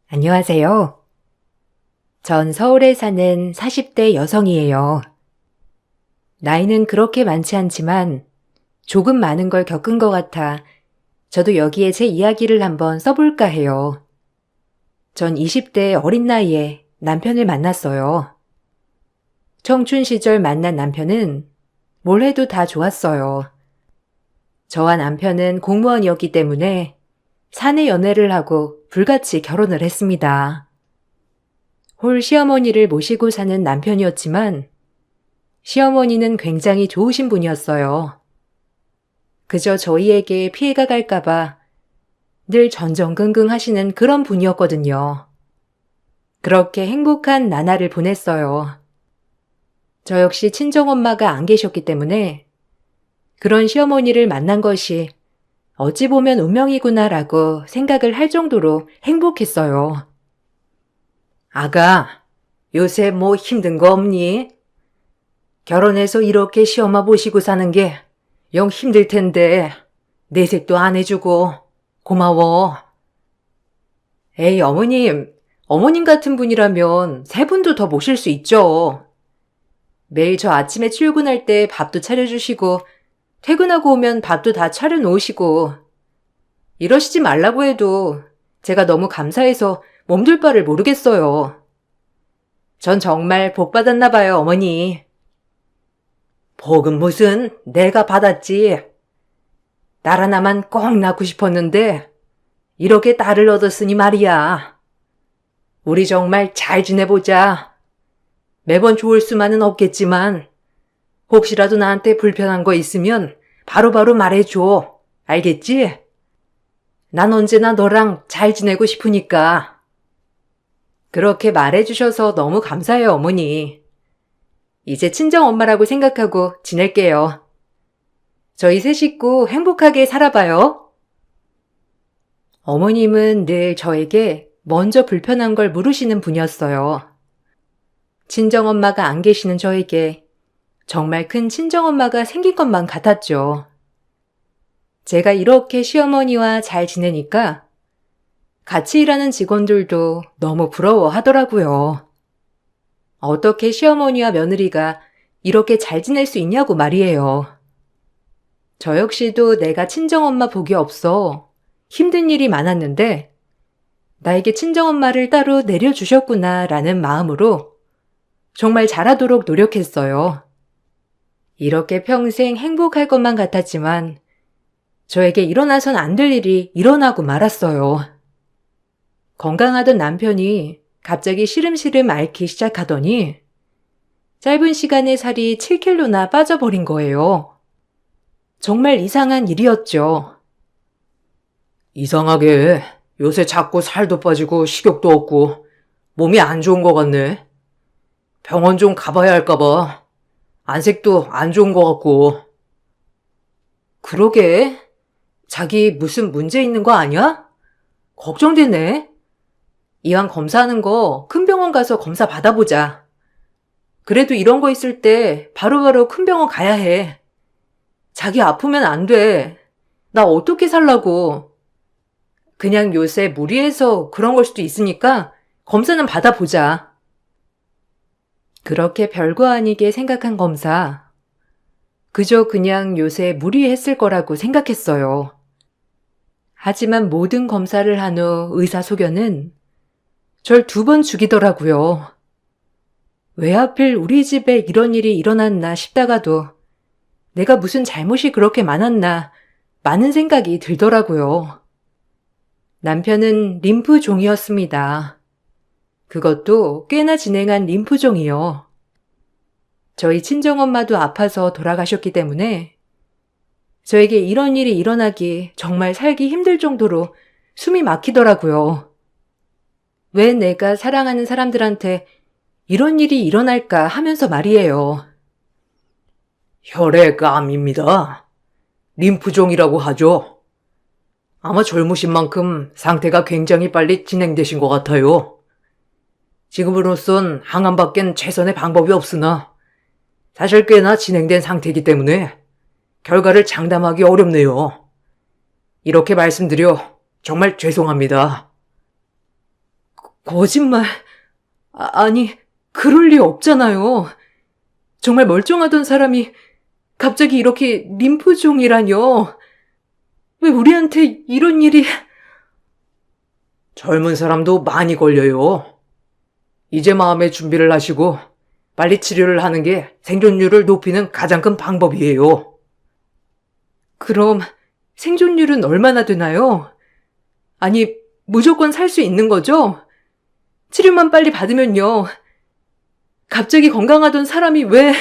안녕하세요. 전 서울에 사는 40대 여성이에요. 나이는 그렇게 많지 않지만 조금 많은 걸 겪은 것 같아 저도 여기에 제 이야기를 한번 써볼까 해요. 전 20대 어린 나이에 남편을 만났어요. 청춘 시절 만난 남편은 뭘 해도 다 좋았어요. 저와 남편은 공무원이었기 때문에 사내 연애를 하고 불같이 결혼을 했습니다. 홀 시어머니를 모시고 사는 남편이었지만 시어머니는 굉장히 좋으신 분이었어요. 그저 저희에게 피해가 갈까봐 늘 전전긍긍 하시는 그런 분이었거든요. 그렇게 행복한 나날을 보냈어요. 저 역시 친정엄마가 안 계셨기 때문에 그런 시어머니를 만난 것이 어찌 보면 운명이구나라고 생각을 할 정도로 행복했어요. 아가, 요새 뭐 힘든 거 없니? 결혼해서 이렇게 시엄마 모시고 사는 게 영 힘들 텐데 내색도 안 해주고 고마워. 에이 어머님 같은 분이라면 세 분도 더 모실 수 있죠. 매일 저 아침에 출근할 때 밥도 차려주시고 퇴근하고 오면 밥도 다 차려놓으시고 이러시지 말라고 해도 제가 너무 감사해서 몸둘 바를 모르겠어요. 전 정말 복 받았나 봐요, 어머니. 복은 무슨 내가 받았지. 딸 하나만 꼭 낳고 싶었는데 이렇게 딸을 얻었으니 말이야. 우리 정말 잘 지내보자. 매번 좋을 수만은 없겠지만 혹시라도 나한테 불편한 거 있으면 바로바로 말해줘. 알겠지? 난 언제나 너랑 잘 지내고 싶으니까. 그렇게 말해주셔서 너무 감사해요, 어머니. 이제 친정엄마라고 생각하고 지낼게요. 저희 세 식구 행복하게 살아봐요. 어머님은 늘 저에게 먼저 불편한 걸 물으시는 분이었어요. 친정엄마가 안 계시는 저에게 정말 큰 친정엄마가 생긴 것만 같았죠. 제가 이렇게 시어머니와 잘 지내니까 같이 일하는 직원들도 너무 부러워하더라고요. 어떻게 시어머니와 며느리가 이렇게 잘 지낼 수 있냐고 말이에요. 저 역시도 내가 친정엄마 복이 없어 힘든 일이 많았는데 나에게 친정엄마를 따로 내려주셨구나 라는 마음으로 정말 잘하도록 노력했어요. 이렇게 평생 행복할 것만 같았지만 저에게 일어나선 안 될 일이 일어나고 말았어요. 건강하던 남편이 갑자기 시름시름 앓기 시작하더니 짧은 시간에 살이 7kg나 빠져버린 거예요. 정말 이상한 일이었죠. 이상하게 요새 자꾸 살도 빠지고 식욕도 없고 몸이 안 좋은 것 같네. 병원 좀 가봐야 할까 봐. 안색도 안 좋은 것 같고. 그러게. 자기 무슨 문제 있는 거 아니야? 걱정되네. 이왕 검사하는 거 큰 병원 가서 검사 받아보자. 그래도 이런 거 있을 때 바로바로 큰 병원 가야 해. 자기 아프면 안 돼. 나 어떻게 살라고. 그냥 요새 무리해서 그런 걸 수도 있으니까 검사는 받아보자. 그렇게 별거 아니게 생각한 검사. 그저 그냥 요새 무리했을 거라고 생각했어요. 하지만 모든 검사를 한 후 의사 소견은 절 2번 죽이더라고요. 왜 하필 우리 집에 이런 일이 일어났나 싶다가도 내가 무슨 잘못이 그렇게 많았나 많은 생각이 들더라고요. 남편은 림프종이었습니다. 그것도 꽤나 진행한 림프종이요. 저희 친정엄마도 아파서 돌아가셨기 때문에 저에게 이런 일이 일어나기 정말 살기 힘들 정도로 숨이 막히더라고요. 왜 내가 사랑하는 사람들한테 이런 일이 일어날까 하면서 말이에요. 혈액암입니다. 림프종이라고 하죠. 아마 젊으신 만큼 상태가 굉장히 빨리 진행되신 것 같아요. 지금으로선 항암밖엔 최선의 방법이 없으나 사실 꽤나 진행된 상태이기 때문에 결과를 장담하기 어렵네요. 이렇게 말씀드려 정말 죄송합니다. 거짓말. 아니, 그럴 리 없잖아요. 정말 멀쩡하던 사람이 갑자기 이렇게 림프종이라뇨. 왜 우리한테 이런 일이... 젊은 사람도 많이 걸려요. 이제 마음의 준비를 하시고 빨리 치료를 하는 게 생존율을 높이는 가장 큰 방법이에요. 그럼 생존율은 얼마나 되나요? 아니, 무조건 살 수 있는 거죠? 치료만 빨리 받으면요. 갑자기 건강하던 사람이 왜...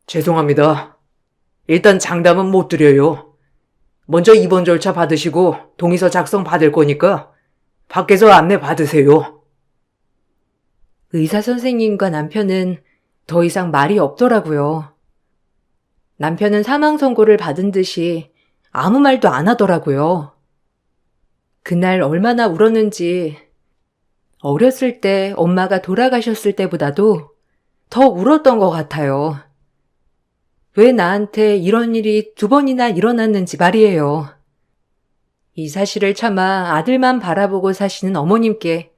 죄송합니다. 일단 장담은 못 드려요. 먼저 입원 절차 받으시고 동의서 작성 받을 거니까 밖에서 안내 받으세요. 의사 선생님과 남편은 더 이상 말이 없더라고요. 남편은 사망 선고를 받은 듯이 아무 말도 안 하더라고요. 그날 얼마나 울었는지 어렸을 때 엄마가 돌아가셨을 때보다도 더 울었던 것 같아요. 왜 나한테 이런 일이 2번이나 일어났는지 말이에요. 이 사실을 참아 아들만 바라보고 사시는 어머님께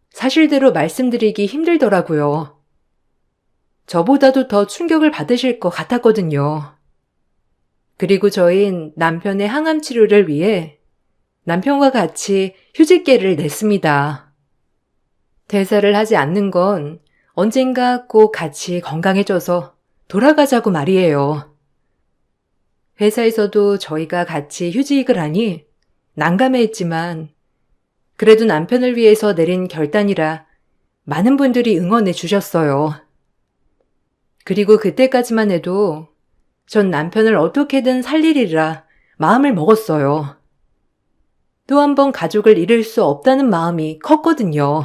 사실대로 말씀드리기 힘들더라고요. 저보다도 더 충격을 받으실 것 같았거든요. 그리고 저흰 남편의 항암 치료를 위해 남편과 같이 휴직계를 냈습니다. 대사를 하지 않는 건 언젠가 꼭 같이 건강해져서 돌아가자고 말이에요. 회사에서도 저희가 같이 휴직을 하니 난감해했지만 그래도 남편을 위해서 내린 결단이라 많은 분들이 응원해 주셨어요. 그리고 그때까지만 해도 전 남편을 어떻게든 살리리라 마음을 먹었어요. 또 한 번 가족을 잃을 수 없다는 마음이 컸거든요.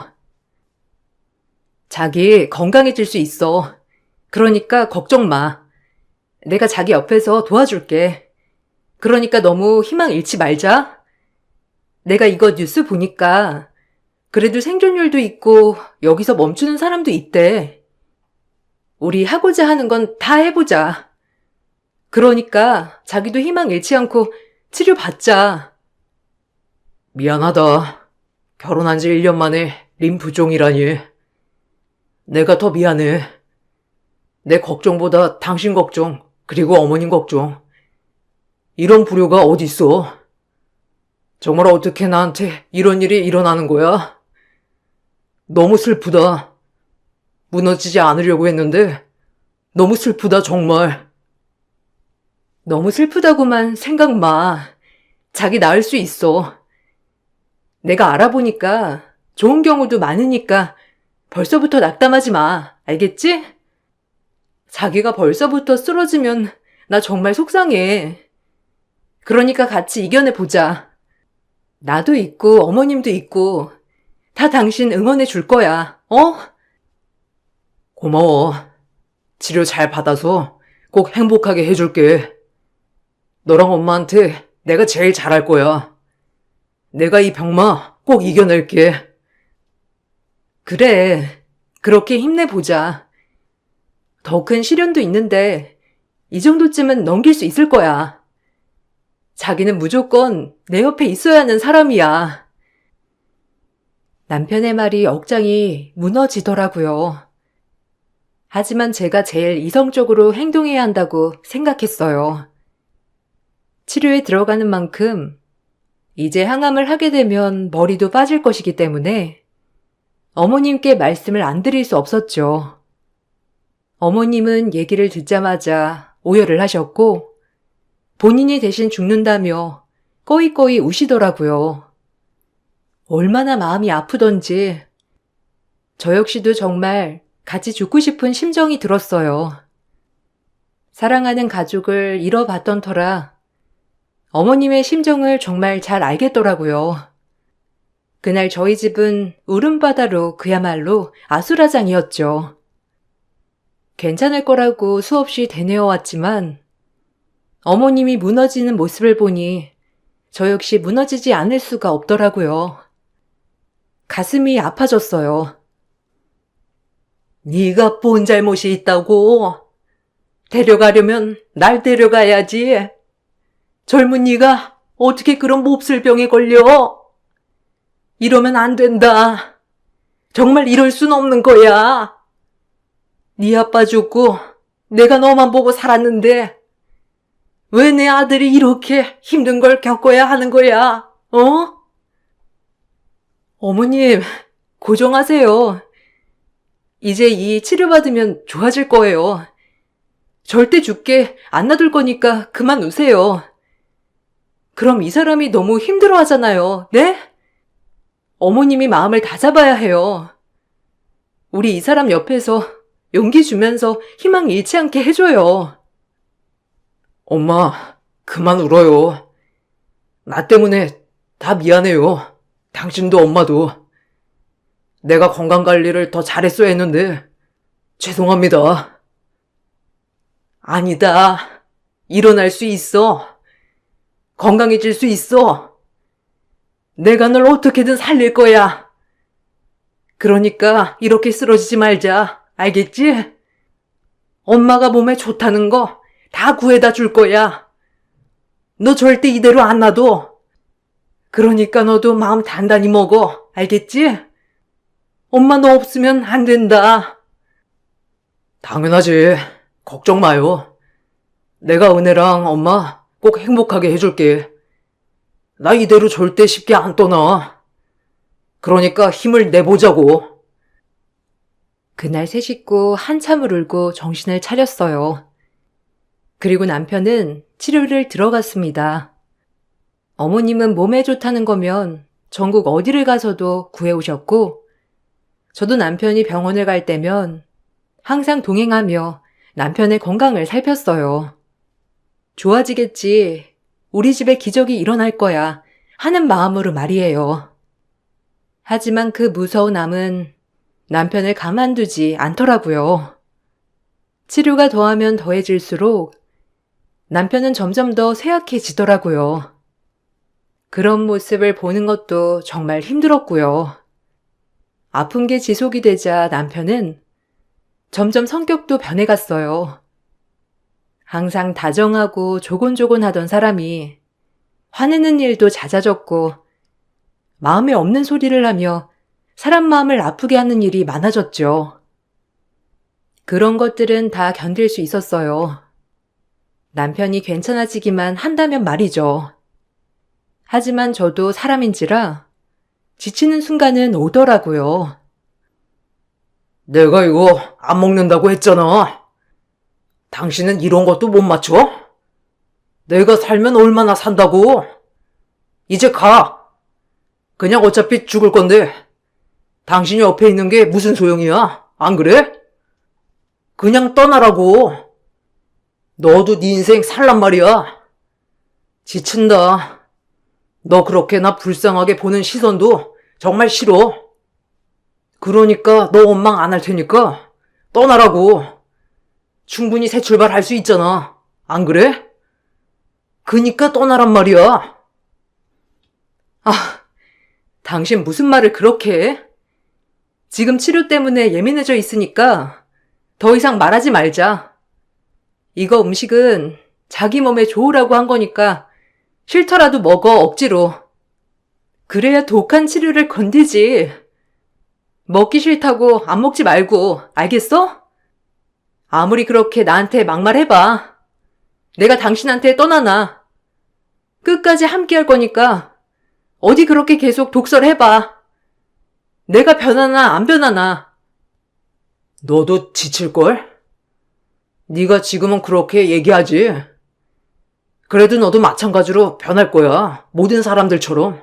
자기 건강해질 수 있어. 그러니까 걱정 마. 내가 자기 옆에서 도와줄게. 그러니까 너무 희망 잃지 말자. 내가 이거 뉴스 보니까 그래도 생존율도 있고 여기서 멈추는 사람도 있대. 우리 하고자 하는 건 다 해보자. 그러니까 자기도 희망 잃지 않고 치료받자. 미안하다. 결혼한 지 1년 만에 림프종이라니. 내가 더 미안해. 내 걱정보다 당신 걱정, 그리고 어머님 걱정. 이런 불효가 어딨어? 정말 어떻게 나한테 이런 일이 일어나는 거야? 너무 슬프다. 무너지지 않으려고 했는데 너무 슬프다, 정말. 너무 슬프다고만 생각 마. 자기 나을 수 있어. 내가 알아보니까 좋은 경우도 많으니까 벌써부터 낙담하지 마. 알겠지? 자기가 벌써부터 쓰러지면 나 정말 속상해. 그러니까 같이 이겨내보자. 나도 있고 어머님도 있고 다 당신 응원해 줄 거야. 어? 고마워. 치료 잘 받아서 꼭 행복하게 해줄게. 너랑 엄마한테 내가 제일 잘할 거야. 내가 이 병마 꼭 이겨낼게. 그래. 그렇게 힘내보자. 더 큰 시련도 있는데 이 정도쯤은 넘길 수 있을 거야. 자기는 무조건 내 옆에 있어야 하는 사람이야. 남편의 말이 억장이 무너지더라고요. 하지만 제가 제일 이성적으로 행동해야 한다고 생각했어요. 치료에 들어가는 만큼 이제 항암을 하게 되면 머리도 빠질 것이기 때문에 어머님께 말씀을 안 드릴 수 없었죠. 어머님은 얘기를 듣자마자 오열을 하셨고 본인이 대신 죽는다며 꺼이꺼이 우시더라고요. 얼마나 마음이 아프던지 저 역시도 정말 같이 죽고 싶은 심정이 들었어요. 사랑하는 가족을 잃어봤던 터라 어머님의 심정을 정말 잘 알겠더라고요. 그날 저희 집은 울음바다로 그야말로 아수라장이었죠. 괜찮을 거라고 수없이 되뇌어왔지만 어머님이 무너지는 모습을 보니 저 역시 무너지지 않을 수가 없더라고요. 가슴이 아파졌어요. 네가 뭔 잘못이 있다고? 데려가려면 날 데려가야지. 젊은 네가 어떻게 그런 몹쓸 병에 걸려? 이러면 안 된다. 정말 이럴 순 없는 거야. 네 아빠 죽고 내가 너만 보고 살았는데 왜 내 아들이 이렇게 힘든 걸 겪어야 하는 거야? 어? 어머님, 고정하세요. 이제 이 치료받으면 좋아질 거예요. 절대 죽게 안 놔둘 거니까 그만 우세요. 그럼 이 사람이 너무 힘들어 하잖아요. 네? 어머님이 마음을 다잡아야 해요. 우리 이 사람 옆에서 용기 주면서 희망 잃지 않게 해줘요. 엄마, 그만 울어요. 나 때문에 다 미안해요. 당신도 엄마도. 내가 건강관리를 더 잘했어야 했는데 죄송합니다. 아니다. 일어날 수 있어. 건강해질 수 있어. 내가 널 어떻게든 살릴 거야. 그러니까 이렇게 쓰러지지 말자. 알겠지? 엄마가 몸에 좋다는 거 다 구해다 줄 거야. 너 절대 이대로 안 놔둬. 그러니까 너도 마음 단단히 먹어. 알겠지? 엄마 너 없으면 안 된다. 당연하지. 걱정 마요. 내가 은혜랑 엄마 꼭 행복하게 해줄게. 나 이대로 절대 쉽게 안 떠나. 그러니까 힘을 내보자고. 그날 세 식구 한참을 울고 정신을 차렸어요. 그리고 남편은 치료를 들어갔습니다. 어머님은 몸에 좋다는 거면 전국 어디를 가서도 구해오셨고, 저도 남편이 병원을 갈 때면 항상 동행하며 남편의 건강을 살폈어요. 좋아지겠지. 우리 집에 기적이 일어날 거야. 하는 마음으로 말이에요. 하지만 그 무서운 암은 남편을 가만두지 않더라고요. 치료가 더하면 더해질수록 남편은 점점 더 쇠약해지더라고요. 그런 모습을 보는 것도 정말 힘들었고요. 아픈 게 지속이 되자 남편은 점점 성격도 변해갔어요. 항상 다정하고 조곤조곤하던 사람이 화내는 일도 잦아졌고 마음에 없는 소리를 하며 사람 마음을 아프게 하는 일이 많아졌죠. 그런 것들은 다 견딜 수 있었어요. 남편이 괜찮아지기만 한다면 말이죠. 하지만 저도 사람인지라 지치는 순간은 오더라고요. 내가 이거 안 먹는다고 했잖아. 당신은 이런 것도 못 맞춰? 내가 살면 얼마나 산다고? 이제 가. 그냥 어차피 죽을 건데 당신이 옆에 있는 게 무슨 소용이야? 안 그래? 그냥 떠나라고. 너도 네 인생 살란 말이야. 지친다. 너 그렇게 나 불쌍하게 보는 시선도 정말 싫어. 그러니까 너 원망 안 할 테니까 떠나라고. 충분히 새 출발할 수 있잖아. 안 그래? 그니까 떠나란 말이야. 아, 당신 무슨 말을 그렇게 해? 지금 치료 때문에 예민해져 있으니까 더 이상 말하지 말자. 이거 음식은 자기 몸에 좋으라고 한 거니까 싫더라도 먹어, 억지로. 그래야 독한 치료를 건들지. 먹기 싫다고 안 먹지 말고, 알겠어? 아무리 그렇게 나한테 막말해봐. 내가 당신한테 떠나나. 끝까지 함께 할 거니까 어디 그렇게 계속 독설해봐. 내가 변하나 안 변하나. 너도 지칠걸? 네가 지금은 그렇게 얘기하지. 그래도 너도 마찬가지로 변할 거야. 모든 사람들처럼.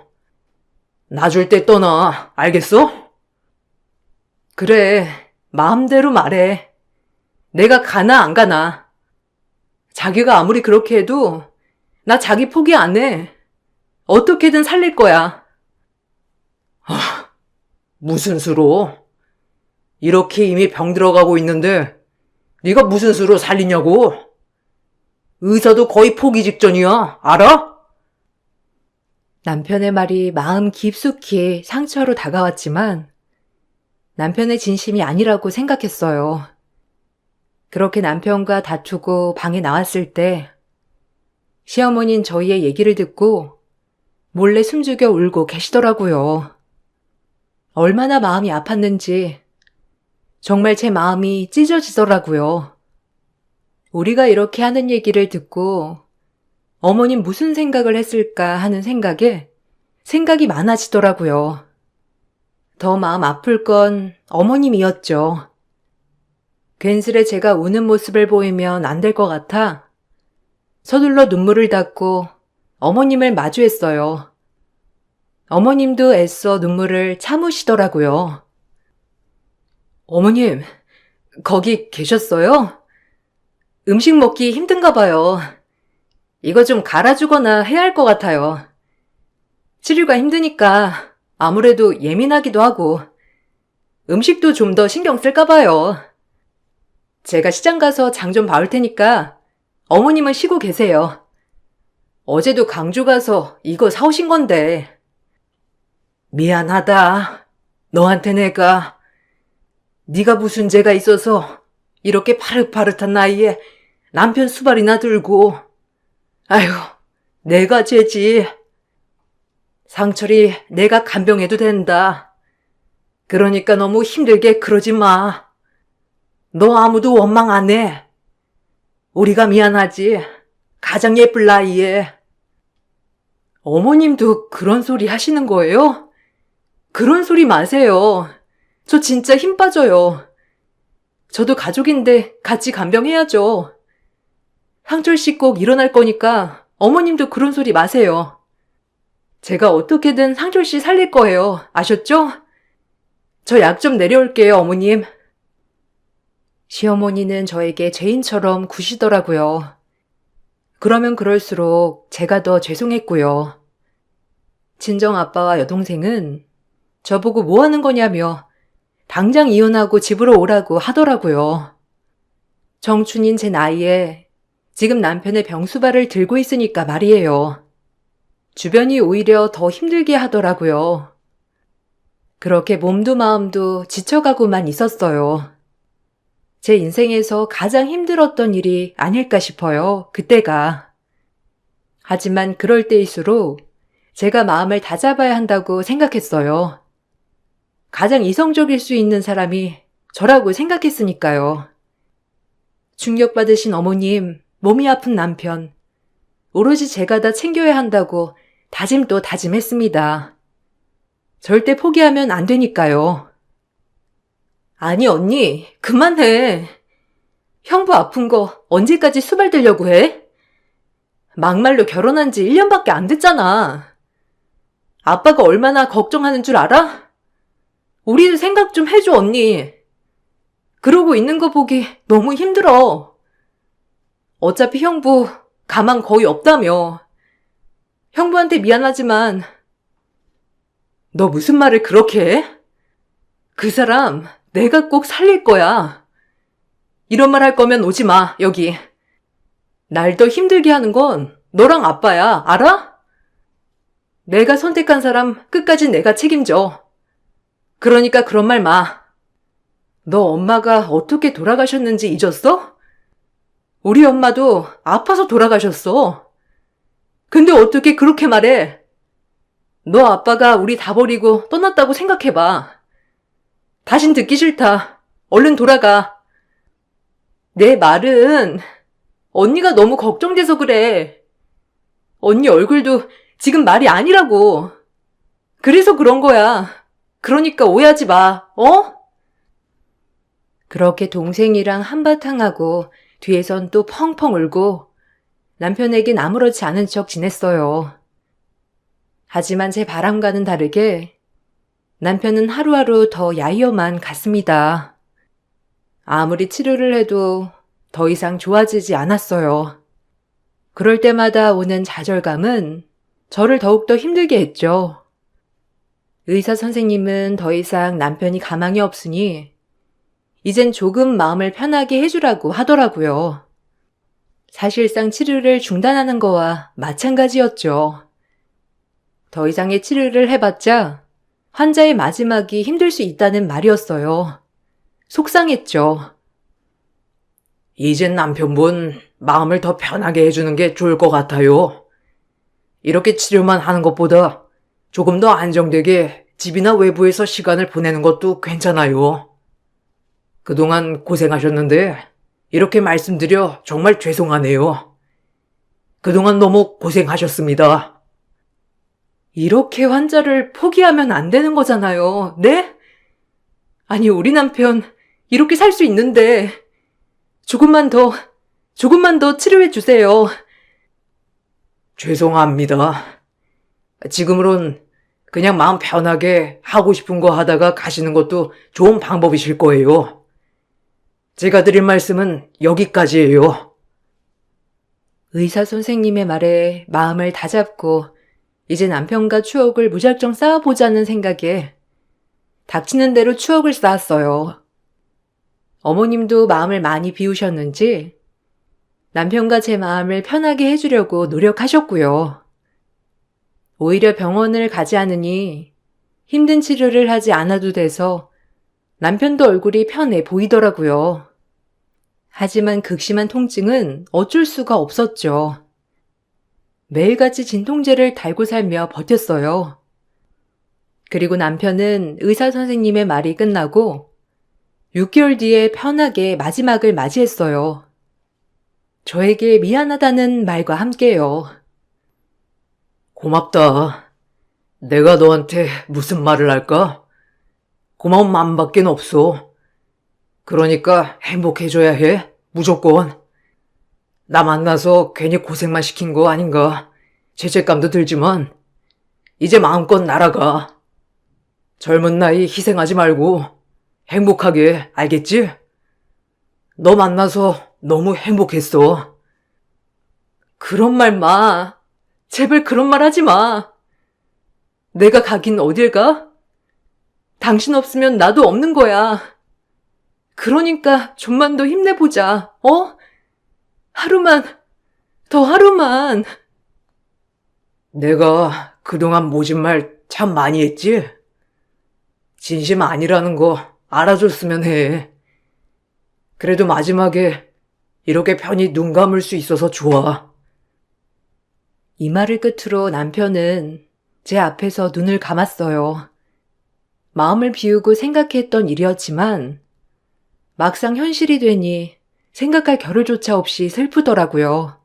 놔줄 때 떠나. 알겠어? 그래. 마음대로 말해. 내가 가나 안 가나. 자기가 아무리 그렇게 해도 나 자기 포기 안 해. 어떻게든 살릴 거야. 무슨 수로? 이렇게 이미 병들어가고 있는데 네가 무슨 수로 살리냐고? 의사도 거의 포기 직전이야. 알아? 남편의 말이 마음 깊숙이 상처로 다가왔지만 남편의 진심이 아니라고 생각했어요. 그렇게 남편과 다투고 방에 나왔을 때 시어머니는 저희의 얘기를 듣고 몰래 숨죽여 울고 계시더라고요. 얼마나 마음이 아팠는지 정말 제 마음이 찢어지더라고요. 우리가 이렇게 하는 얘기를 듣고 어머님 무슨 생각을 했을까 하는 생각이 많아지더라고요. 더 마음 아플 건 어머님이었죠. 괜스레 제가 우는 모습을 보이면 안 될 것 같아 서둘러 눈물을 닦고 어머님을 마주했어요. 어머님도 애써 눈물을 참으시더라고요. 어머님, 거기 계셨어요? 음식 먹기 힘든가 봐요. 이거 좀 갈아주거나 해야 할 것 같아요. 치료가 힘드니까 아무래도 예민하기도 하고 음식도 좀 더 신경 쓸까 봐요. 제가 시장 가서 장 좀 봐올 테니까 어머님은 쉬고 계세요. 어제도 강주 가서 이거 사오신 건데. 미안하다. 너한테 네가 무슨 죄가 있어서 이렇게 파릇파릇한 나이에 남편 수발이나 들고. 아휴, 내가 죄지. 상철이 내가 간병해도 된다. 그러니까 너무 힘들게 그러지 마. 너 아무도 원망 안 해. 우리가 미안하지. 가장 예쁠 나이에. 어머님도 그런 소리 하시는 거예요? 그런 소리 마세요. 저 진짜 힘 빠져요. 저도 가족인데 같이 간병해야죠. 상철 씨 꼭 일어날 거니까 어머님도 그런 소리 마세요. 제가 어떻게든 상철 씨 살릴 거예요. 아셨죠? 저 약 좀 내려올게요, 어머님. 시어머니는 저에게 죄인처럼 구시더라고요. 그러면 그럴수록 제가 더 죄송했고요. 친정 아빠와 여동생은 저보고 뭐 하는 거냐며 당장 이혼하고 집으로 오라고 하더라고요. 청춘인 제 나이에 지금 남편의 병수발을 들고 있으니까 말이에요. 주변이 오히려 더 힘들게 하더라고요. 그렇게 몸도 마음도 지쳐가고만 있었어요. 제 인생에서 가장 힘들었던 일이 아닐까 싶어요, 그때가. 하지만 그럴 때일수록 제가 마음을 다잡아야 한다고 생각했어요. 가장 이성적일 수 있는 사람이 저라고 생각했으니까요. 충격받으신 어머님, 몸이 아픈 남편, 오로지 제가 다 챙겨야 한다고 다짐 또 다짐했습니다. 절대 포기하면 안 되니까요. 아니 언니, 그만해. 형부 아픈 거 언제까지 수발들려고 해? 막말로 결혼한 지 1년밖에 안 됐잖아. 아빠가 얼마나 걱정하는 줄 알아? 우리도 생각 좀 해줘, 언니. 그러고 있는 거 보기 너무 힘들어. 어차피 형부 가망 거의 없다며. 형부한테 미안하지만 너 무슨 말을 그렇게 해? 그 사람 내가 꼭 살릴 거야. 이런 말 할 거면 오지 마, 여기. 날 더 힘들게 하는 건 너랑 아빠야, 알아? 내가 선택한 사람 끝까지 내가 책임져. 그러니까 그런 말 마. 너 엄마가 어떻게 돌아가셨는지 잊었어? 우리 엄마도 아파서 돌아가셨어. 근데 어떻게 그렇게 말해? 너 아빠가 우리 다 버리고 떠났다고 생각해봐. 다신 듣기 싫다. 얼른 돌아가. 내 말은 언니가 너무 걱정돼서 그래. 언니 얼굴도 지금 말이 아니라고. 그래서 그런 거야. 그러니까 오해하지 마, 어? 그렇게 동생이랑 한바탕 하고 뒤에선 또 펑펑 울고 남편에겐 아무렇지 않은 척 지냈어요. 하지만 제 바람과는 다르게 남편은 하루하루 더 야위어만 갔습니다. 아무리 치료를 해도 더 이상 좋아지지 않았어요. 그럴 때마다 오는 좌절감은 저를 더욱더 힘들게 했죠. 의사 선생님은 더 이상 남편이 가망이 없으니 이젠 조금 마음을 편하게 해주라고 하더라고요. 사실상 치료를 중단하는 거와 마찬가지였죠. 더 이상의 치료를 해봤자 환자의 마지막이 힘들 수 있다는 말이었어요. 속상했죠. 이젠 남편분 마음을 더 편하게 해주는 게 좋을 것 같아요. 이렇게 치료만 하는 것보다 조금 더 안정되게 집이나 외부에서 시간을 보내는 것도 괜찮아요. 그동안 고생하셨는데 이렇게 말씀드려 정말 죄송하네요. 그동안 너무 고생하셨습니다. 이렇게 환자를 포기하면 안 되는 거잖아요. 네? 아니, 우리 남편 이렇게 살 수 있는데 조금만 더 치료해 주세요. 죄송합니다. 지금으론 그냥 마음 편하게 하고 싶은 거 하다가 가시는 것도 좋은 방법이실 거예요. 제가 드릴 말씀은 여기까지예요. 의사 선생님의 말에 마음을 다잡고 이제 남편과 추억을 무작정 쌓아보자는 생각에 닥치는 대로 추억을 쌓았어요. 어머님도 마음을 많이 비우셨는지 남편과 제 마음을 편하게 해주려고 노력하셨고요. 오히려 병원을 가지 않으니 힘든 치료를 하지 않아도 돼서 남편도 얼굴이 편해 보이더라고요. 하지만 극심한 통증은 어쩔 수가 없었죠. 매일같이 진통제를 달고 살며 버텼어요. 그리고 남편은 의사 선생님의 말이 끝나고 6개월 뒤에 편하게 마지막을 맞이했어요. 저에게 미안하다는 말과 함께요. 고맙다. 내가 너한테 무슨 말을 할까? 고마운 마음밖에 없어. 그러니까 행복해져야 해. 무조건. 나 만나서 괜히 고생만 시킨 거 아닌가. 죄책감도 들지만 이제 마음껏 날아가. 젊은 나이 희생하지 말고 행복하게, 알겠지? 너 만나서 너무 행복했어. 그런 말 마. 제발 그런 말 하지 마. 내가 가긴 어딜 가? 당신 없으면 나도 없는 거야. 그러니까 좀만 더 힘내보자. 하루만, 더 하루만. 내가 그동안 모진 말 참 많이 했지? 진심 아니라는 거 알아줬으면 해. 그래도 마지막에 이렇게 편히 눈 감을 수 있어서 좋아. 이 말을 끝으로 남편은 제 앞에서 눈을 감았어요. 마음을 비우고 생각했던 일이었지만 막상 현실이 되니 생각할 겨를조차 없이 슬프더라고요.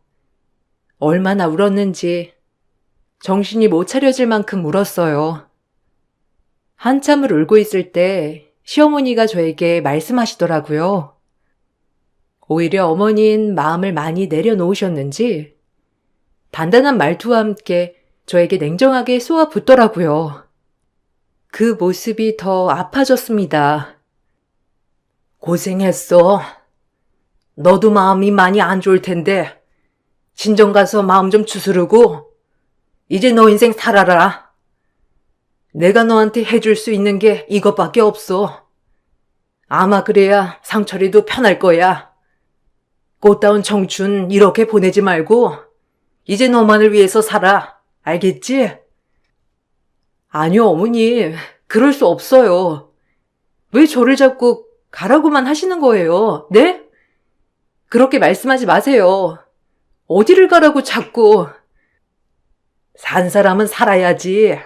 얼마나 울었는지 정신이 못 차려질 만큼 울었어요. 한참을 울고 있을 때 시어머니가 저에게 말씀하시더라고요. 오히려 어머니는 마음을 많이 내려놓으셨는지 단단한 말투와 함께 저에게 냉정하게 쏘아붙더라고요. 그 모습이 더 아파졌습니다. 고생했어. 너도 마음이 많이 안 좋을 텐데 친정 가서 마음 좀 추스르고 이제 너 인생 살아라. 내가 너한테 해줄 수 있는 게 이것밖에 없어. 아마 그래야 상철이도 편할 거야. 꽃다운 청춘 이렇게 보내지 말고 이제 너만을 위해서 살아. 알겠지? 아니요, 어머니. 그럴 수 없어요. 왜 저를 자꾸 가라고만 하시는 거예요? 네? 그렇게 말씀하지 마세요. 어디를 가라고 자꾸. 산 사람은 살아야지.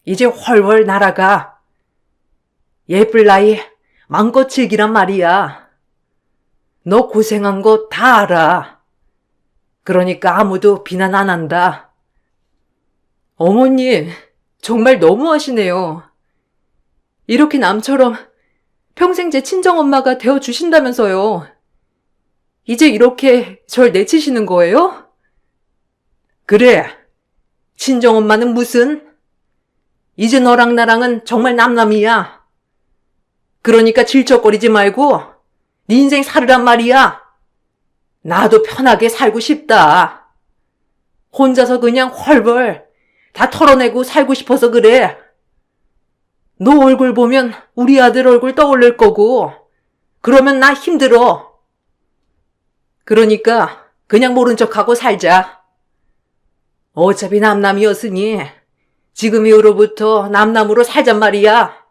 이제 훨훨 날아가. 예쁠 나이 마음껏 즐기란 말이야. 너 고생한 거 다 알아. 그러니까 아무도 비난 안 한다. 어머니, 정말 너무하시네요. 이렇게 남처럼 평생 제 친정엄마가 되어주신다면서요. 이제 이렇게 절 내치시는 거예요? 그래, 친정엄마는 무슨? 이제 너랑 나랑은 정말 남남이야. 그러니까 질척거리지 말고 네 인생 살으란 말이야. 나도 편하게 살고 싶다. 혼자서 그냥 헐벌 다 털어내고 살고 싶어서 그래. 너 얼굴 보면 우리 아들 얼굴 떠올릴 거고 그러면 나 힘들어. 그러니까 그냥 모른 척하고 살자. 어차피 남남이었으니 지금 이후로부터 남남으로 살잔 말이야.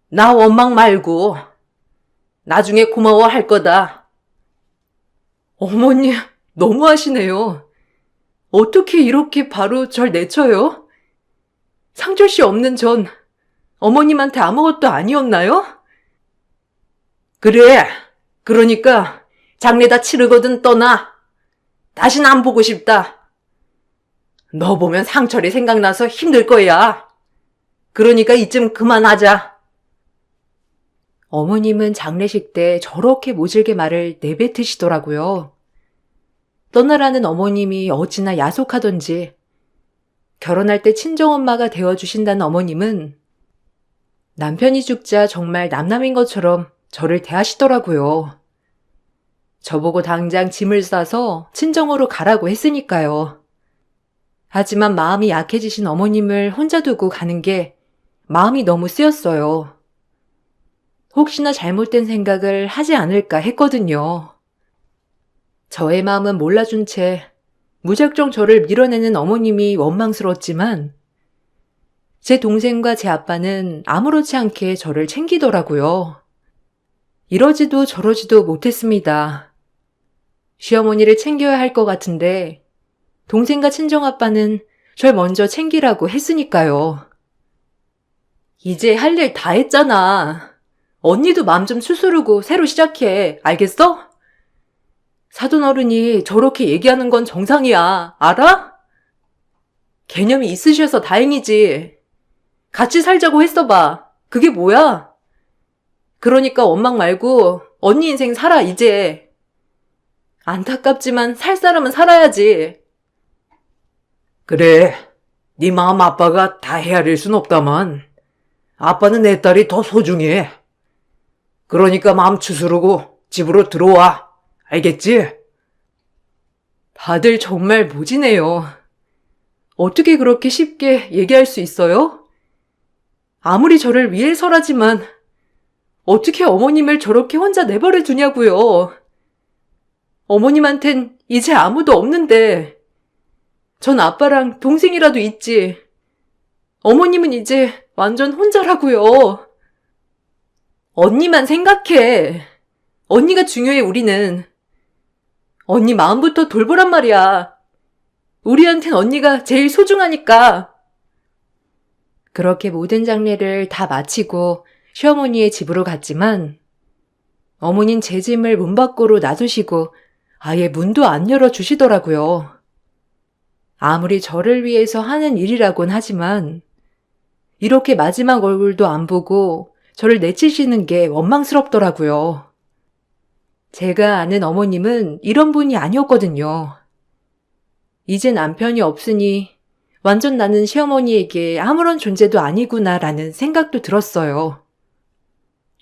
나 원망 말고 나중에 고마워할 거다. 어머니, 너무하시네요. 어떻게 이렇게 바로 절 내쳐요? 상철 씨 없는 전 어머님한테 아무것도 아니었나요? 그래. 그러니까 장례 다 치르거든 떠나. 다신 안 보고 싶다. 너 보면 상철이 생각나서 힘들 거야. 그러니까 이쯤 그만하자. 어머님은 장례식 때 저렇게 모질게 말을 내뱉으시더라고요. 떠나라는 어머님이 어찌나 야속하던지 결혼할 때 친정엄마가 되어주신다는 어머님은 남편이 죽자 정말 남남인 것처럼 저를 대하시더라고요. 저보고 당장 짐을 싸서 친정으로 가라고 했으니까요. 하지만 마음이 약해지신 어머님을 혼자 두고 가는 게 마음이 너무 쓰였어요. 혹시나 잘못된 생각을 하지 않을까 했거든요. 저의 마음은 몰라준 채 무작정 저를 밀어내는 어머님이 원망스러웠지만 제 동생과 제 아빠는 아무렇지 않게 저를 챙기더라고요. 이러지도 저러지도 못했습니다. 시어머니를 챙겨야 할 것 같은데 동생과 친정아빠는 절 먼저 챙기라고 했으니까요. 이제 할 일 다 했잖아. 언니도 마음 좀 추스르고 새로 시작해. 알겠어? 사돈어른이 저렇게 얘기하는 건 정상이야. 알아? 개념이 있으셔서 다행이지. 같이 살자고 했어봐. 그게 뭐야? 그러니까 원망 말고 언니 인생 살아 이제. 안타깝지만 살 사람은 살아야지. 그래. 네 마음 아빠가 다 헤아릴 순 없다만 아빠는 내 딸이 더 소중해. 그러니까 마음 추스르고 집으로 들어와. 알겠지? 다들 정말 모지네요. 어떻게 그렇게 쉽게 얘기할 수 있어요? 아무리 저를 위해서라지만 어떻게 어머님을 저렇게 혼자 내버려 두냐고요. 어머님한텐 이제 아무도 없는데 전 아빠랑 동생이라도 있지. 어머님은 이제 완전 혼자라고요. 언니만 생각해. 언니가 중요해 우리는. 언니 마음부터 돌보란 말이야. 우리한텐 언니가 제일 소중하니까. 그렇게 모든 장례를 다 마치고 시어머니의 집으로 갔지만 어머닌 제 짐을 문 밖으로 놔두시고 아예 문도 안 열어주시더라고요. 아무리 저를 위해서 하는 일이라곤 하지만 이렇게 마지막 얼굴도 안 보고 저를 내치시는 게 원망스럽더라고요. 제가 아는 어머님은 이런 분이 아니었거든요. 이제 남편이 없으니 완전 나는 시어머니에게 아무런 존재도 아니구나라는 생각도 들었어요.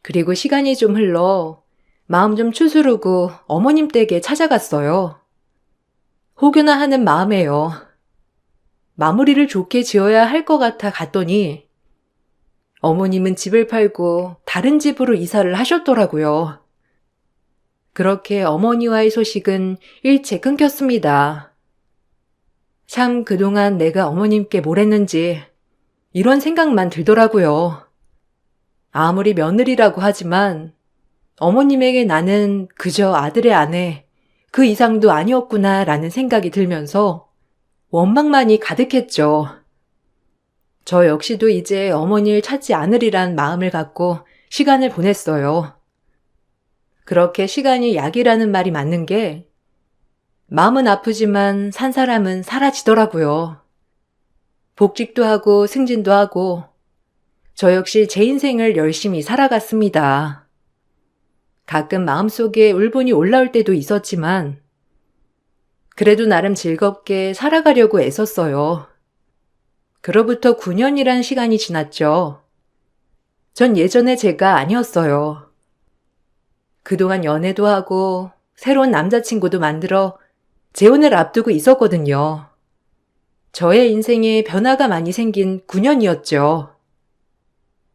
그리고 시간이 좀 흘러 마음 좀 추스르고 어머님 댁에 찾아갔어요. 혹여나 하는 마음에요. 마무리를 좋게 지어야 할 것 같아 갔더니 어머님은 집을 팔고 다른 집으로 이사를 하셨더라고요. 그렇게 어머니와의 소식은 일체 끊겼습니다. 참 그동안 내가 어머님께 뭘 했는지 이런 생각만 들더라고요. 아무리 며느리라고 하지만 어머님에게 나는 그저 아들의 아내, 그 이상도 아니었구나라는 생각이 들면서 원망만이 가득했죠. 저 역시도 이제 어머니를 찾지 않으리란 마음을 갖고 시간을 보냈어요. 그렇게 시간이 약이라는 말이 맞는 게 마음은 아프지만 산 사람은 사라지더라고요. 복직도 하고 승진도 하고 저 역시 제 인생을 열심히 살아갔습니다. 가끔 마음속에 울분이 올라올 때도 있었지만 그래도 나름 즐겁게 살아가려고 애썼어요. 그로부터 9년이란 시간이 지났죠. 전 예전의 제가 아니었어요. 그동안 연애도 하고 새로운 남자친구도 만들어 재혼을 앞두고 있었거든요. 저의 인생에 변화가 많이 생긴 9년이었죠.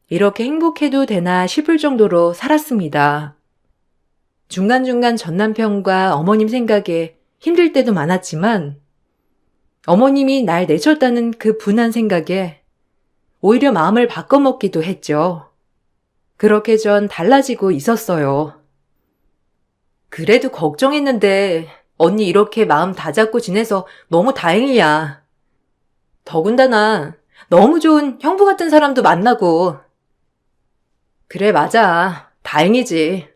이렇게 행복해도 되나 싶을 정도로 살았습니다. 중간중간 전남편과 어머님 생각에 힘들 때도 많았지만 어머님이 날 내쳤다는 그 분한 생각에 오히려 마음을 바꿔먹기도 했죠. 그렇게 전 달라지고 있었어요. 그래도 걱정했는데 언니 이렇게 마음 다잡고 지내서 너무 다행이야. 더군다나 너무 좋은 형부 같은 사람도 만나고 그래, 맞아. 다행이지.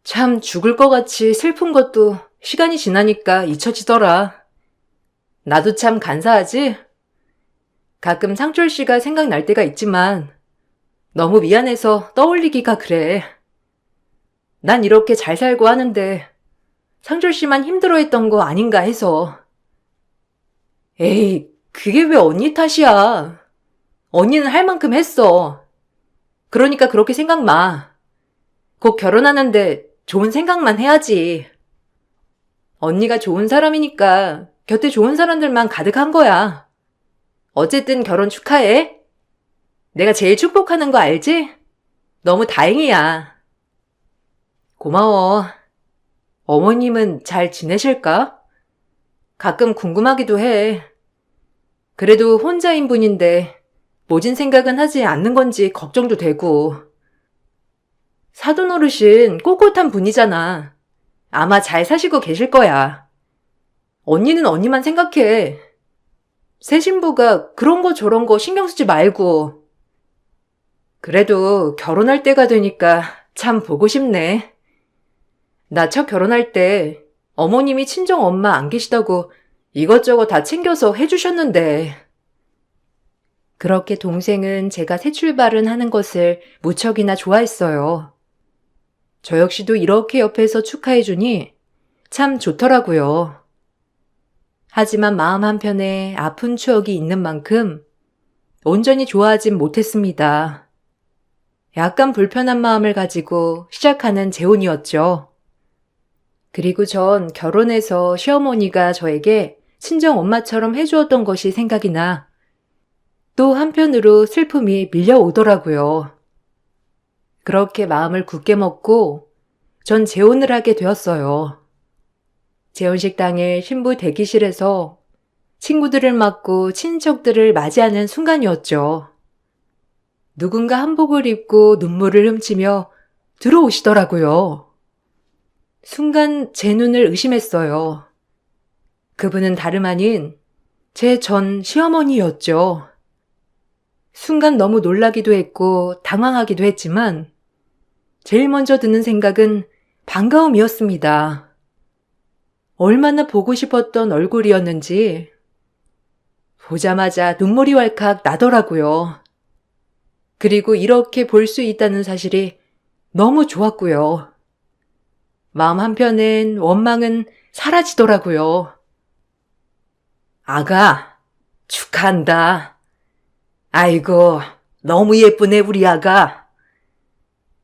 참 죽을 것 같이 슬픈 것도 시간이 지나니까 잊혀지더라. 나도 참 간사하지? 가끔 상철 씨가 생각날 때가 있지만 너무 미안해서 떠올리기가 그래. 난 이렇게 잘 살고 하는데 상철 씨만 힘들어했던 거 아닌가 해서. 에이, 그게 왜 언니 탓이야. 언니는 할 만큼 했어. 그러니까 그렇게 생각 마. 곧 결혼하는데 좋은 생각만 해야지. 언니가 좋은 사람이니까 곁에 좋은 사람들만 가득한 거야. 어쨌든 결혼 축하해. 내가 제일 축복하는 거 알지? 너무 다행이야. 고마워. 어머님은 잘 지내실까? 가끔 궁금하기도 해. 그래도 혼자인 분인데 모진 생각은 하지 않는 건지 걱정도 되고. 사돈 어르신 꼿꼿한 분이잖아. 아마 잘 사시고 계실 거야. 언니는 언니만 생각해. 새 신부가 그런 거 저런 거 신경 쓰지 말고. 그래도 결혼할 때가 되니까 참 보고 싶네. 나 첫 결혼할 때 어머님이 친정 엄마 안 계시다고 이것저것 다 챙겨서 해주셨는데. 그렇게 동생은 제가 새 출발은 하는 것을 무척이나 좋아했어요. 저 역시도 이렇게 옆에서 축하해주니 참 좋더라고요. 하지만 마음 한편에 아픈 추억이 있는 만큼 온전히 좋아하진 못했습니다. 약간 불편한 마음을 가지고 시작하는 재혼이었죠. 그리고 전 결혼해서 시어머니가 저에게 친정 엄마처럼 해주었던 것이 생각이 나 또 한편으로 슬픔이 밀려오더라고요. 그렇게 마음을 굳게 먹고 전 재혼을 하게 되었어요. 재혼식 당일 신부 대기실에서 친구들을 맞고 친척들을 맞이하는 순간이었죠. 누군가 한복을 입고 눈물을 훔치며 들어오시더라고요. 순간 제 눈을 의심했어요. 그분은 다름 아닌 제 전 시어머니였죠. 순간 너무 놀라기도 했고 당황하기도 했지만 제일 먼저 드는 생각은 반가움이었습니다. 얼마나 보고 싶었던 얼굴이었는지 보자마자 눈물이 왈칵 나더라고요. 그리고 이렇게 볼 수 있다는 사실이 너무 좋았고요. 마음 한편엔 원망은 사라지더라고요. 아가, 축하한다. 아이고, 너무 예쁘네 우리 아가.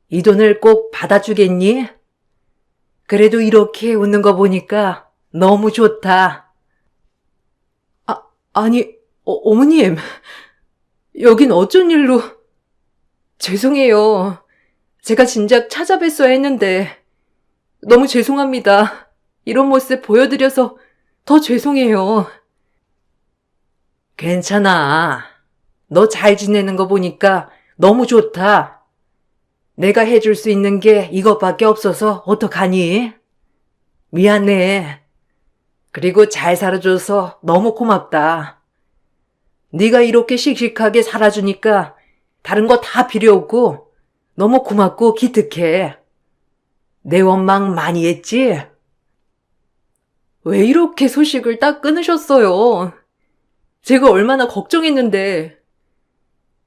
이 돈을 꼭 받아주겠니? 그래도 이렇게 웃는 거 보니까 너무 좋다. 아니, 어머님, 여긴 어쩐 일로... 죄송해요. 제가 진작 찾아뵀어야 했는데 너무 죄송합니다. 이런 모습 보여드려서 더 죄송해요. 괜찮아. 너 잘 지내는 거 보니까 너무 좋다. 내가 해줄 수 있는 게 이것밖에 없어서 어떡하니? 미안해. 그리고 잘 살아줘서 너무 고맙다. 네가 이렇게 씩씩하게 살아주니까 다른 거 다 필요 없고 너무 고맙고 기특해. 내 원망 많이 했지? 왜 이렇게 소식을 딱 끊으셨어요? 제가 얼마나 걱정했는데.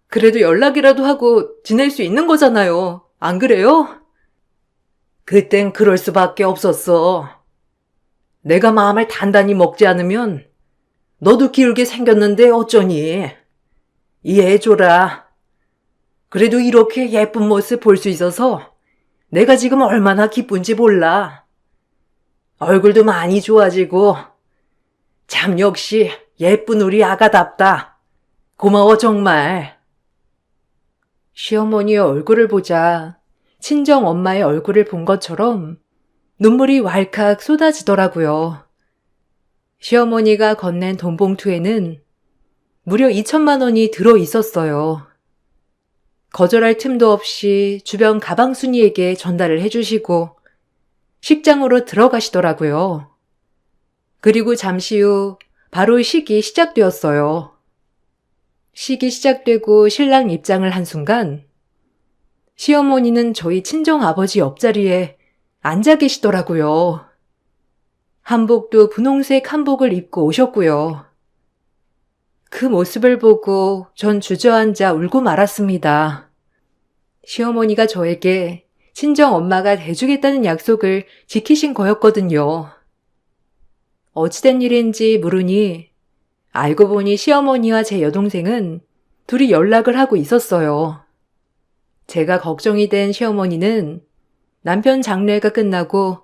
그래도 연락이라도 하고 지낼 수 있는 거잖아요. 안 그래요? 그땐 그럴 수밖에 없었어. 내가 마음을 단단히 먹지 않으면 너도 기울게 생겼는데 어쩌니. 이해해줘라. 그래도 이렇게 예쁜 모습 볼 수 있어서 내가 지금 얼마나 기쁜지 몰라. 얼굴도 많이 좋아지고 참 역시 예쁜 우리 아가답다. 고마워 정말. 시어머니의 얼굴을 보자 친정 엄마의 얼굴을 본 것처럼 눈물이 왈칵 쏟아지더라고요. 시어머니가 건넨 돈 봉투에는 무려 2천만 원이 들어 있었어요. 거절할 틈도 없이 주변 가방순이에게 전달을 해주시고 식장으로 들어가시더라고요. 그리고 잠시 후 바로 식이 시작되었어요. 식이 시작되고 신랑 입장을 한 순간 시어머니는 저희 친정아버지 옆자리에 앉아 계시더라고요. 한복도 분홍색 한복을 입고 오셨고요. 그 모습을 보고 전 주저앉아 울고 말았습니다. 시어머니가 저에게 친정엄마가 돼주겠다는 약속을 지키신 거였거든요. 어찌된 일인지 물으니 알고 보니 시어머니와 제 여동생은 둘이 연락을 하고 있었어요. 제가 걱정이 된 시어머니는 남편 장례가 끝나고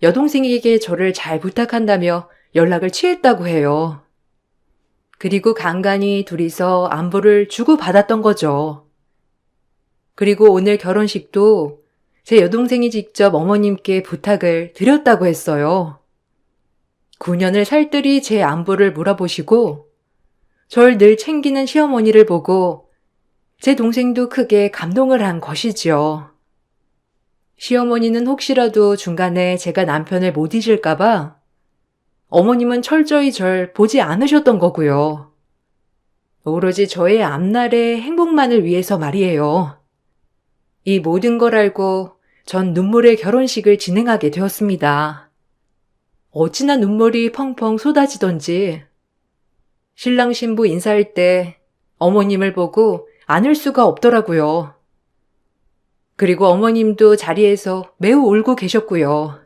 여동생에게 저를 잘 부탁한다며 연락을 취했다고 해요. 그리고 간간히 둘이서 안부를 주고받았던 거죠. 그리고 오늘 결혼식도 제 여동생이 직접 어머님께 부탁을 드렸다고 했어요. 9년을 살뜰히 제 안부를 물어보시고 절 늘 챙기는 시어머니를 보고 제 동생도 크게 감동을 한 것이지요. 시어머니는 혹시라도 중간에 제가 남편을 못 잊을까봐 어머님은 철저히 절 보지 않으셨던 거고요. 오로지 저의 앞날의 행복만을 위해서 말이에요. 이 모든 걸 알고 전 눈물의 결혼식을 진행하게 되었습니다. 어찌나 눈물이 펑펑 쏟아지던지 신랑 신부 인사할 때 어머님을 보고 안을 수가 없더라고요. 그리고 어머님도 자리에서 매우 울고 계셨고요.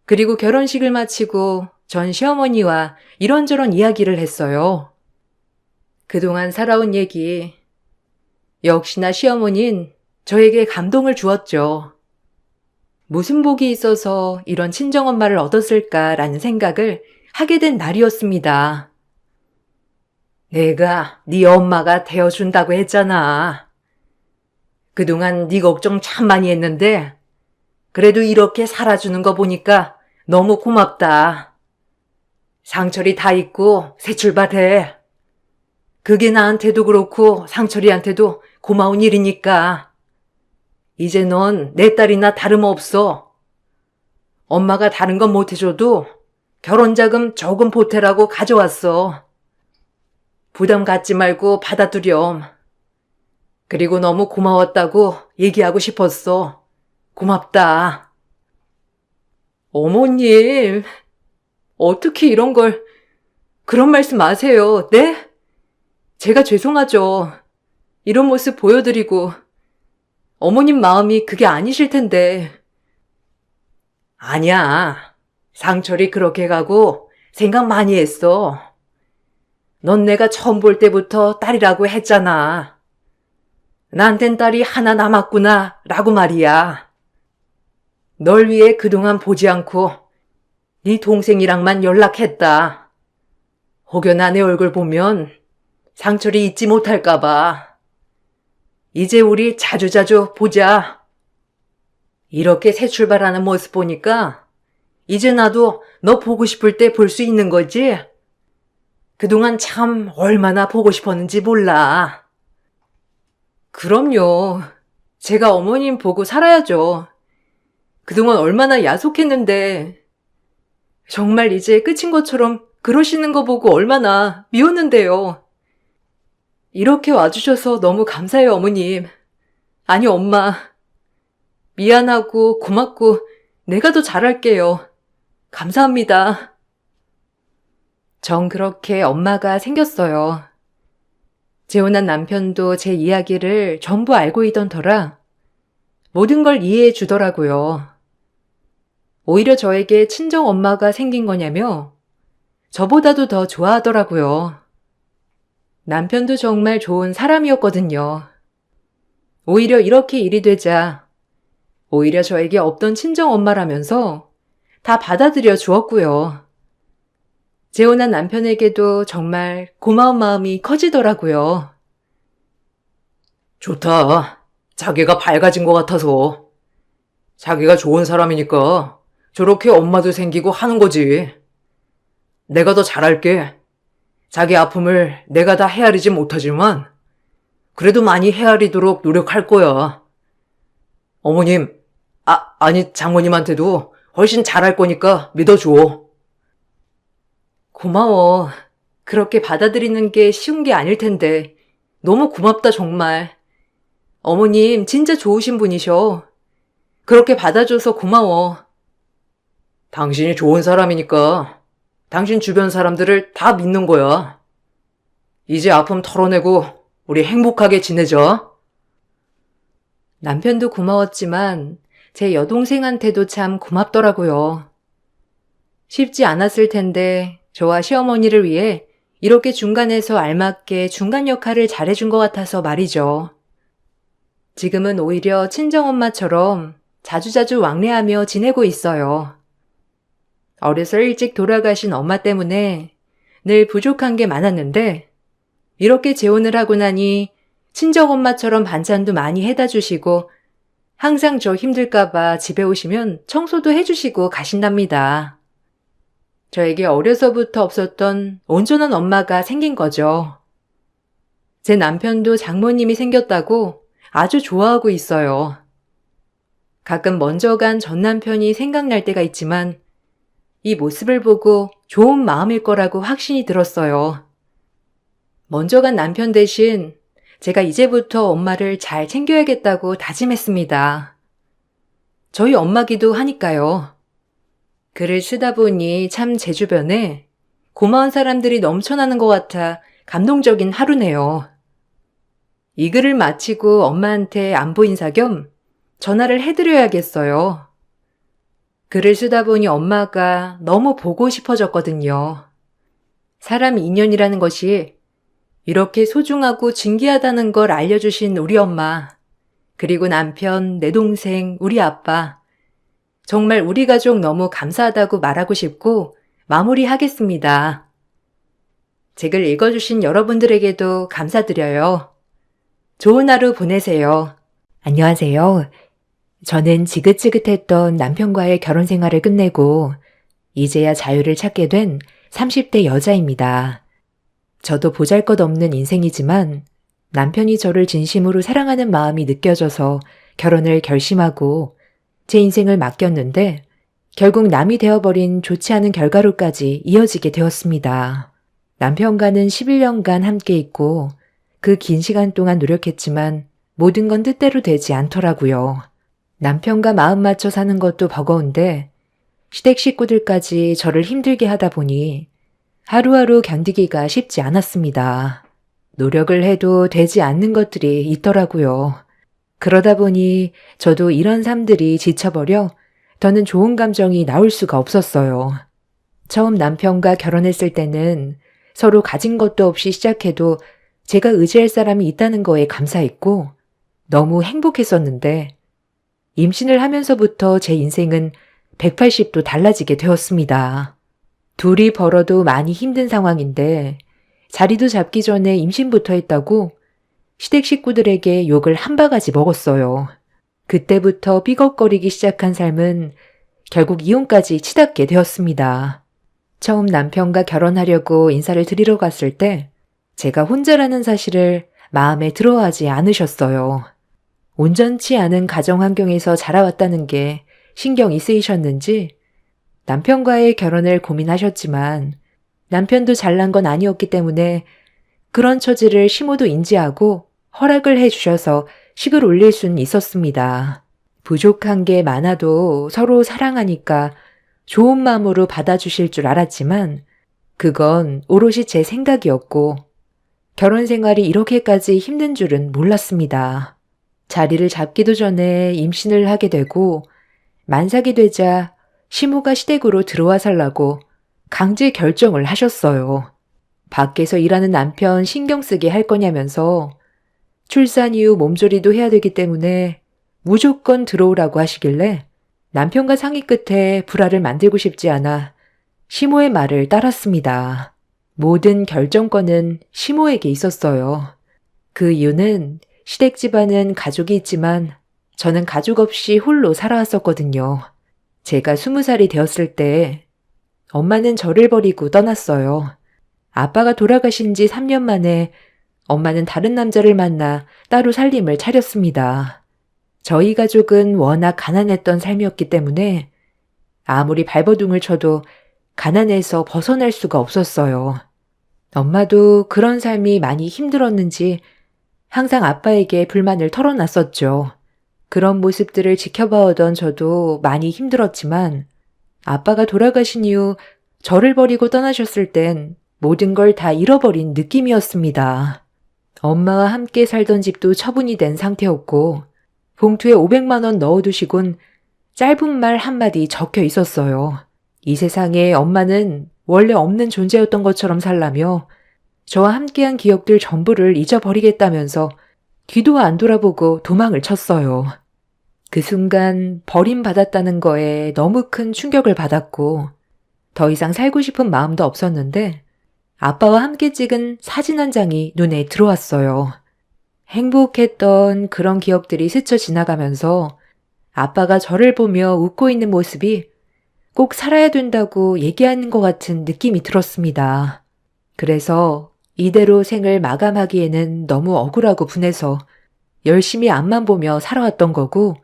그리고 결혼식을 마치고 전 시어머니와 이런저런 이야기를 했어요. 그동안 살아온 얘기. 역시나 시어머니는 저에게 감동을 주었죠. 무슨 복이 있어서 이런 친정엄마를 얻었을까라는 생각을 하게 된 날이었습니다. 내가 네 엄마가 되어준다고 했잖아. 그동안 네 걱정 참 많이 했는데 그래도 이렇게 살아주는 거 보니까 너무 고맙다. 상철이 다 잊고 새 출발해. 그게 나한테도 그렇고 상철이한테도 고마운 일이니까. 이제 넌 내 딸이나 다름없어. 엄마가 다른 건 못해줘도 결혼자금 조금 보태라고 가져왔어. 부담 갖지 말고 받아두렴. 그리고 너무 고마웠다고 얘기하고 싶었어. 고맙다. 어머님, 어떻게 이런 걸, 그런 말씀 마세요, 네? 제가 죄송하죠. 이런 모습 보여드리고, 어머님 마음이 그게 아니실 텐데. 아니야. 상철이 그렇게 가고 생각 많이 했어. 넌 내가 처음 볼 때부터 딸이라고 했잖아. 나한텐 딸이 하나 남았구나 라고 말이야. 널 위해 그동안 보지 않고 네 동생이랑만 연락했다. 혹여나 내 얼굴 보면 상철이 잊지 못할까 봐. 이제 우리 자주자주 보자. 이렇게 새 출발하는 모습 보니까 이제 나도 너 보고 싶을 때 볼 수 있는 거지? 그동안 참 얼마나 보고 싶었는지 몰라. 그럼요. 제가 어머님 보고 살아야죠. 그동안 얼마나 야속했는데 정말 이제 끝인 것처럼 그러시는 거 보고 얼마나 미웠는데요. 이렇게 와주셔서 너무 감사해요, 어머님. 아니, 엄마. 미안하고 고맙고 내가 더 잘할게요. 감사합니다. 전 그렇게 엄마가 생겼어요. 재혼한 남편도 제 이야기를 전부 알고 있던 터라 모든 걸 이해해 주더라고요. 오히려 저에게 친정 엄마가 생긴 거냐며 저보다도 더 좋아하더라고요. 남편도 정말 좋은 사람이었거든요. 오히려 이렇게 일이 되자 오히려 저에게 없던 친정 엄마라면서 다 받아들여 주었고요. 재혼한 남편에게도 정말 고마운 마음이 커지더라고요. 좋다. 자기가 밝아진 것 같아서. 자기가 좋은 사람이니까 저렇게 엄마도 생기고 하는 거지. 내가 더 잘할게. 자기 아픔을 내가 다 헤아리지 못하지만 그래도 많이 헤아리도록 노력할 거야. 어머님, 아니 장모님한테도 훨씬 잘할 거니까 믿어줘. 고마워. 그렇게 받아들이는 게 쉬운 게 아닐 텐데 너무 고맙다 정말. 어머님 진짜 좋으신 분이셔. 그렇게 받아줘서 고마워. 당신이 좋은 사람이니까 당신 주변 사람들을 다 믿는 거야. 이제 아픔 털어내고 우리 행복하게 지내자. 남편도 고마웠지만 제 여동생한테도 참 고맙더라고요. 쉽지 않았을 텐데 저와 시어머니를 위해 이렇게 중간에서 알맞게 중간 역할을 잘해준 것 같아서 말이죠. 지금은 오히려 친정엄마처럼 자주자주 왕래하며 지내고 있어요. 어려서 일찍 돌아가신 엄마 때문에 늘 부족한 게 많았는데 이렇게 재혼을 하고 나니 친정엄마처럼 반찬도 많이 해다 주시고 항상 저 힘들까봐 집에 오시면 청소도 해주시고 가신답니다. 저에게 어려서부터 없었던 온전한 엄마가 생긴 거죠. 제 남편도 장모님이 생겼다고 아주 좋아하고 있어요. 가끔 먼저 간 전 남편이 생각날 때가 있지만 이 모습을 보고 좋은 마음일 거라고 확신이 들었어요. 먼저 간 남편 대신 제가 이제부터 엄마를 잘 챙겨야겠다고 다짐했습니다. 저희 엄마기도 하니까요. 글을 쓰다 보니 참 제 주변에 고마운 사람들이 넘쳐나는 것 같아 감동적인 하루네요. 이 글을 마치고 엄마한테 안부 인사 겸 전화를 해드려야겠어요. 글을 쓰다 보니 엄마가 너무 보고 싶어졌거든요. 사람 인연이라는 것이 이렇게 소중하고 진귀하다는 걸 알려주신 우리 엄마, 그리고 남편, 내 동생, 우리 아빠, 정말 우리 가족 너무 감사하다고 말하고 싶고 마무리하겠습니다. 제 글 읽어주신 여러분들에게도 감사드려요. 좋은 하루 보내세요. 안녕하세요. 저는 지긋지긋했던 남편과의 결혼 생활을 끝내고 이제야 자유를 찾게 된 30대 여자입니다. 저도 보잘것없는 인생이지만 남편이 저를 진심으로 사랑하는 마음이 느껴져서 결혼을 결심하고 제 인생을 맡겼는데 결국 남이 되어버린 좋지 않은 결과로까지 이어지게 되었습니다. 남편과는 11년간 함께 있고 그 긴 시간 동안 노력했지만 모든 건 뜻대로 되지 않더라고요. 남편과 마음 맞춰 사는 것도 버거운데 시댁 식구들까지 저를 힘들게 하다 보니 하루하루 견디기가 쉽지 않았습니다. 노력을 해도 되지 않는 것들이 있더라고요. 그러다 보니 저도 이런 삶들이 지쳐버려 더는 좋은 감정이 나올 수가 없었어요. 처음 남편과 결혼했을 때는 서로 가진 것도 없이 시작해도 제가 의지할 사람이 있다는 거에 감사했고 너무 행복했었는데 임신을 하면서부터 제 인생은 180도 달라지게 되었습니다. 둘이 벌어도 많이 힘든 상황인데 자리도 잡기 전에 임신부터 했다고 시댁 식구들에게 욕을 한 바가지 먹었어요. 그때부터 삐걱거리기 시작한 삶은 결국 이혼까지 치닫게 되었습니다. 처음 남편과 결혼하려고 인사를 드리러 갔을 때 제가 혼자라는 사실을 마음에 들어하지 않으셨어요. 온전치 않은 가정 환경에서 자라왔다는 게 신경이 쓰이셨는지 남편과의 결혼을 고민하셨지만 남편도 잘난 건 아니었기 때문에 그런 처지를 심호도 인지하고 허락을 해주셔서 식을 올릴 수는 있었습니다. 부족한 게 많아도 서로 사랑하니까 좋은 마음으로 받아주실 줄 알았지만 그건 오롯이 제 생각이었고 결혼 생활이 이렇게까지 힘든 줄은 몰랐습니다. 자리를 잡기도 전에 임신을 하게 되고 만삭이 되자 시모가 시댁으로 들어와 살라고 강제 결정을 하셨어요. 밖에서 일하는 남편 신경 쓰게 할 거냐면서 출산 이후 몸조리도 해야 되기 때문에 무조건 들어오라고 하시길래 남편과 상의 끝에 불화를 만들고 싶지 않아 시모의 말을 따랐습니다. 모든 결정권은 시모에게 있었어요. 그 이유는 시댁 집안은 가족이 있지만 저는 가족 없이 홀로 살아왔었거든요. 제가 20살이 되었을 때 엄마는 저를 버리고 떠났어요. 아빠가 돌아가신 지 3년 만에 엄마는 다른 남자를 만나 따로 살림을 차렸습니다. 저희 가족은 워낙 가난했던 삶이었기 때문에 아무리 발버둥을 쳐도 가난해서 벗어날 수가 없었어요. 엄마도 그런 삶이 많이 힘들었는지 항상 아빠에게 불만을 털어놨었죠. 그런 모습들을 지켜봐오던 저도 많이 힘들었지만 아빠가 돌아가신 이후 저를 버리고 떠나셨을 땐 모든 걸 다 잃어버린 느낌이었습니다. 엄마와 함께 살던 집도 처분이 된 상태였고 봉투에 500만 원 넣어두시곤 짧은 말 한마디 적혀 있었어요. 이 세상에 엄마는 원래 없는 존재였던 것처럼 살라며 저와 함께한 기억들 전부를 잊어버리겠다면서 뒤도 안 돌아보고 도망을 쳤어요. 그 순간 버림받았다는 거에 너무 큰 충격을 받았고 더 이상 살고 싶은 마음도 없었는데 아빠와 함께 찍은 사진 한 장이 눈에 들어왔어요. 행복했던 그런 기억들이 스쳐 지나가면서 아빠가 저를 보며 웃고 있는 모습이 꼭 살아야 된다고 얘기하는 것 같은 느낌이 들었습니다. 그래서 이대로 생을 마감하기에는 너무 억울하고 분해서 열심히 앞만 보며 살아왔던 거고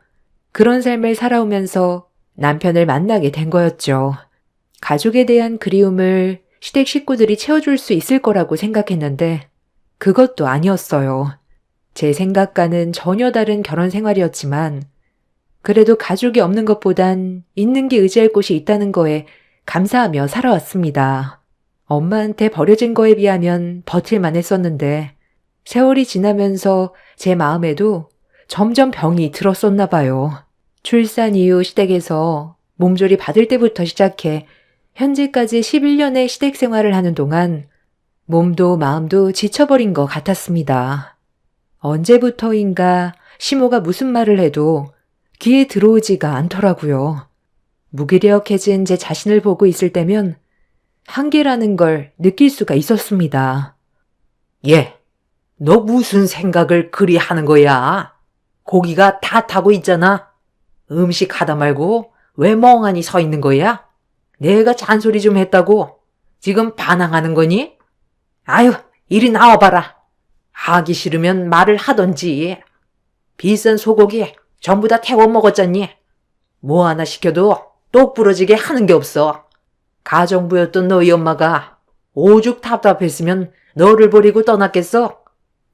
그런 삶을 살아오면서 남편을 만나게 된 거였죠. 가족에 대한 그리움을 시댁 식구들이 채워줄 수 있을 거라고 생각했는데 그것도 아니었어요. 제 생각과는 전혀 다른 결혼 생활이었지만 그래도 가족이 없는 것보단 있는 게 의지할 곳이 있다는 거에 감사하며 살아왔습니다. 엄마한테 버려진 거에 비하면 버틸만 했었는데 세월이 지나면서 제 마음에도 점점 병이 들었었나 봐요. 출산 이후 시댁에서 몸조리 받을 때부터 시작해 현재까지 11년의 시댁 생활을 하는 동안 몸도 마음도 지쳐버린 것 같았습니다. 언제부터인가 시모가 무슨 말을 해도 귀에 들어오지가 않더라고요. 무기력해진 제 자신을 보고 있을 때면 한계라는 걸 느낄 수가 있었습니다. 얘, 너 무슨 생각을 그리 하는 거야? 고기가 다 타고 있잖아. 음식 하다 말고 왜 멍하니 서 있는 거야? 내가 잔소리 좀 했다고 지금 반항하는 거니? 아유, 이리 나와봐라. 하기 싫으면 말을 하던지. 비싼 소고기 전부 다 태워 먹었잖니. 뭐 하나 시켜도 똑 부러지게 하는 게 없어. 가정부였던 너희 엄마가 오죽 답답했으면 너를 버리고 떠났겠어?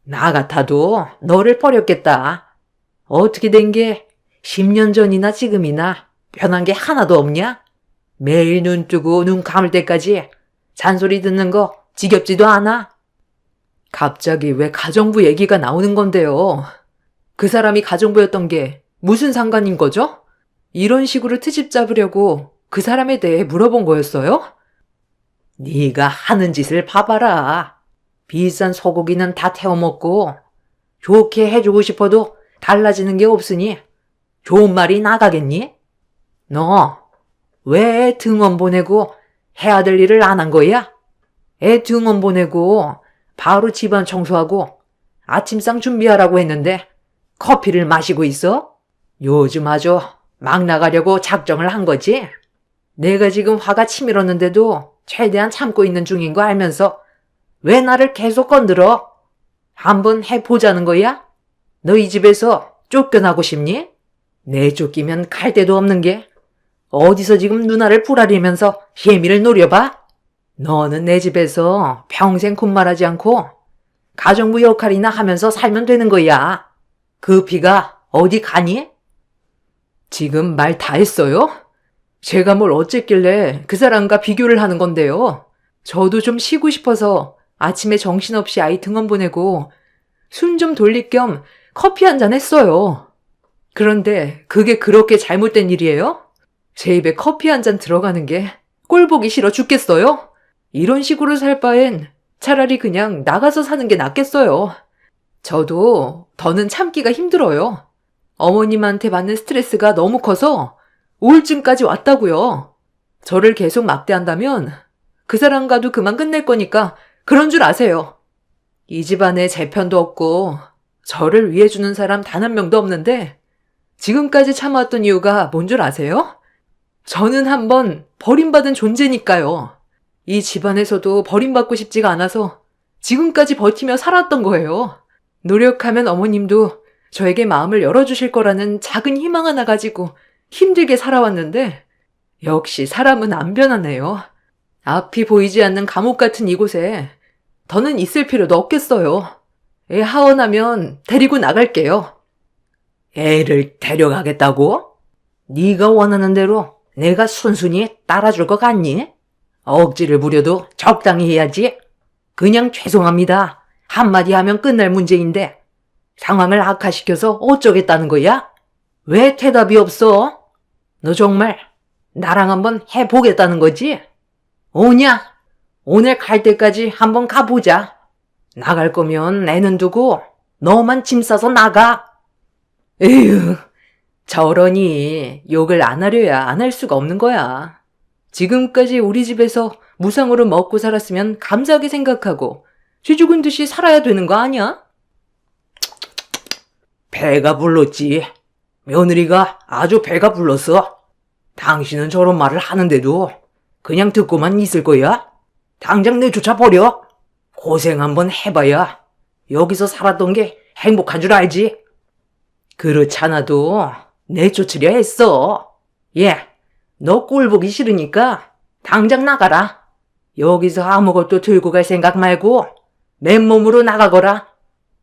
나 같아도 너를 버렸겠다. 어떻게 된 게 10년 전이나 지금이나 변한 게 하나도 없냐? 매일 눈 뜨고 눈 감을 때까지 잔소리 듣는 거 지겹지도 않아? 갑자기 왜 가정부 얘기가 나오는 건데요? 그 사람이 가정부였던 게 무슨 상관인 거죠? 이런 식으로 트집 잡으려고 그 사람에 대해 물어본 거였어요? 네가 하는 짓을 봐봐라. 비싼 소고기는 다 태워 먹고 좋게 해주고 싶어도 달라지는 게 없으니 좋은 말이 나가겠니? 너 왜 등원 보내고 해야 될 일을 안 한 거야? 애 등원 보내고 바로 집안 청소하고 아침상 준비하라고 했는데 커피를 마시고 있어? 요즘 아주 막 나가려고 작정을 한 거지? 내가 지금 화가 치밀었는데도 최대한 참고 있는 중인 거 알면서 왜 나를 계속 건드려? 한번 해보자는 거야? 너 이 집에서 쫓겨나고 싶니? 내쫓기면 갈 데도 없는 게 어디서 지금 누나를 부라리면서 혜미를 노려봐? 너는 내 집에서 평생 군말하지 않고 가정부 역할이나 하면서 살면 되는 거야. 그 피가 어디 가니? 지금 말 다 했어요? 제가 뭘 어쨌길래 그 사람과 비교를 하는 건데요. 저도 좀 쉬고 싶어서 아침에 정신없이 아이 등원 보내고 숨 좀 돌릴 겸 커피 한 잔 했어요. 그런데 그게 그렇게 잘못된 일이에요? 제 입에 커피 한 잔 들어가는 게 꼴 보기 싫어 죽겠어요? 이런 식으로 살 바엔 차라리 그냥 나가서 사는 게 낫겠어요. 저도 더는 참기가 힘들어요. 어머님한테 받는 스트레스가 너무 커서 우울증까지 왔다고요. 저를 계속 막대한다면 그 사람과도 그만 끝낼 거니까 그런 줄 아세요. 이 집안에 제 편도 없고 저를 위해주는 사람 단 한 명도 없는데 지금까지 참아왔던 이유가 뭔 줄 아세요? 저는 한번 버림받은 존재니까요. 이 집안에서도 버림받고 싶지가 않아서 지금까지 버티며 살았던 거예요. 노력하면 어머님도 저에게 마음을 열어주실 거라는 작은 희망 하나 가지고 힘들게 살아왔는데 역시 사람은 안 변하네요. 앞이 보이지 않는 감옥 같은 이곳에 더는 있을 필요도 없겠어요. 애 하원하면 데리고 나갈게요. 애를 데려가겠다고? 네가 원하는 대로 내가 순순히 따라줄 것 같니? 억지를 부려도 적당히 해야지. 그냥 죄송합니다. 한마디 하면 끝날 문제인데 상황을 악화시켜서 어쩌겠다는 거야? 왜 대답이 없어? 너 정말 나랑 한번 해보겠다는 거지? 오냐? 오늘 갈 때까지 한번 가보자. 나갈 거면 애는 두고 너만 짐 싸서 나가. 에휴, 저러니 욕을 안 하려야 안 할 수가 없는 거야. 지금까지 우리 집에서 무상으로 먹고 살았으면 감사하게 생각하고 쥐 죽은 듯이 살아야 되는 거 아니야? 배가 불렀지. 며느리가 아주 배가 불렀어. 당신은 저런 말을 하는데도 그냥 듣고만 있을 거야? 당장 내쫓아 버려. 고생 한번 해봐야 여기서 살았던 게 행복한 줄 알지? 그렇잖아도 내쫓으려 했어. 너 꼴 보기 싫으니까 당장 나가라. 여기서 아무것도 들고 갈 생각 말고 맨몸으로 나가거라.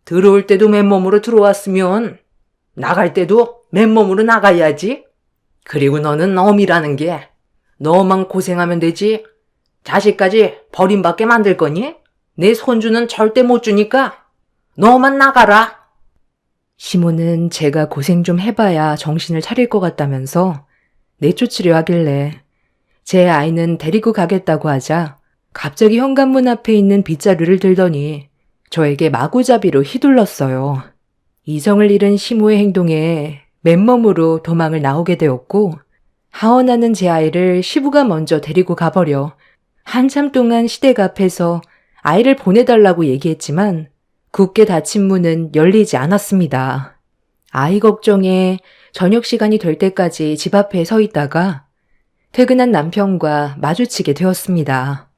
들어올 때도 맨몸으로 들어왔으면 나갈 때도 맨몸으로 나가야지. 그리고 너는 어미라는 게 너만 고생하면 되지. 자식까지 버림받게 만들 거니? 내 손주는 절대 못 주니까 너만 나가라. 시모는 제가 고생 좀 해봐야 정신을 차릴 것 같다면서 내쫓으려 하길래 제 아이는 데리고 가겠다고 하자 갑자기 현관문 앞에 있는 빗자루를 들더니 저에게 마구잡이로 휘둘렀어요. 이성을 잃은 시모의 행동에 맨몸으로 도망을 나오게 되었고 하원하는 제 아이를 시부가 먼저 데리고 가버려 한참 동안 시댁 앞에서 아이를 보내달라고 얘기했지만 굳게 닫힌 문은 열리지 않았습니다. 아이 걱정에 저녁 시간이 될 때까지 집 앞에 서 있다가 퇴근한 남편과 마주치게 되었습니다.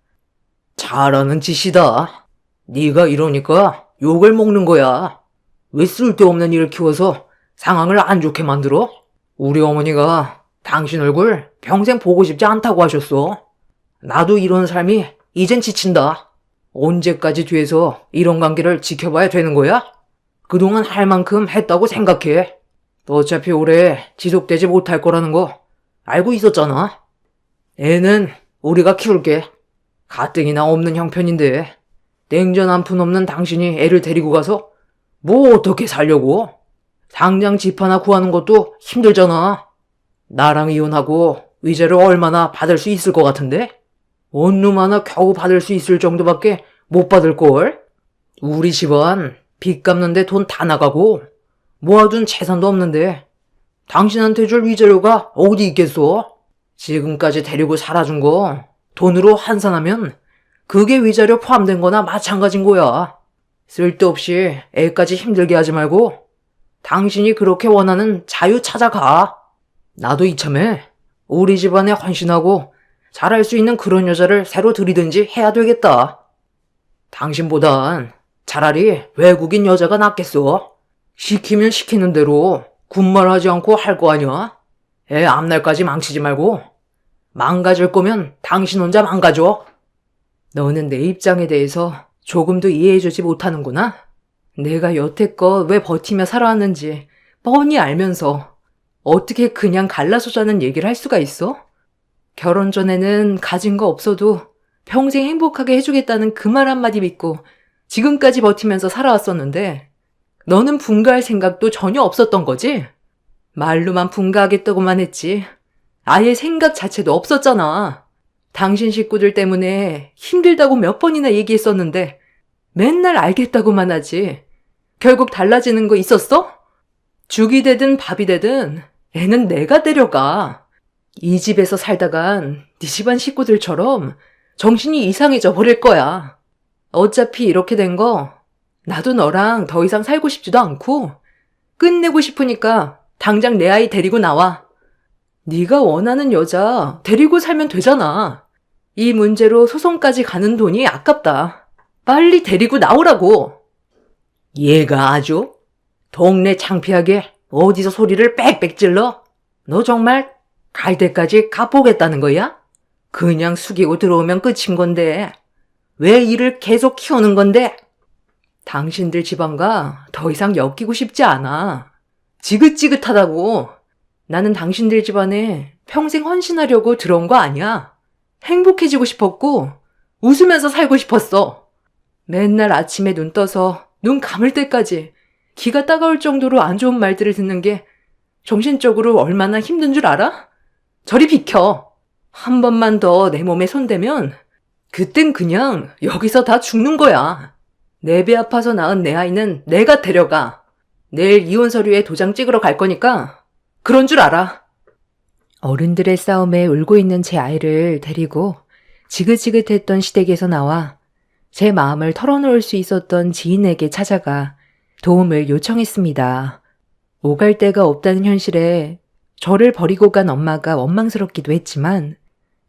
잘하는 짓이다. 네가 이러니까 욕을 먹는 거야. 왜 쓸데없는 일을 키워서 상황을 안 좋게 만들어? 우리 어머니가 당신 얼굴 평생 보고 싶지 않다고 하셨어. 나도 이런 삶이 이젠 지친다. 언제까지 뒤에서 이런 관계를 지켜봐야 되는 거야? 그동안 할 만큼 했다고 생각해. 어차피 오래 지속되지 못할 거라는 거 알고 있었잖아. 애는 우리가 키울게. 가뜩이나 없는 형편인데 냉전 한 푼 없는 당신이 애를 데리고 가서 뭐 어떻게 살려고? 당장 집 하나 구하는 것도 힘들잖아. 나랑 이혼하고 위자료 얼마나 받을 수 있을 것 같은데? 원룸 하나 겨우 받을 수 있을 정도밖에 못 받을걸? 우리 집안 빚 갚는데 돈 다 나가고 모아둔 재산도 없는데 당신한테 줄 위자료가 어디 있겠어? 지금까지 데리고 살아준 거 돈으로 환산하면 그게 위자료 포함된 거나 마찬가지인 거야. 쓸데없이 애까지 힘들게 하지 말고 당신이 그렇게 원하는 자유 찾아가. 나도 이참에 우리 집안에 헌신하고 잘할 수 있는 그런 여자를 새로 들이든지 해야 되겠다. 당신보단 차라리 외국인 여자가 낫겠어. 시키면 시키는 대로 군말하지 않고 할 거 아니야? 애 앞날까지 망치지 말고 망가질 거면 당신 혼자 망가져. 너는 내 입장에 대해서 조금도 이해해주지 못하는구나. 내가 여태껏 왜 버티며 살아왔는지 뻔히 알면서 어떻게 그냥 갈라서자는 얘기를 할 수가 있어? 결혼 전에는 가진 거 없어도 평생 행복하게 해주겠다는 그 말 한마디 믿고 지금까지 버티면서 살아왔었는데 너는 분가할 생각도 전혀 없었던 거지? 말로만 분가하겠다고만 했지. 아예 생각 자체도 없었잖아. 당신 식구들 때문에 힘들다고 몇 번이나 얘기했었는데 맨날 알겠다고만 하지. 결국 달라지는 거 있었어? 죽이 되든 밥이 되든 애는 내가 데려가. 이 집에서 살다간 네 집안 식구들처럼 정신이 이상해져 버릴 거야. 어차피 이렇게 된 거 나도 너랑 더 이상 살고 싶지도 않고 끝내고 싶으니까 당장 내 아이 데리고 나와. 네가 원하는 여자 데리고 살면 되잖아. 이 문제로 소송까지 가는 돈이 아깝다. 빨리 데리고 나오라고. 얘가 아주 동네 창피하게 어디서 소리를 빽빽 찔러? 너 정말 갈 때까지 가보겠다는 거야? 그냥 숙이고 들어오면 끝인 건데 왜 일을 계속 키우는 건데? 당신들 집안과 더 이상 엮이고 싶지 않아. 지긋지긋하다고. 나는 당신들 집안에 평생 헌신하려고 들어온 거 아니야. 행복해지고 싶었고 웃으면서 살고 싶었어. 맨날 아침에 눈 떠서 눈 감을 때까지 기가 따가울 정도로 안 좋은 말들을 듣는 게 정신적으로 얼마나 힘든 줄 알아? 저리 비켜. 한 번만 더 내 몸에 손대면 그땐 그냥 여기서 다 죽는 거야. 내 배 아파서 낳은 내 아이는 내가 데려가. 내일 이혼 서류에 도장 찍으러 갈 거니까 그런 줄 알아. 어른들의 싸움에 울고 있는 제 아이를 데리고 지긋지긋했던 시댁에서 나와 제 마음을 털어놓을 수 있었던 지인에게 찾아가 도움을 요청했습니다. 오갈 데가 없다는 현실에 저를 버리고 간 엄마가 원망스럽기도 했지만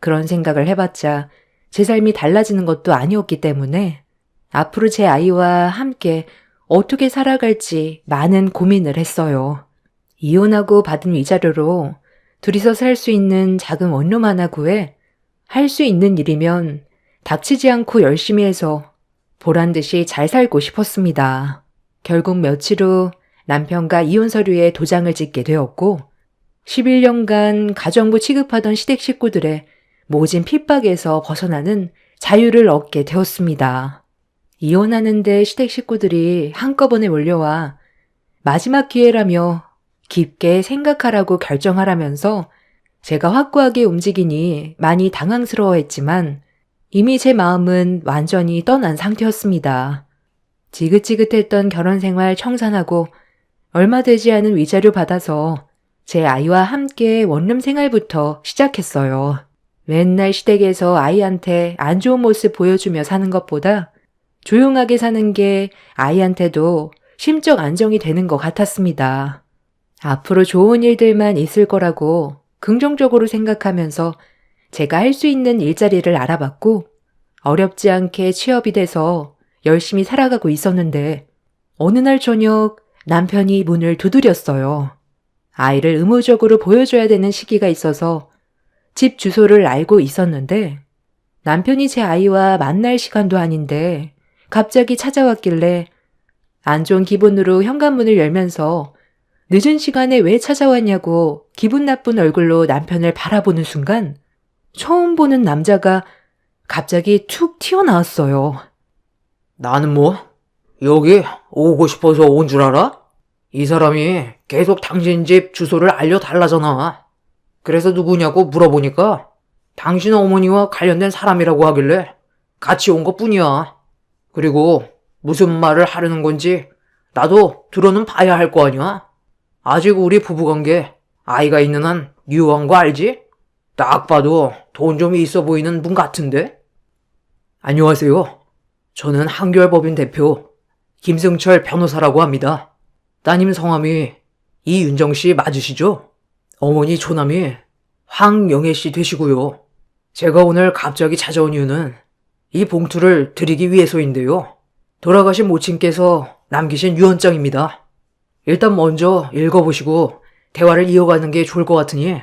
그런 생각을 해봤자 제 삶이 달라지는 것도 아니었기 때문에 앞으로 제 아이와 함께 어떻게 살아갈지 많은 고민을 했어요. 이혼하고 받은 위자료로 둘이서 살 수 있는 작은 원룸 하나 구해 할 수 있는 일이면 닥치지 않고 열심히 해서 보란듯이 잘 살고 싶었습니다. 결국 며칠 후 남편과 이혼 서류에 도장을 찍게 되었고 11년간 가정부 취급하던 시댁 식구들의 모진 핍박에서 벗어나는 자유를 얻게 되었습니다. 이혼하는데 시댁 식구들이 한꺼번에 몰려와 마지막 기회라며 깊게 생각하라고 결정하라면서 제가 확고하게 움직이니 많이 당황스러워했지만 이미 제 마음은 완전히 떠난 상태였습니다. 지긋지긋했던 결혼생활 청산하고 얼마 되지 않은 위자료 받아서 제 아이와 함께 원룸 생활부터 시작했어요. 맨날 시댁에서 아이한테 안 좋은 모습 보여주며 사는 것보다 조용하게 사는 게 아이한테도 심적 안정이 되는 것 같았습니다. 앞으로 좋은 일들만 있을 거라고 긍정적으로 생각하면서 제가 할 수 있는 일자리를 알아봤고 어렵지 않게 취업이 돼서 열심히 살아가고 있었는데 어느 날 저녁 남편이 문을 두드렸어요. 아이를 의무적으로 보여줘야 되는 시기가 있어서 집 주소를 알고 있었는데 남편이 제 아이와 만날 시간도 아닌데 갑자기 찾아왔길래 안 좋은 기분으로 현관문을 열면서 늦은 시간에 왜 찾아왔냐고 기분 나쁜 얼굴로 남편을 바라보는 순간 처음 보는 남자가 갑자기 툭 튀어나왔어요. 나는 뭐 여기 오고 싶어서 온 줄 알아? 이 사람이 계속 당신 집 주소를 알려달라잖아. 그래서 누구냐고 물어보니까 당신 어머니와 관련된 사람이라고 하길래 같이 온 것뿐이야. 그리고 무슨 말을 하려는 건지 나도 들어는 봐야 할 거 아니야. 아직 우리 부부관계 아이가 있는 한 유효한 거 알지? 딱 봐도 돈 좀 있어 보이는 분 같은데? 안녕하세요. 저는 한결법인 대표 김승철 변호사라고 합니다. 따님 성함이 이윤정 씨 맞으시죠? 어머니 조남이 황영애 씨 되시고요. 제가 오늘 갑자기 찾아온 이유는 이 봉투를 드리기 위해서인데요. 돌아가신 모친께서 남기신 유언장입니다. 일단 먼저 읽어보시고 대화를 이어가는 게 좋을 것 같으니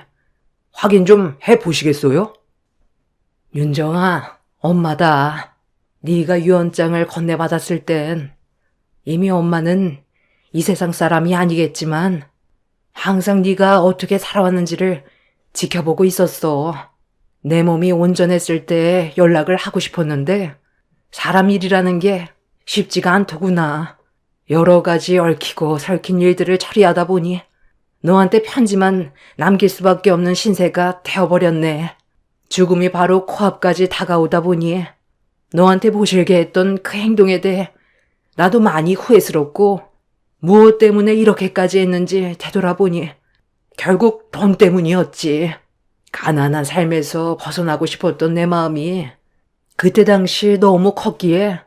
확인 좀 해보시겠어요? 윤정아, 엄마다. 네가 유언장을 건네받았을 땐 이미 엄마는 이 세상 사람이 아니겠지만 항상 네가 어떻게 살아왔는지를 지켜보고 있었어. 내 몸이 온전했을 때 연락을 하고 싶었는데 사람 일이라는 게 쉽지가 않더구나. 여러 가지 얽히고 설킨 일들을 처리하다 보니 너한테 편지만 남길 수밖에 없는 신세가 되어버렸네. 죽음이 바로 코앞까지 다가오다 보니 너한테 보실게 했던 그 행동에 대해 나도 많이 후회스럽고 무엇 때문에 이렇게까지 했는지 되돌아보니 결국 돈 때문이었지. 가난한 삶에서 벗어나고 싶었던 내 마음이 그때 당시 너무 컸기에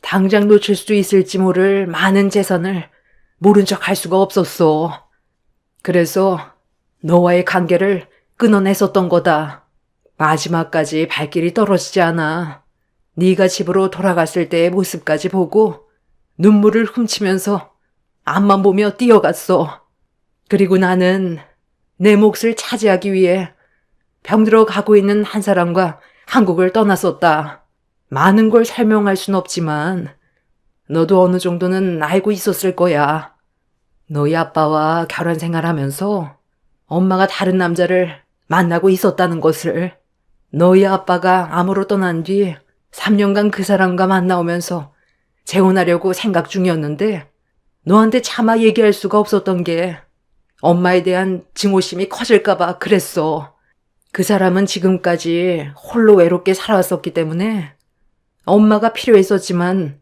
당장 놓칠 수 있을지 모를 많은 재산을 모른 척 할 수가 없었어. 그래서 너와의 관계를 끊어냈었던 거다. 마지막까지 발길이 떨어지지 않아. 네가 집으로 돌아갔을 때의 모습까지 보고 눈물을 훔치면서 앞만 보며 뛰어갔어. 그리고 나는 내 몫을 차지하기 위해 병들어 가고 있는 한 사람과 한국을 떠났었다. 많은 걸 설명할 순 없지만 너도 어느 정도는 알고 있었을 거야. 너희 아빠와 결혼 생활하면서 엄마가 다른 남자를 만나고 있었다는 것을. 너희 아빠가 암으로 떠난 뒤 3년간 그 사람과 만나오면서 재혼하려고 생각 중이었는데 너한테 차마 얘기할 수가 없었던 게 엄마에 대한 증오심이 커질까봐 그랬어. 그 사람은 지금까지 홀로 외롭게 살아왔었기 때문에 엄마가 필요했었지만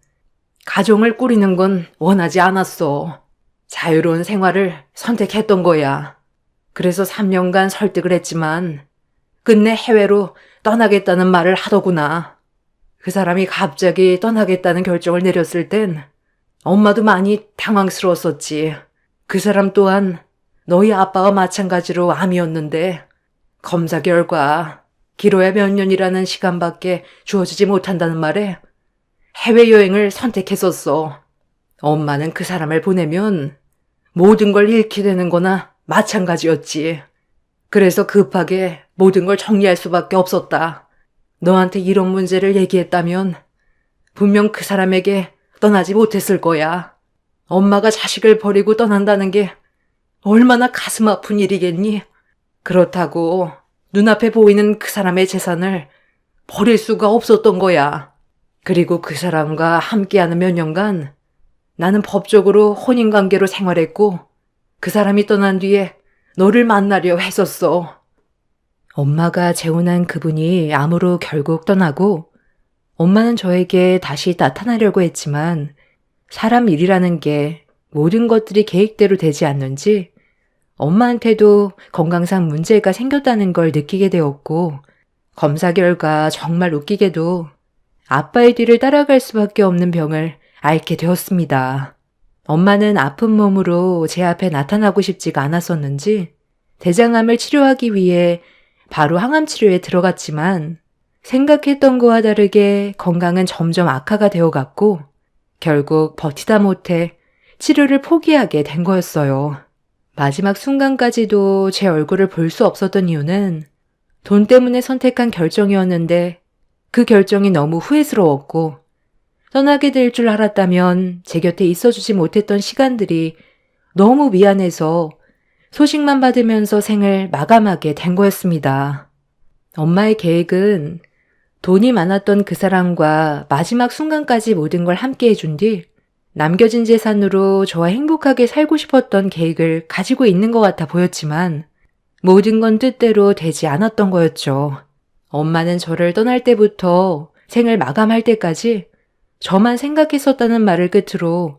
가정을 꾸리는 건 원하지 않았어. 자유로운 생활을 선택했던 거야. 그래서 3년간 설득을 했지만 끝내 해외로 떠나겠다는 말을 하더구나. 그 사람이 갑자기 떠나겠다는 결정을 내렸을 땐 엄마도 많이 당황스러웠었지. 그 사람 또한 너희 아빠와 마찬가지로 암이었는데 검사 결과 길어야 몇 년이라는 시간밖에 주어지지 못한다는 말에 해외여행을 선택했었어. 엄마는 그 사람을 보내면 모든 걸 잃게 되는 거나 마찬가지였지. 그래서 급하게 모든 걸 정리할 수밖에 없었다. 너한테 이런 문제를 얘기했다면 분명 그 사람에게 떠나지 못했을 거야. 엄마가 자식을 버리고 떠난다는 게 얼마나 가슴 아픈 일이겠니? 그렇다고 눈앞에 보이는 그 사람의 재산을 버릴 수가 없었던 거야. 그리고 그 사람과 함께하는 몇 년간 나는 법적으로 혼인관계로 생활했고 그 사람이 떠난 뒤에 너를 만나려 했었어. 엄마가 재혼한 그분이 암으로 결국 떠나고 엄마는 저에게 다시 나타나려고 했지만 사람 일이라는 게 모든 것들이 계획대로 되지 않는지 엄마한테도 건강상 문제가 생겼다는 걸 느끼게 되었고 검사 결과 정말 웃기게도 아빠의 뒤를 따라갈 수밖에 없는 병을 앓게 되었습니다. 엄마는 아픈 몸으로 제 앞에 나타나고 싶지가 않았었는지 대장암을 치료하기 위해 바로 항암 치료에 들어갔지만 생각했던 거와 다르게 건강은 점점 악화가 되어갔고 결국 버티다 못해 치료를 포기하게 된 거였어요. 마지막 순간까지도 제 얼굴을 볼 수 없었던 이유는 돈 때문에 선택한 결정이었는데 그 결정이 너무 후회스러웠고 떠나게 될 줄 알았다면 제 곁에 있어주지 못했던 시간들이 너무 미안해서 소식만 받으면서 생을 마감하게 된 거였습니다. 엄마의 계획은 돈이 많았던 그 사람과 마지막 순간까지 모든 걸 함께 해준 뒤 남겨진 재산으로 저와 행복하게 살고 싶었던 계획을 가지고 있는 것 같아 보였지만 모든 건 뜻대로 되지 않았던 거였죠. 엄마는 저를 떠날 때부터 생을 마감할 때까지 저만 생각했었다는 말을 끝으로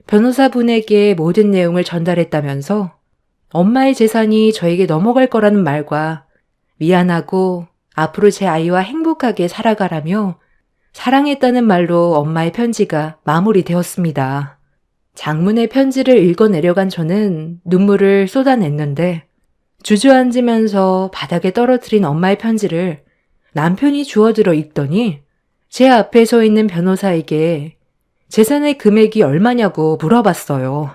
변호사분에게 모든 내용을 전달했다면서 엄마의 재산이 저에게 넘어갈 거라는 말과 미안하고 앞으로 제 아이와 행복하게 살아가라며 사랑했다는 말로 엄마의 편지가 마무리되었습니다. 장문의 편지를 읽어내려간 저는 눈물을 쏟아냈는데 주저앉으면서 바닥에 떨어뜨린 엄마의 편지를 남편이 주워들어 읽더니 제 앞에 서 있는 변호사에게 재산의 금액이 얼마냐고 물어봤어요.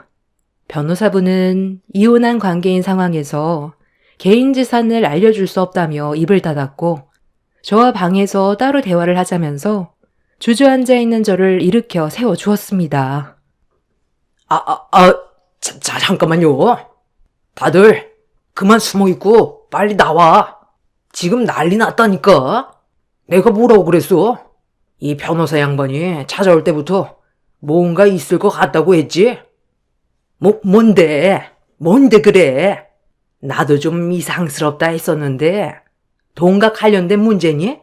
변호사분은 이혼한 관계인 상황에서 개인 재산을 알려줄 수 없다며 입을 닫았고 저와 방에서 따로 대화를 하자면서 주저앉아 있는 저를 일으켜 세워주었습니다. 잠깐만요. 다들 그만 숨어있고 빨리 나와. 지금 난리 났다니까. 내가 뭐라고 그랬어? 이 변호사 양반이 찾아올 때부터 뭔가 있을 것 같다고 했지? 뭔데? 뭔데 그래? 나도 좀 이상스럽다 했었는데 돈과 관련된 문제니?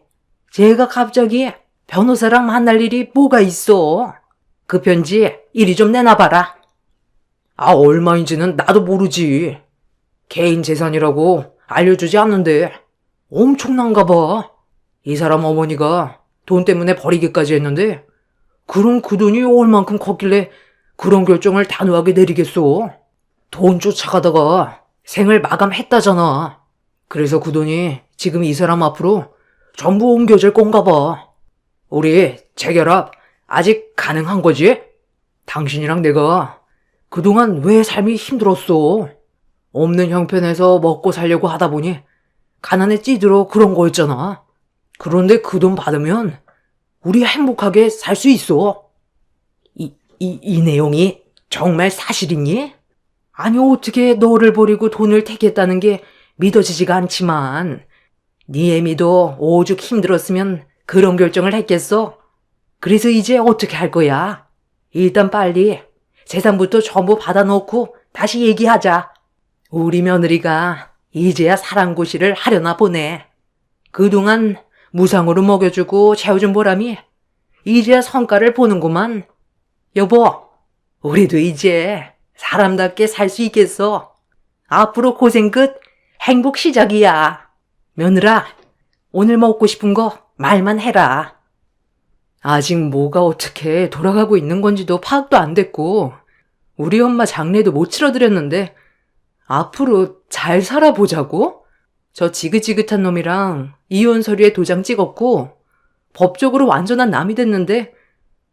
제가 갑자기 변호사랑 만날 일이 뭐가 있어? 그 편지 이리 좀 내놔봐라. 얼마인지는 나도 모르지. 개인 재산이라고 알려주지 않는데 엄청난가 봐. 이 사람 어머니가 돈 때문에 버리기까지 했는데 그럼 그 돈이 얼만큼 컸길래 그런 결정을 단호하게 내리겠어? 돈 쫓아가다가 생을 마감했다잖아. 그래서 그 돈이 지금 이 사람 앞으로 전부 옮겨질 건가 봐. 우리 재결합 아직 가능한 거지? 당신이랑 내가 그동안 왜 삶이 힘들었어? 없는 형편에서 먹고 살려고 하다 보니 가난에 찌들어 그런 거였잖아. 그런데 그 돈 받으면 우리 행복하게 살 수 있어. 이 내용이 정말 사실이니? 아니, 어떻게 너를 버리고 돈을 택했다는 게 믿어지지가 않지만, 네 애미도 오죽 힘들었으면 그런 결정을 했겠어? 그래서 이제 어떻게 할 거야? 일단 빨리 재산부터 전부 받아놓고 다시 얘기하자. 우리 며느리가 이제야 사랑고시를 하려나 보네. 그동안 무상으로 먹여주고 채워준 보람이 이제야 성과를 보는구만. 여보, 우리도 이제 사람답게 살 수 있겠어. 앞으로 고생 끝, 행복 시작이야. 며느라, 오늘 먹고 싶은 거 말만 해라. 아직 뭐가 어떻게 돌아가고 있는 건지도 파악도 안 됐고, 우리 엄마 장례도 못 치러드렸는데, 앞으로 잘 살아보자고? 저 지긋지긋한 놈이랑 이혼 서류에 도장 찍었고, 법적으로 완전한 남이 됐는데,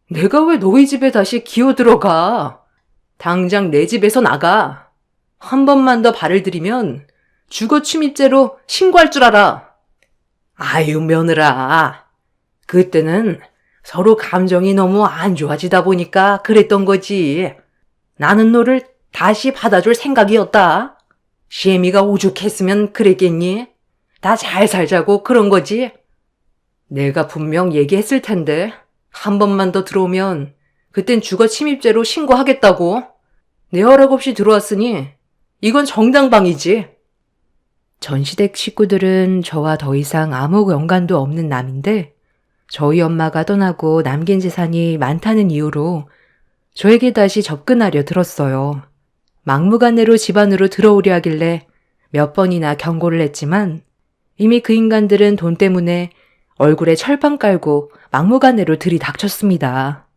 내가 왜 너희 집에 다시 기어 들어가? 당장 내 집에서 나가. 한 번만 더 발을 들이면 주거 침입죄로 신고할 줄 알아. 아유, 며느라. 그때는 서로 감정이 너무 안 좋아지다 보니까 그랬던 거지. 나는 너를 다시 받아줄 생각이었다. 시애미가 오죽했으면 그랬겠니? 다 잘 살자고 그런 거지. 내가 분명 얘기했을 텐데 한 번만 더 들어오면 그땐 주거 침입죄로 신고하겠다고. 내 허락 없이 들어왔으니 이건 정당방위지. 전시댁 식구들은 저와 더 이상 아무 연관도 없는 남인데 저희 엄마가 떠나고 남긴 재산이 많다는 이유로 저에게 다시 접근하려 들었어요. 막무가내로 집안으로 들어오려 하길래 몇 번이나 경고를 했지만 이미 그 인간들은 돈 때문에 얼굴에 철판 깔고 막무가내로 들이닥쳤습니다.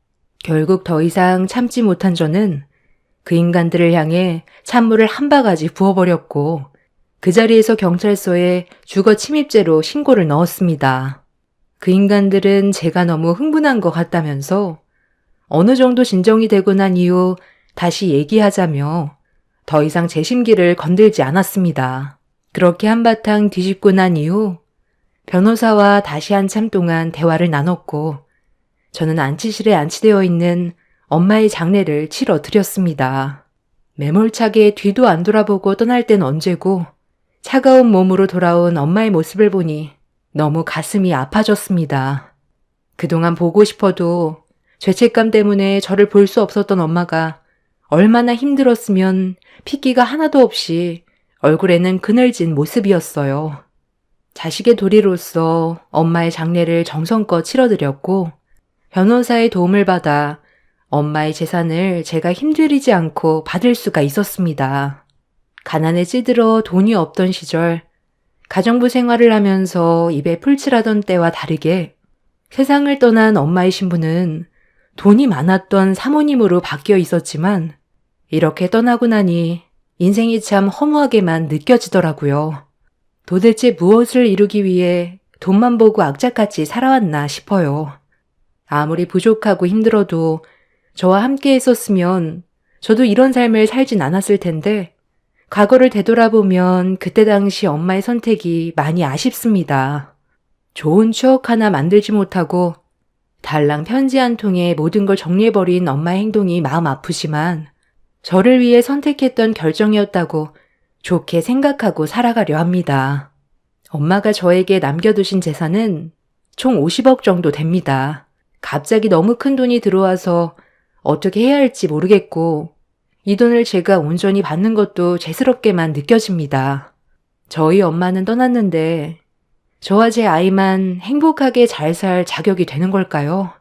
결국 더 이상 참지 못한 저는 그 인간들을 향해 찬물을 한 바가지 부어버렸고 그 자리에서 경찰서에 주거 침입죄로 신고를 넣었습니다. 그 인간들은 제가 너무 흥분한 것 같다면서 어느 정도 진정이 되고 난 이후 다시 얘기하자며 더 이상 제 심기를 건들지 않았습니다. 그렇게 한바탕 뒤집고 난 이후 변호사와 다시 한참 동안 대화를 나눴고 저는 안치실에 안치되어 있는 엄마의 장례를 치러 드렸습니다. 매몰차게 뒤도 안 돌아보고 떠날 땐 언제고 차가운 몸으로 돌아온 엄마의 모습을 보니 너무 가슴이 아파졌습니다. 그동안 보고 싶어도 죄책감 때문에 저를 볼 수 없었던 엄마가 얼마나 힘들었으면 핏기가 하나도 없이 얼굴에는 그늘진 모습이었어요. 자식의 도리로서 엄마의 장례를 정성껏 치러드렸고 변호사의 도움을 받아 엄마의 재산을 제가 힘들이지 않고 받을 수가 있었습니다. 가난에 찌들어 돈이 없던 시절 가정부 생활을 하면서 입에 풀칠하던 때와 다르게 세상을 떠난 엄마의 신분은 돈이 많았던 사모님으로 바뀌어 있었지만 이렇게 떠나고 나니 인생이 참 허무하게만 느껴지더라고요. 도대체 무엇을 이루기 위해 돈만 보고 악착같이 살아왔나 싶어요. 아무리 부족하고 힘들어도 저와 함께 했었으면 저도 이런 삶을 살진 않았을 텐데 과거를 되돌아보면 그때 당시 엄마의 선택이 많이 아쉽습니다. 좋은 추억 하나 만들지 못하고 달랑 편지 한 통에 모든 걸 정리해버린 엄마의 행동이 마음 아프지만 저를 위해 선택했던 결정이었다고 좋게 생각하고 살아가려 합니다. 엄마가 저에게 남겨두신 재산은 총 50억 정도 됩니다. 갑자기 너무 큰 돈이 들어와서 어떻게 해야 할지 모르겠고 이 돈을 제가 온전히 받는 것도 죄스럽게만 느껴집니다. 저희 엄마는 떠났는데 저와 제 아이만 행복하게 잘 살 자격이 되는 걸까요?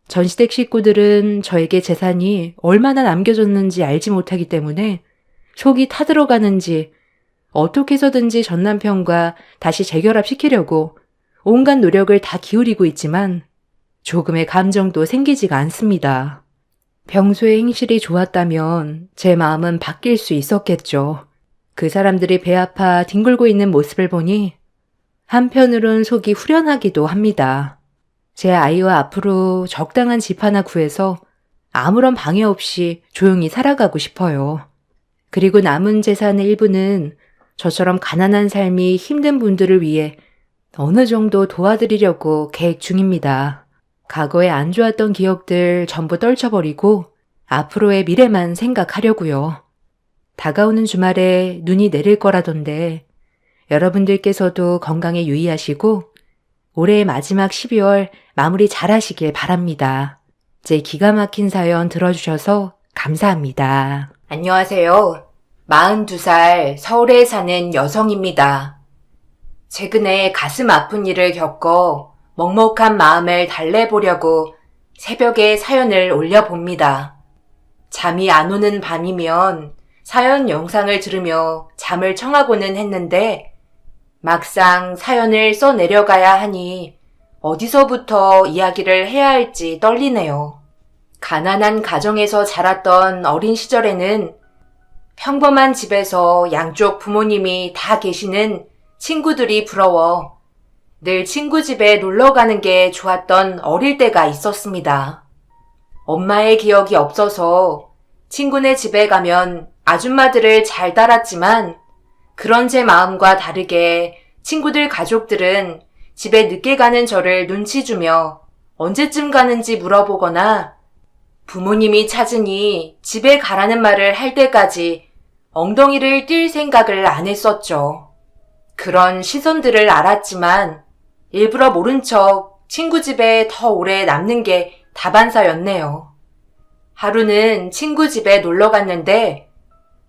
전시댁 식구들은 저에게 재산이 얼마나 남겨졌는지 알지 못하기 때문에 속이 타들어가는지 어떻게 해서든지 전 남편과 다시 재결합시키려고 온갖 노력을 다 기울이고 있지만 조금의 감정도 생기지가 않습니다. 평소에 행실이 좋았다면 제 마음은 바뀔 수 있었겠죠. 그 사람들이 배 아파 뒹굴고 있는 모습을 보니 한편으론 속이 후련하기도 합니다. 제 아이와 앞으로 적당한 집 하나 구해서 아무런 방해 없이 조용히 살아가고 싶어요. 그리고 남은 재산의 일부는 저처럼 가난한 삶이 힘든 분들을 위해 어느 정도 도와드리려고 계획 중입니다. 과거에 안 좋았던 기억들 전부 떨쳐버리고 앞으로의 미래만 생각하려고요. 다가오는 주말에 눈이 내릴 거라던데 여러분들께서도 건강에 유의하시고 올해의 마지막 12월 마무리 잘 하시길 바랍니다. 제 기가 막힌 사연 들어주셔서 감사합니다. 안녕하세요. 42살 서울에 사는 여성입니다. 최근에 가슴 아픈 일을 겪어 먹먹한 마음을 달래보려고 새벽에 사연을 올려봅니다. 잠이 안 오는 밤이면 사연 영상을 들으며 잠을 청하고는 했는데 막상 사연을 써내려가야 하니 어디서부터 이야기를 해야 할지 떨리네요. 가난한 가정에서 자랐던 어린 시절에는 평범한 집에서 양쪽 부모님이 다 계시는 친구들이 부러워 늘 친구 집에 놀러 가는 게 좋았던 어릴 때가 있었습니다. 엄마의 기억이 없어서 친구네 집에 가면 아줌마들을 잘 따랐지만 그런 제 마음과 다르게 친구들 가족들은 집에 늦게 가는 저를 눈치 주며 언제쯤 가는지 물어보거나 부모님이 찾으니 집에 가라는 말을 할 때까지 엉덩이를 띨 생각을 안 했었죠. 그런 시선들을 알았지만 일부러 모른 척 친구 집에 더 오래 남는 게 다반사였네요. 하루는 친구 집에 놀러 갔는데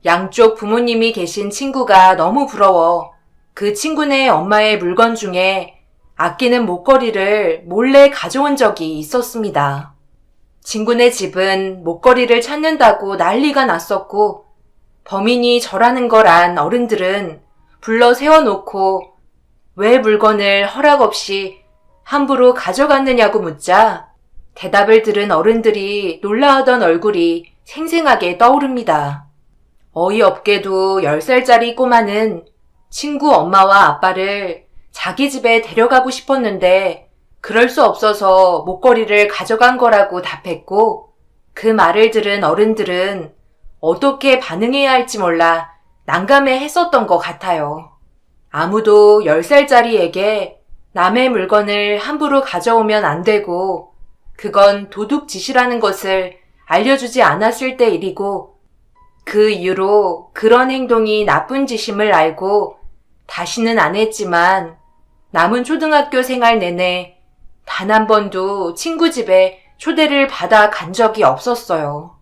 양쪽 부모님이 계신 친구가 너무 부러워 그 친구네 엄마의 물건 중에 아끼는 목걸이를 몰래 가져온 적이 있었습니다. 친구네 집은 목걸이를 찾는다고 난리가 났었고 범인이 저라는 걸 안 어른들은 불러 세워놓고 왜 물건을 허락 없이 함부로 가져갔느냐고 묻자 대답을 들은 어른들이 놀라하던 얼굴이 생생하게 떠오릅니다. 어이없게도 10살짜리 꼬마는 친구 엄마와 아빠를 자기 집에 데려가고 싶었는데 그럴 수 없어서 목걸이를 가져간 거라고 답했고 그 말을 들은 어른들은 어떻게 반응해야 할지 몰라 난감해 했었던 것 같아요. 아무도 10살짜리에게 남의 물건을 함부로 가져오면 안 되고 그건 도둑짓이라는 것을 알려주지 않았을 때 일이고 그 이후로 그런 행동이 나쁜 짓임을 알고 다시는 안 했지만 남은 초등학교 생활 내내 단 한 번도 친구 집에 초대를 받아 간 적이 없었어요.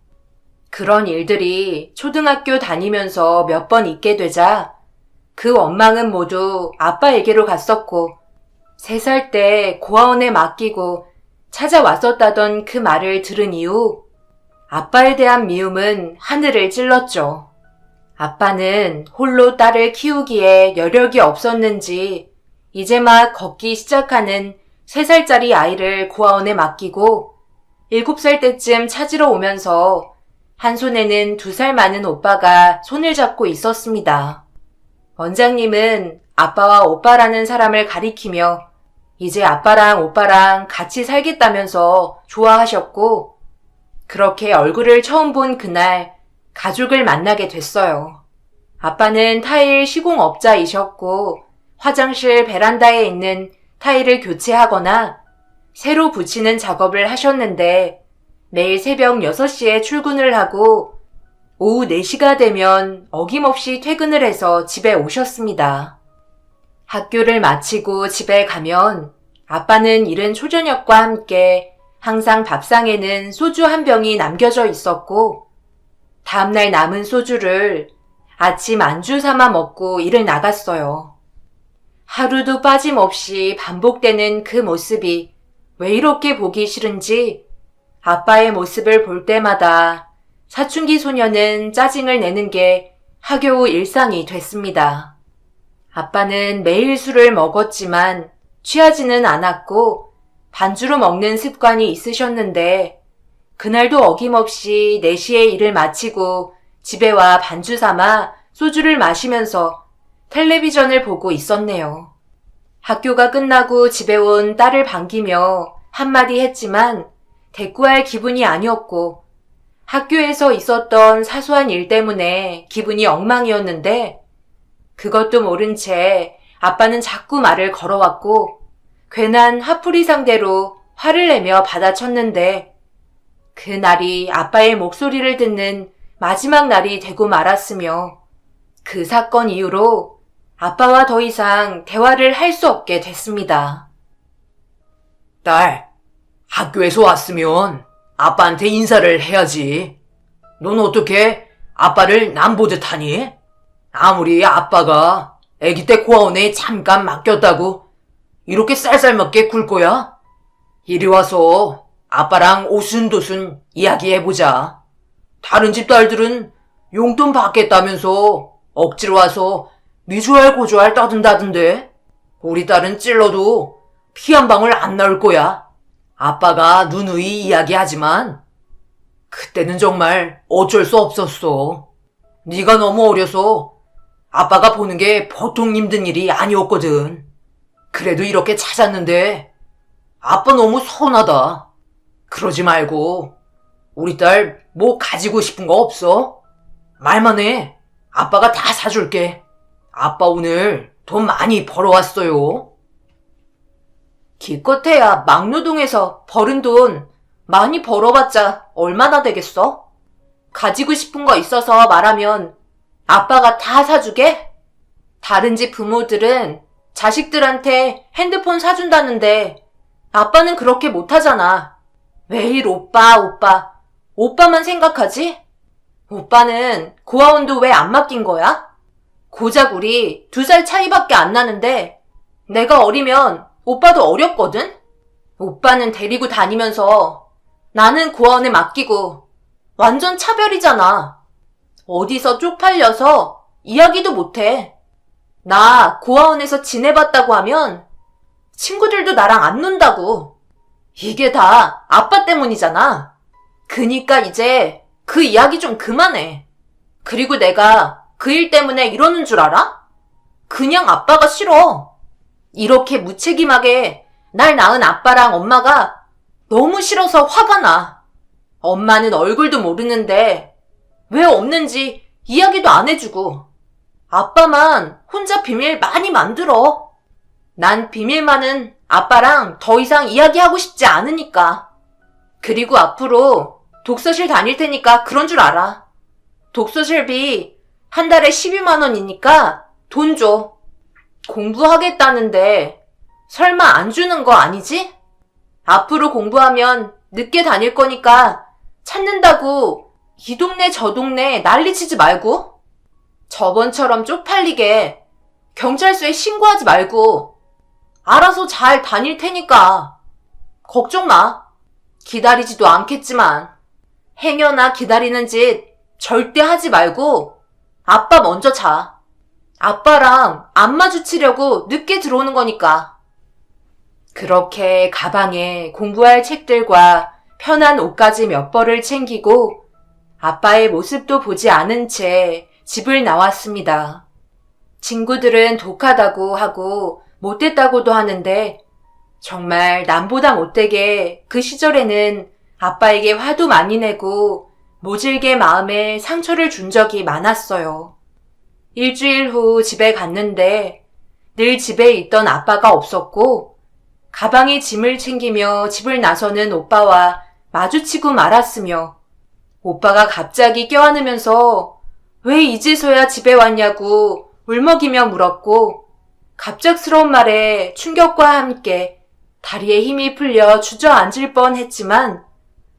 그런 일들이 초등학교 다니면서 몇 번 있게 되자 그 원망은 모두 아빠에게로 갔었고 3살 때 고아원에 맡기고 찾아왔었다던 그 말을 들은 이후 아빠에 대한 미움은 하늘을 찔렀죠. 아빠는 홀로 딸을 키우기에 여력이 없었는지 이제 막 걷기 시작하는 3살짜리 아이를 고아원에 맡기고 7살 때쯤 찾으러 오면서 한 손에는 2살 많은 오빠가 손을 잡고 있었습니다. 원장님은 아빠와 오빠라는 사람을 가리키며 이제 아빠랑 오빠랑 같이 살겠다면서 좋아하셨고 그렇게 얼굴을 처음 본 그날 가족을 만나게 됐어요. 아빠는 타일 시공업자이셨고 화장실 베란다에 있는 타일을 교체하거나 새로 붙이는 작업을 하셨는데 매일 새벽 6시에 출근을 하고 오후 4시가 되면 어김없이 퇴근을 해서 집에 오셨습니다. 학교를 마치고 집에 가면 아빠는 이른 초저녁과 함께 항상 밥상에는 소주 한 병이 남겨져 있었고 다음날 남은 소주를 아침 안주 삼아 먹고 일을 나갔어요. 하루도 빠짐없이 반복되는 그 모습이 왜 이렇게 보기 싫은지 아빠의 모습을 볼 때마다 사춘기 소녀는 짜증을 내는 게 하교 일상이 됐습니다. 아빠는 매일 술을 먹었지만 취하지는 않았고 반주로 먹는 습관이 있으셨는데 그날도 어김없이 4시에 일을 마치고 집에 와 반주 삼아 소주를 마시면서 텔레비전을 보고 있었네요. 학교가 끝나고 집에 온 딸을 반기며 한마디 했지만 대꾸할 기분이 아니었고 학교에서 있었던 사소한 일 때문에 기분이 엉망이었는데 그것도 모른 채 아빠는 자꾸 말을 걸어왔고 괜한 화풀이 상대로 화를 내며 받아쳤는데 그날이 아빠의 목소리를 듣는 마지막 날이 되고 말았으며 그 사건 이후로 아빠와 더 이상 대화를 할 수 없게 됐습니다. 딸, 학교에서 왔으면 아빠한테 인사를 해야지. 넌 어떻게 아빠를 남보듯 하니? 아무리 아빠가 아기 때 고아원에 잠깐 맡겼다고 이렇게 쌀쌀맞게 굴 거야? 이리 와서 아빠랑 오순도순 이야기해보자. 다른 집 딸들은 용돈 받겠다면서 억지로 와서 미주알 고주알 떠든다던데 우리 딸은 찔러도 피 한 방울 안 나올 거야. 아빠가 누누이 이야기하지만 그때는 정말 어쩔 수 없었어. 네가 너무 어려서 아빠가 보는 게 보통 힘든 일이 아니었거든. 그래도 이렇게 찾았는데 아빠 너무 서운하다. 그러지 말고 우리 딸 뭐 가지고 싶은 거 없어? 말만 해. 아빠가 다 사줄게. 아빠 오늘 돈 많이 벌어왔어요. 기껏해야 막노동에서 벌은 돈 많이 벌어봤자 얼마나 되겠어? 가지고 싶은 거 있어서 말하면 아빠가 다 사주게? 다른 집 부모들은 자식들한테 핸드폰 사준다는데 아빠는 그렇게 못하잖아. 매일 오빠만 생각하지? 오빠는 고아원도 왜 안 맡긴 거야? 고작 우리 2살 차이밖에 안 나는데 내가 어리면 오빠도 어렸거든? 오빠는 데리고 다니면서 나는 고아원에 맡기고 완전 차별이잖아. 어디서 쪽팔려서 이야기도 못해. 나 고아원에서 지내봤다고 하면 친구들도 나랑 안 논다고. 이게 다 아빠 때문이잖아. 그니까 이제 그 이야기 좀 그만해. 그리고 내가 그 일 때문에 이러는 줄 알아? 그냥 아빠가 싫어. 이렇게 무책임하게 날 낳은 아빠랑 엄마가 너무 싫어서 화가 나. 엄마는 얼굴도 모르는데 왜 없는지 이야기도 안 해주고 아빠만 혼자 비밀 많이 만들어. 난 비밀만은 아빠랑 더 이상 이야기하고 싶지 않으니까. 그리고 앞으로 독서실 다닐 테니까 그런 줄 알아. 독서실비 한 달에 12만 원이니까 돈 줘. 공부하겠다는데 설마 안 주는 거 아니지? 앞으로 공부하면 늦게 다닐 거니까 찾는다고 이 동네 저 동네 난리치지 말고 저번처럼 쪽팔리게 경찰서에 신고하지 말고 알아서 잘 다닐 테니까 걱정 마. 기다리지도 않겠지만 행여나 기다리는 짓 절대 하지 말고 아빠 먼저 자. 아빠랑 안 마주치려고 늦게 들어오는 거니까. 그렇게 가방에 공부할 책들과 편한 옷까지 몇 벌을 챙기고 아빠의 모습도 보지 않은 채 집을 나왔습니다. 친구들은 독하다고 하고 못됐다고도 하는데 정말 남보다 못되게 그 시절에는 아빠에게 화도 많이 내고 모질게 마음에 상처를 준 적이 많았어요. 일주일 후 집에 갔는데 늘 집에 있던 아빠가 없었고 가방에 짐을 챙기며 집을 나서는 오빠와 마주치고 말았으며 오빠가 갑자기 껴안으면서 왜 이제서야 집에 왔냐고 울먹이며 물었고 갑작스러운 말에 충격과 함께 다리에 힘이 풀려 주저앉을 뻔했지만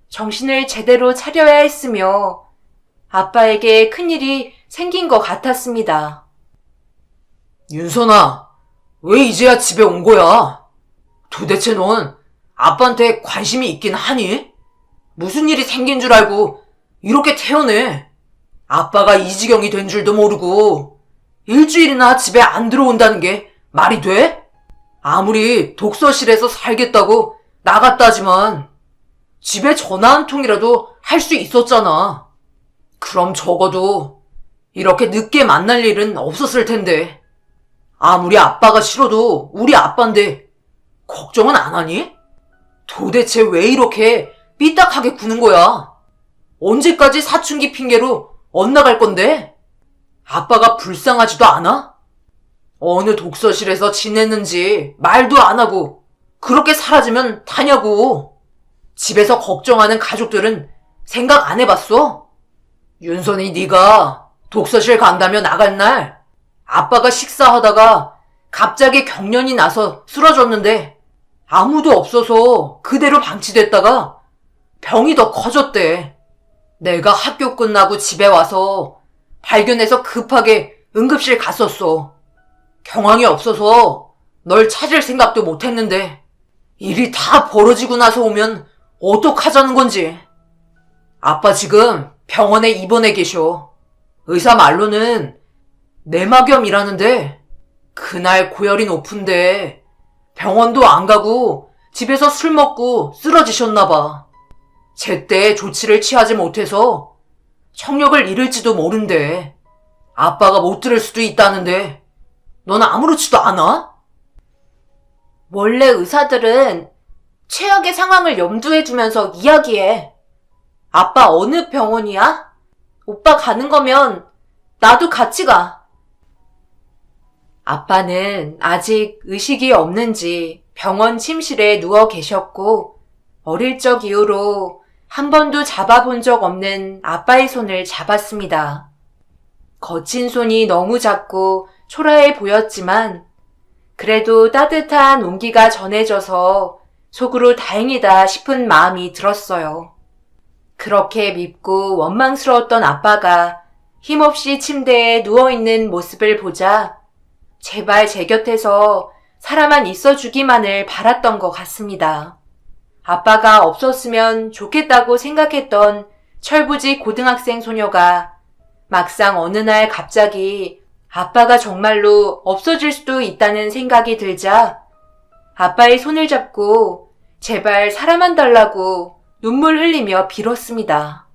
정신을 제대로 차려야 했으며 아빠에게 큰일이 생긴 것 같았습니다. 윤선아, 왜 이제야 집에 온 거야? 도대체 넌 아빠한테 관심이 있긴 하니? 무슨 일이 생긴 줄 알고 이렇게 태어내? 아빠가 이 지경이 된 줄도 모르고 일주일이나 집에 안 들어온다는 게 말이 돼? 아무리 독서실에서 살겠다고 나갔다지만 집에 전화 한 통이라도 할 수 있었잖아. 그럼 적어도 이렇게 늦게 만날 일은 없었을 텐데. 아무리 아빠가 싫어도 우리 아빠인데 걱정은 안 하니? 도대체 왜 이렇게 삐딱하게 구는 거야? 언제까지 사춘기 핑계로 엇나갈 건데? 아빠가 불쌍하지도 않아? 어느 독서실에서 지냈는지 말도 안 하고 그렇게 사라지면 다냐고. 집에서 걱정하는 가족들은 생각 안 해봤어? 윤선이 네가 독서실 간다며 나간 날 아빠가 식사하다가 갑자기 경련이 나서 쓰러졌는데 아무도 없어서 그대로 방치됐다가 병이 더 커졌대. 내가 학교 끝나고 집에 와서 발견해서 급하게 응급실 갔었어. 경황이 없어서 널 찾을 생각도 못했는데 일이 다 벌어지고 나서 오면 어떡하자는 건지. 아빠 지금 병원에 입원해 계셔. 의사 말로는 내막염이라는데 그날 고열이 높은데 병원도 안 가고 집에서 술 먹고 쓰러지셨나 봐. 제때 조치를 취하지 못해서 청력을 잃을지도 모른대. 아빠가 못 들을 수도 있다는데 넌 아무렇지도 않아? 원래 의사들은 최악의 상황을 염두에 두면서 이야기해. 아빠 어느 병원이야? 오빠 가는 거면 나도 같이 가. 아빠는 아직 의식이 없는지 병원 침실에 누워 계셨고 어릴 적 이후로 한 번도 잡아본 적 없는 아빠의 손을 잡았습니다. 거친 손이 너무 작고 초라해 보였지만 그래도 따뜻한 온기가 전해져서 속으로 다행이다 싶은 마음이 들었어요. 그렇게 밉고 원망스러웠던 아빠가 힘없이 침대에 누워있는 모습을 보자 제발 제 곁에서 살아만 있어주기만을 바랐던 것 같습니다. 아빠가 없었으면 좋겠다고 생각했던 철부지 고등학생 소녀가 막상 어느 날 갑자기 아빠가 정말로 없어질 수도 있다는 생각이 들자 아빠의 손을 잡고 제발 살아만 달라고 눈물 흘리며 빌었습니다.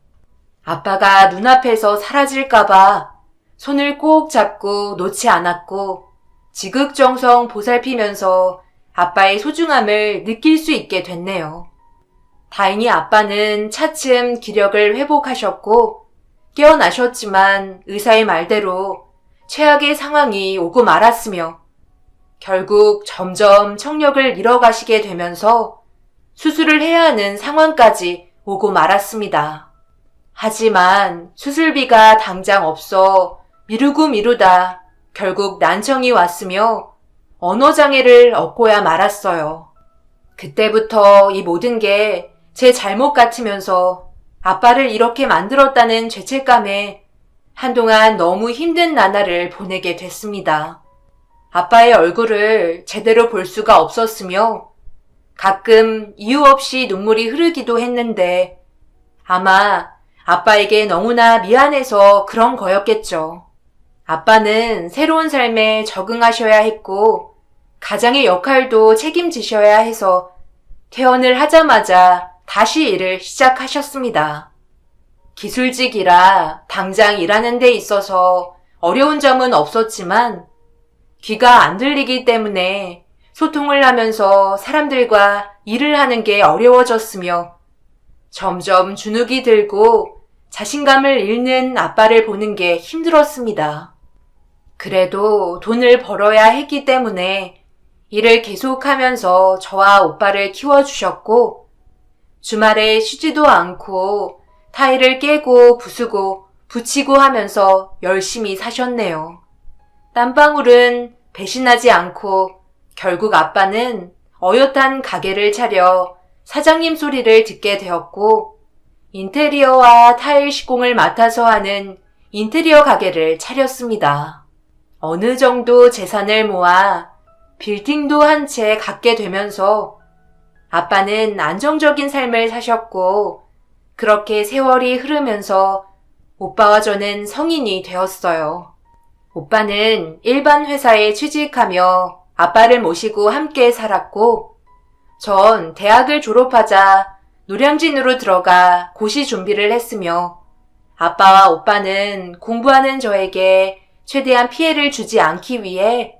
아빠가 눈앞에서 사라질까봐 손을 꼭 잡고 놓지 않았고 지극정성 보살피면서 아빠의 소중함을 느낄 수 있게 됐네요. 다행히 아빠는 차츰 기력을 회복하셨고 깨어나셨지만 의사의 말대로 최악의 상황이 오고 말았으며 결국 점점 청력을 잃어가시게 되면서 수술을 해야 하는 상황까지 오고 말았습니다. 하지만 수술비가 당장 없어 미루고 미루다 결국 난청이 왔으며 언어장애를 얻고야 말았어요. 그때부터 이 모든 게 제 잘못 같으면서 아빠를 이렇게 만들었다는 죄책감에 한동안 너무 힘든 나날을 보내게 됐습니다. 아빠의 얼굴을 제대로 볼 수가 없었으며 가끔 이유 없이 눈물이 흐르기도 했는데 아마 아빠에게 너무나 미안해서 그런 거였겠죠. 아빠는 새로운 삶에 적응하셔야 했고 가장의 역할도 책임지셔야 해서 퇴원을 하자마자 다시 일을 시작하셨습니다. 기술직이라 당장 일하는 데 있어서 어려운 점은 없었지만 귀가 안 들리기 때문에 소통을 하면서 사람들과 일을 하는 게 어려워졌으며 점점 주눅이 들고 자신감을 잃는 아빠를 보는 게 힘들었습니다. 그래도 돈을 벌어야 했기 때문에 일을 계속하면서 저와 오빠를 키워주셨고 주말에 쉬지도 않고 타일을 깨고 부수고 붙이고 하면서 열심히 사셨네요. 땀방울은 배신하지 않고 결국 아빠는 어엿한 가게를 차려 사장님 소리를 듣게 되었고 인테리어와 타일 시공을 맡아서 하는 인테리어 가게를 차렸습니다. 어느 정도 재산을 모아 빌딩도 한 채 갖게 되면서 아빠는 안정적인 삶을 사셨고 그렇게 세월이 흐르면서 오빠와 저는 성인이 되었어요. 오빠는 일반 회사에 취직하며 아빠를 모시고 함께 살았고 전 대학을 졸업하자 노량진으로 들어가 고시 준비를 했으며 아빠와 오빠는 공부하는 저에게 최대한 피해를 주지 않기 위해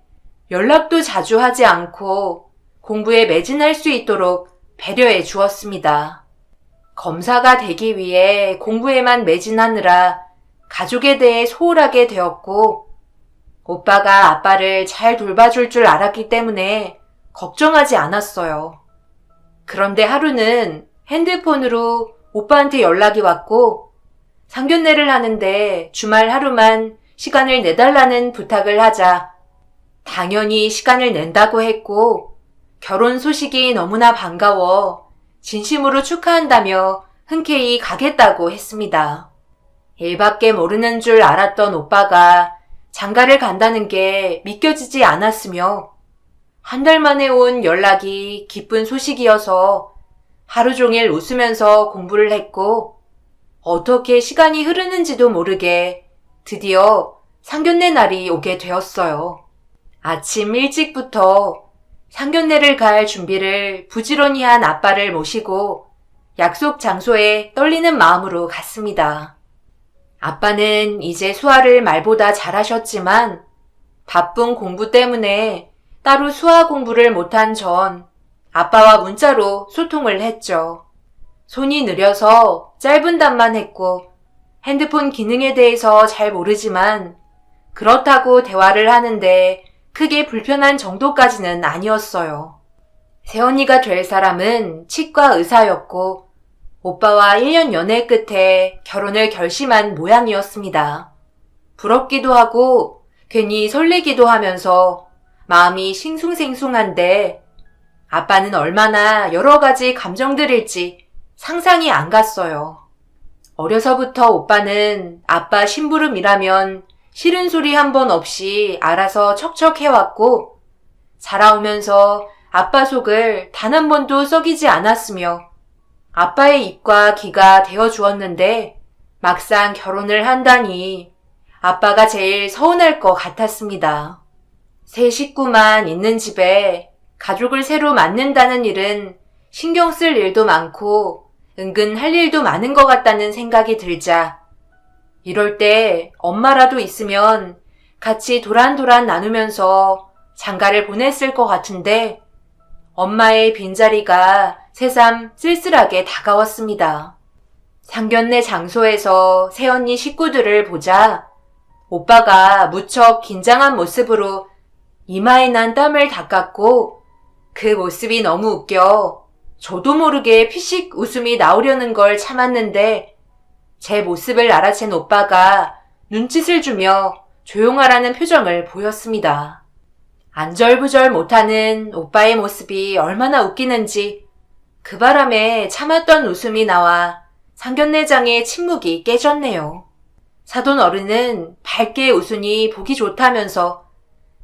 연락도 자주 하지 않고 공부에 매진할 수 있도록 배려해 주었습니다. 검사가 되기 위해 공부에만 매진하느라 가족에 대해 소홀하게 되었고 오빠가 아빠를 잘 돌봐줄 줄 알았기 때문에 걱정하지 않았어요. 그런데 하루는 핸드폰으로 오빠한테 연락이 왔고 상견례를 하는데 주말 하루만 시간을 내달라는 부탁을 하자 당연히 시간을 낸다고 했고 결혼 소식이 너무나 반가워 진심으로 축하한다며 흔쾌히 가겠다고 했습니다. 일밖에 모르는 줄 알았던 오빠가 장가를 간다는 게 믿겨지지 않았으며 한 달 만에 온 연락이 기쁜 소식이어서 하루 종일 웃으면서 공부를 했고 어떻게 시간이 흐르는지도 모르게 드디어 상견례 날이 오게 되었어요. 아침 일찍부터 상견례를 갈 준비를 부지런히 한 아빠를 모시고 약속 장소에 떨리는 마음으로 갔습니다. 아빠는 이제 수화를 말보다 잘하셨지만 바쁜 공부 때문에 따로 수화 공부를 못한 전 아빠와 문자로 소통을 했죠. 손이 느려서 짧은 답만 했고 핸드폰 기능에 대해서 잘 모르지만 그렇다고 대화를 하는데 크게 불편한 정도까지는 아니었어요. 새언니가 될 사람은 치과 의사였고 오빠와 1년 연애 끝에 결혼을 결심한 모양이었습니다. 부럽기도 하고 괜히 설레기도 하면서 마음이 싱숭생숭한데 아빠는 얼마나 여러 가지 감정들일지 상상이 안 갔어요. 어려서부터 오빠는 아빠 심부름이라면 싫은 소리 한 번 없이 알아서 척척 해왔고 자라오면서 아빠 속을 단 한 번도 썩이지 않았으며 아빠의 입과 귀가 되어주었는데 막상 결혼을 한다니 아빠가 제일 서운할 것 같았습니다. 세 식구만 있는 집에 가족을 새로 만든다는 일은 신경 쓸 일도 많고 은근 할 일도 많은 것 같다는 생각이 들자 이럴 때 엄마라도 있으면 같이 도란도란 나누면서 장가를 보냈을 것 같은데 엄마의 빈자리가 새삼 쓸쓸하게 다가왔습니다. 상견례 장소에서 새언니 식구들을 보자 오빠가 무척 긴장한 모습으로 이마에 난 땀을 닦았고 그 모습이 너무 웃겨 저도 모르게 피식 웃음이 나오려는 걸 참았는데 제 모습을 알아챈 오빠가 눈짓을 주며 조용하라는 표정을 보였습니다. 안절부절 못하는 오빠의 모습이 얼마나 웃기는지 그 바람에 참았던 웃음이 나와 상견례장의 침묵이 깨졌네요. 사돈 어른은 밝게 웃으니 보기 좋다면서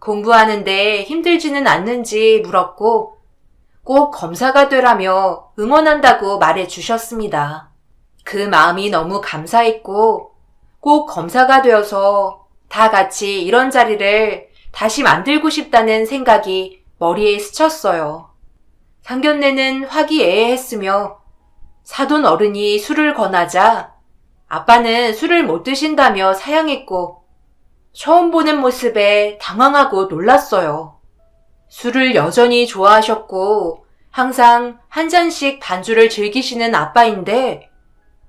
공부하는데 힘들지는 않는지 물었고 꼭 검사가 되라며 응원한다고 말해 주셨습니다. 그 마음이 너무 감사했고 꼭 검사가 되어서 다 같이 이런 자리를 다시 만들고 싶다는 생각이 머리에 스쳤어요. 상견례는 화기애애했으며 사돈 어른이 술을 권하자 아빠는 술을 못 드신다며 사양했고 처음 보는 모습에 당황하고 놀랐어요. 술을 여전히 좋아하셨고 항상 한 잔씩 반주를 즐기시는 아빠인데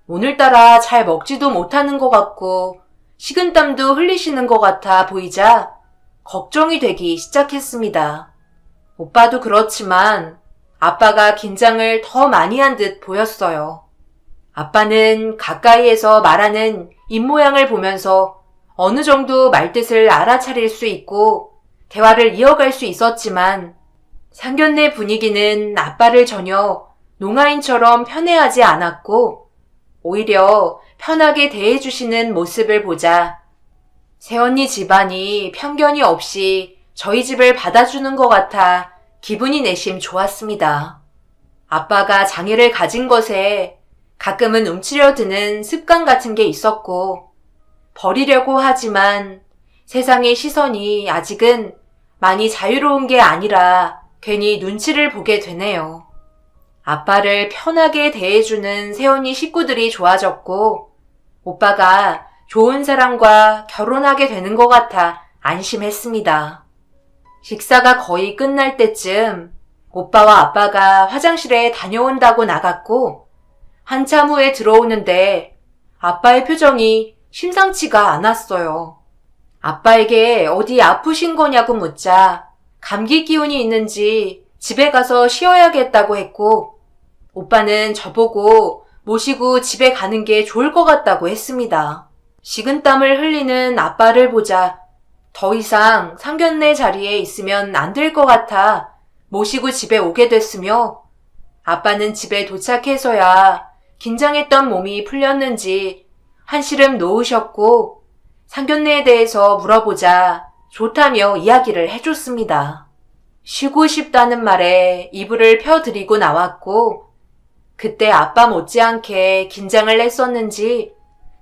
오늘따라 잘 먹지도 못하는 것 같고 식은땀도 흘리시는 것 같아 보이자 걱정이 되기 시작했습니다. 오빠도 그렇지만 아빠가 긴장을 더 많이 한 듯 보였어요. 아빠는 가까이에서 말하는 입모양을 보면서 어느 정도 말뜻을 알아차릴 수 있고 대화를 이어갈 수 있었지만 상견례 분위기는 아빠를 전혀 농아인처럼 편애하지 않았고 오히려 편하게 대해주시는 모습을 보자 새언니 집안이 편견이 없이 저희 집을 받아주는 것 같아 기분이 내심 좋았습니다. 아빠가 장애를 가진 것에 가끔은 움츠려 드는 습관 같은 게 있었고 버리려고 하지만 세상의 시선이 아직은 많이 자유로운 게 아니라 괜히 눈치를 보게 되네요. 아빠를 편하게 대해주는 새언니 식구들이 좋아졌고 오빠가 좋은 사람과 결혼하게 되는 것 같아 안심했습니다. 식사가 거의 끝날 때쯤 오빠와 아빠가 화장실에 다녀온다고 나갔고 한참 후에 들어오는데 아빠의 표정이 심상치가 않았어요. 아빠에게 어디 아프신 거냐고 묻자 감기 기운이 있는지 집에 가서 쉬어야겠다고 했고 오빠는 저보고 모시고 집에 가는 게 좋을 것 같다고 했습니다. 식은땀을 흘리는 아빠를 보자 더 이상 상견례 자리에 있으면 안 될 것 같아 모시고 집에 오게 됐으며 아빠는 집에 도착해서야 긴장했던 몸이 풀렸는지 한시름 놓으셨고 상견례에 대해서 물어보자 좋다며 이야기를 해줬습니다. 쉬고 싶다는 말에 이불을 펴드리고 나왔고 그때 아빠 못지않게 긴장을 했었는지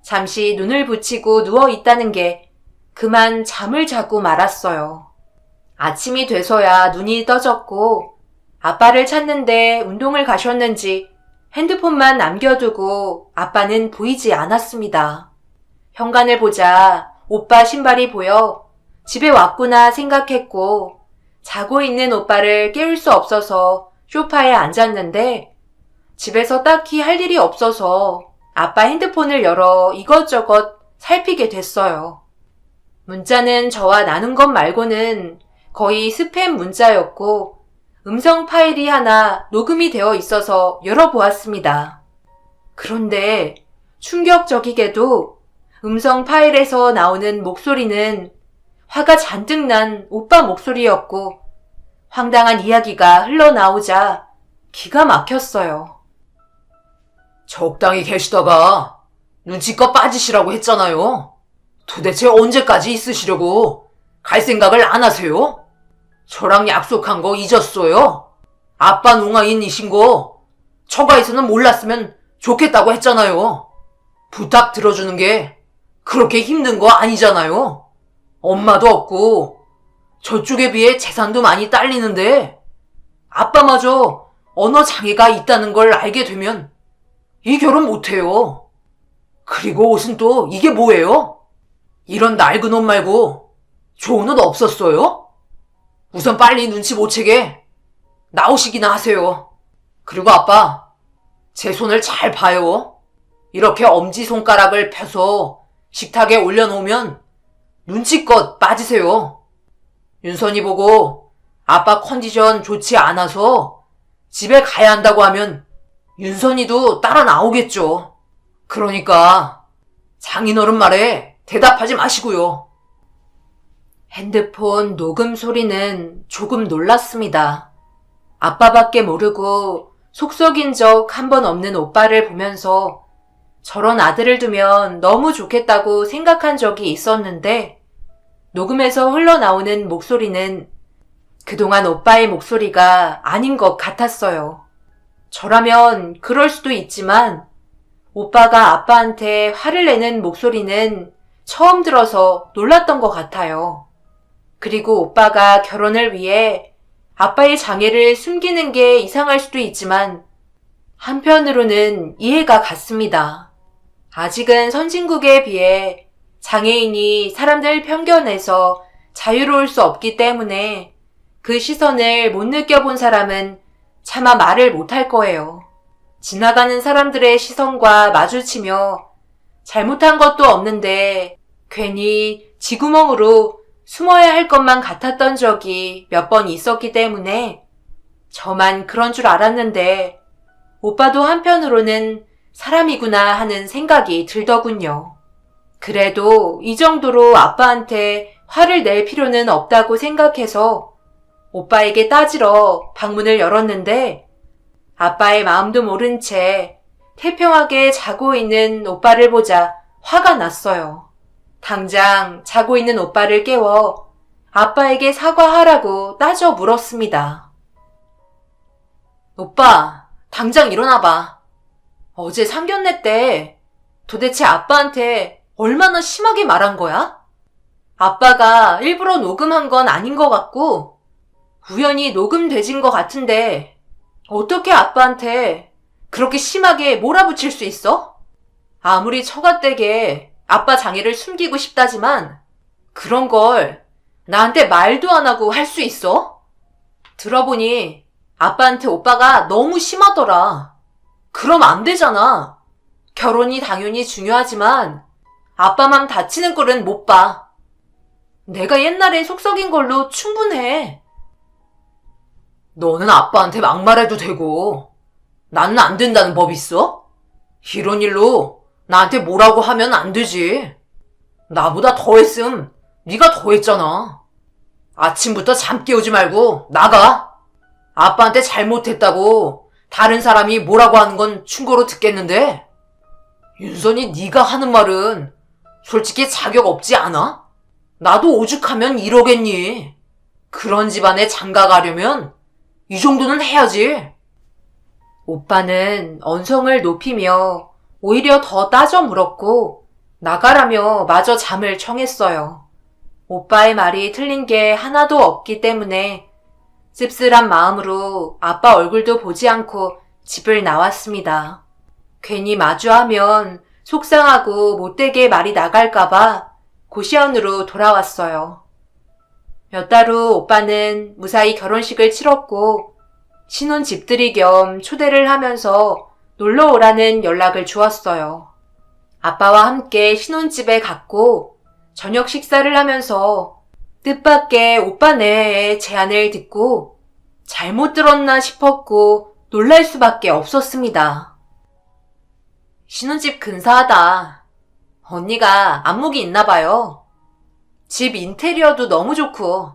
잠시 눈을 붙이고 누워있다는 게 그만 잠을 자고 말았어요. 아침이 돼서야 눈이 떠졌고 아빠를 찾는데 운동을 가셨는지 핸드폰만 남겨두고 아빠는 보이지 않았습니다. 현관을 보자 오빠 신발이 보여 집에 왔구나 생각했고 자고 있는 오빠를 깨울 수 없어서 소파에 앉았는데 집에서 딱히 할 일이 없어서 아빠 핸드폰을 열어 이것저것 살피게 됐어요. 문자는 저와 나눈 것 말고는 거의 스팸 문자였고 음성 파일이 하나 녹음이 되어 있어서 열어보았습니다. 그런데 충격적이게도 음성 파일에서 나오는 목소리는 화가 잔뜩 난 오빠 목소리였고 황당한 이야기가 흘러나오자 기가 막혔어요. 적당히 계시다가 눈치껏 빠지시라고 했잖아요. 도대체 언제까지 있으시려고 갈 생각을 안 하세요? 저랑 약속한 거 잊었어요? 아빠 농아인이신 거 처가에서는 몰랐으면 좋겠다고 했잖아요. 부탁 들어주는 게 그렇게 힘든 거 아니잖아요. 엄마도 없고 저쪽에 비해 재산도 많이 딸리는데 아빠마저 언어 장애가 있다는 걸 알게 되면 이 결혼 못해요. 그리고 옷은 또 이게 뭐예요? 이런 낡은 옷 말고 좋은 옷 없었어요? 우선 빨리 눈치 못 채게 나오시기나 하세요. 그리고 아빠, 제 손을 잘 봐요. 이렇게 엄지손가락을 펴서 식탁에 올려놓으면 눈치껏 빠지세요. 윤선이 보고 아빠 컨디션 좋지 않아서 집에 가야 한다고 하면 윤선이도 따라 나오겠죠. 그러니까 장인어른 말에 대답하지 마시고요. 핸드폰 녹음 소리는 조금 놀랐습니다. 아빠밖에 모르고 속썩인 적 한 번 없는 오빠를 보면서 저런 아들을 두면 너무 좋겠다고 생각한 적이 있었는데 녹음에서 흘러나오는 목소리는 그동안 오빠의 목소리가 아닌 것 같았어요. 저라면 그럴 수도 있지만 오빠가 아빠한테 화를 내는 목소리는 처음 들어서 놀랐던 것 같아요. 그리고 오빠가 결혼을 위해 아빠의 장애를 숨기는 게 이상할 수도 있지만 한편으로는 이해가 갔습니다. 아직은 선진국에 비해 장애인이 사람들 편견에서 자유로울 수 없기 때문에 그 시선을 못 느껴본 사람은 차마 말을 못할 거예요. 지나가는 사람들의 시선과 마주치며 잘못한 것도 없는데 괜히 쥐구멍으로 숨어야 할 것만 같았던 적이 몇 번 있었기 때문에 저만 그런 줄 알았는데 오빠도 한편으로는 사람이구나 하는 생각이 들더군요. 그래도 이 정도로 아빠한테 화를 낼 필요는 없다고 생각해서 오빠에게 따지러 방문을 열었는데 아빠의 마음도 모른 채 태평하게 자고 있는 오빠를 보자 화가 났어요. 당장 자고 있는 오빠를 깨워 아빠에게 사과하라고 따져 물었습니다. 오빠, 당장 일어나봐. 어제 상견례 때 도대체 아빠한테 얼마나 심하게 말한 거야? 아빠가 일부러 녹음한 건 아닌 것 같고 우연히 녹음되진 것 같은데 어떻게 아빠한테 그렇게 심하게 몰아붙일 수 있어? 아무리 처갓댁에 아빠 장애를 숨기고 싶다지만 그런 걸 나한테 말도 안 하고 할 수 있어? 들어보니 아빠한테 오빠가 너무 심하더라. 그럼 안 되잖아. 결혼이 당연히 중요하지만 아빠 맘 다치는 꼴은 못 봐. 내가 옛날에 속썩인 걸로 충분해. 너는 아빠한테 막말해도 되고 나는 안 된다는 법 있어? 이런 일로 나한테 뭐라고 하면 안 되지. 나보다 더 했음 네가 더 했잖아. 아침부터 잠 깨우지 말고 나가. 아빠한테 잘못했다고 다른 사람이 뭐라고 하는 건 충고로 듣겠는데 윤선이 네가 하는 말은 솔직히 자격 없지 않아? 나도 오죽하면 이러겠니. 그런 집안에 장가 가려면 이 정도는 해야지. 오빠는 언성을 높이며 오히려 더 따져 물었고 나가라며 마저 잠을 청했어요. 오빠의 말이 틀린 게 하나도 없기 때문에 씁쓸한 마음으로 아빠 얼굴도 보지 않고 집을 나왔습니다. 괜히 마주하면 속상하고 못되게 말이 나갈까봐 고시원으로 돌아왔어요. 몇 달 후 오빠는 무사히 결혼식을 치렀고 신혼 집들이 겸 초대를 하면서 놀러 오라는 연락을 주었어요. 아빠와 함께 신혼집에 갔고 저녁 식사를 하면서 뜻밖의 오빠네의 제안을 듣고 잘못 들었나 싶었고 놀랄 수밖에 없었습니다. 신혼집 근사하다. 언니가 안목이 있나 봐요. 집 인테리어도 너무 좋고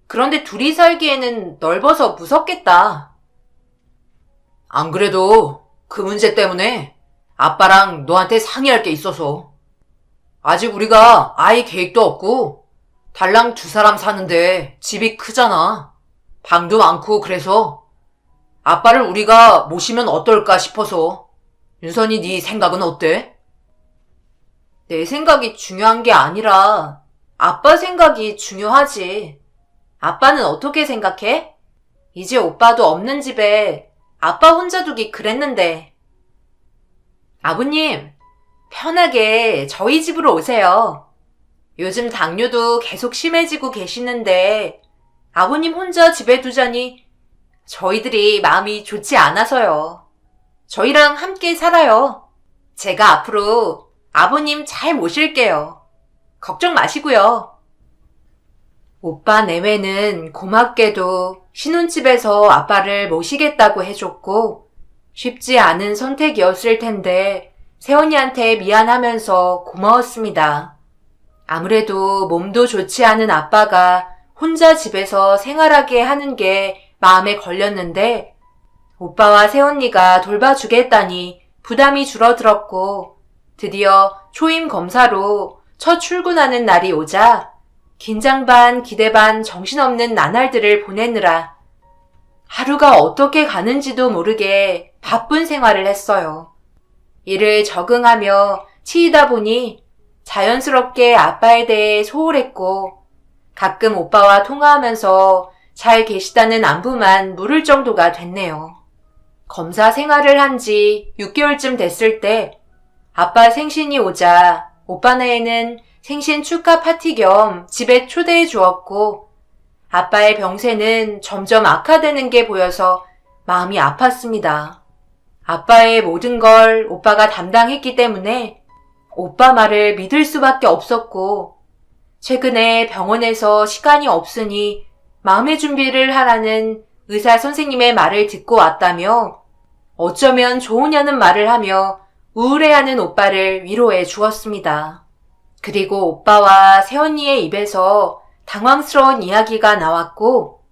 그런데 둘이 살기에는 넓어서 무섭겠다. 안 그래도 그 문제 때문에 아빠랑 너한테 상의할 게 있어서. 아직 우리가 아이 계획도 없고 달랑 2사람 사는데 집이 크잖아. 방도 많고 그래서 아빠를 우리가 모시면 어떨까 싶어서. 윤선이 네 생각은 어때? 내 생각이 중요한 게 아니라 아빠 생각이 중요하지. 아빠는 어떻게 생각해? 이제 오빠도 없는 집에 아빠 혼자 두기 그랬는데. 아버님, 편하게 저희 집으로 오세요. 요즘 당뇨도 계속 심해지고 계시는데 아버님 혼자 집에 두자니 저희들이 마음이 좋지 않아서요. 저희랑 함께 살아요. 제가 앞으로 아버님 잘 모실게요. 걱정 마시고요. 오빠 내외는 고맙게도 신혼집에서 아빠를 모시겠다고 해줬고 쉽지 않은 선택이었을 텐데 세원이한테 미안하면서 고마웠습니다. 아무래도 몸도 좋지 않은 아빠가 혼자 집에서 생활하게 하는 게 마음에 걸렸는데 오빠와 새언니가 돌봐주겠다니 부담이 줄어들었고 드디어 초임 검사로 첫 출근하는 날이 오자 긴장 반 기대 반 정신없는 나날들을 보내느라 하루가 어떻게 가는지도 모르게 바쁜 생활을 했어요. 일을 적응하며 치이다 보니 자연스럽게 아빠에 대해 소홀했고 가끔 오빠와 통화하면서 잘 계시다는 안부만 물을 정도가 됐네요. 검사 생활을 한 지 6개월쯤 됐을 때 아빠 생신이 오자 오빠네에는 생신 축하 파티 겸 집에 초대해 주었고 아빠의 병세는 점점 악화되는 게 보여서 마음이 아팠습니다. 아빠의 모든 걸 오빠가 담당했기 때문에 오빠 말을 믿을 수밖에 없었고 최근에 병원에서 시간이 없으니 마음의 준비를 하라는 의사 선생님의 말을 듣고 왔다며 어쩌면 좋으냐는 말을 하며 우울해하는 오빠를 위로해 주었습니다. 그리고 오빠와 새언니의 입에서 당황스러운 이야기가 나왔고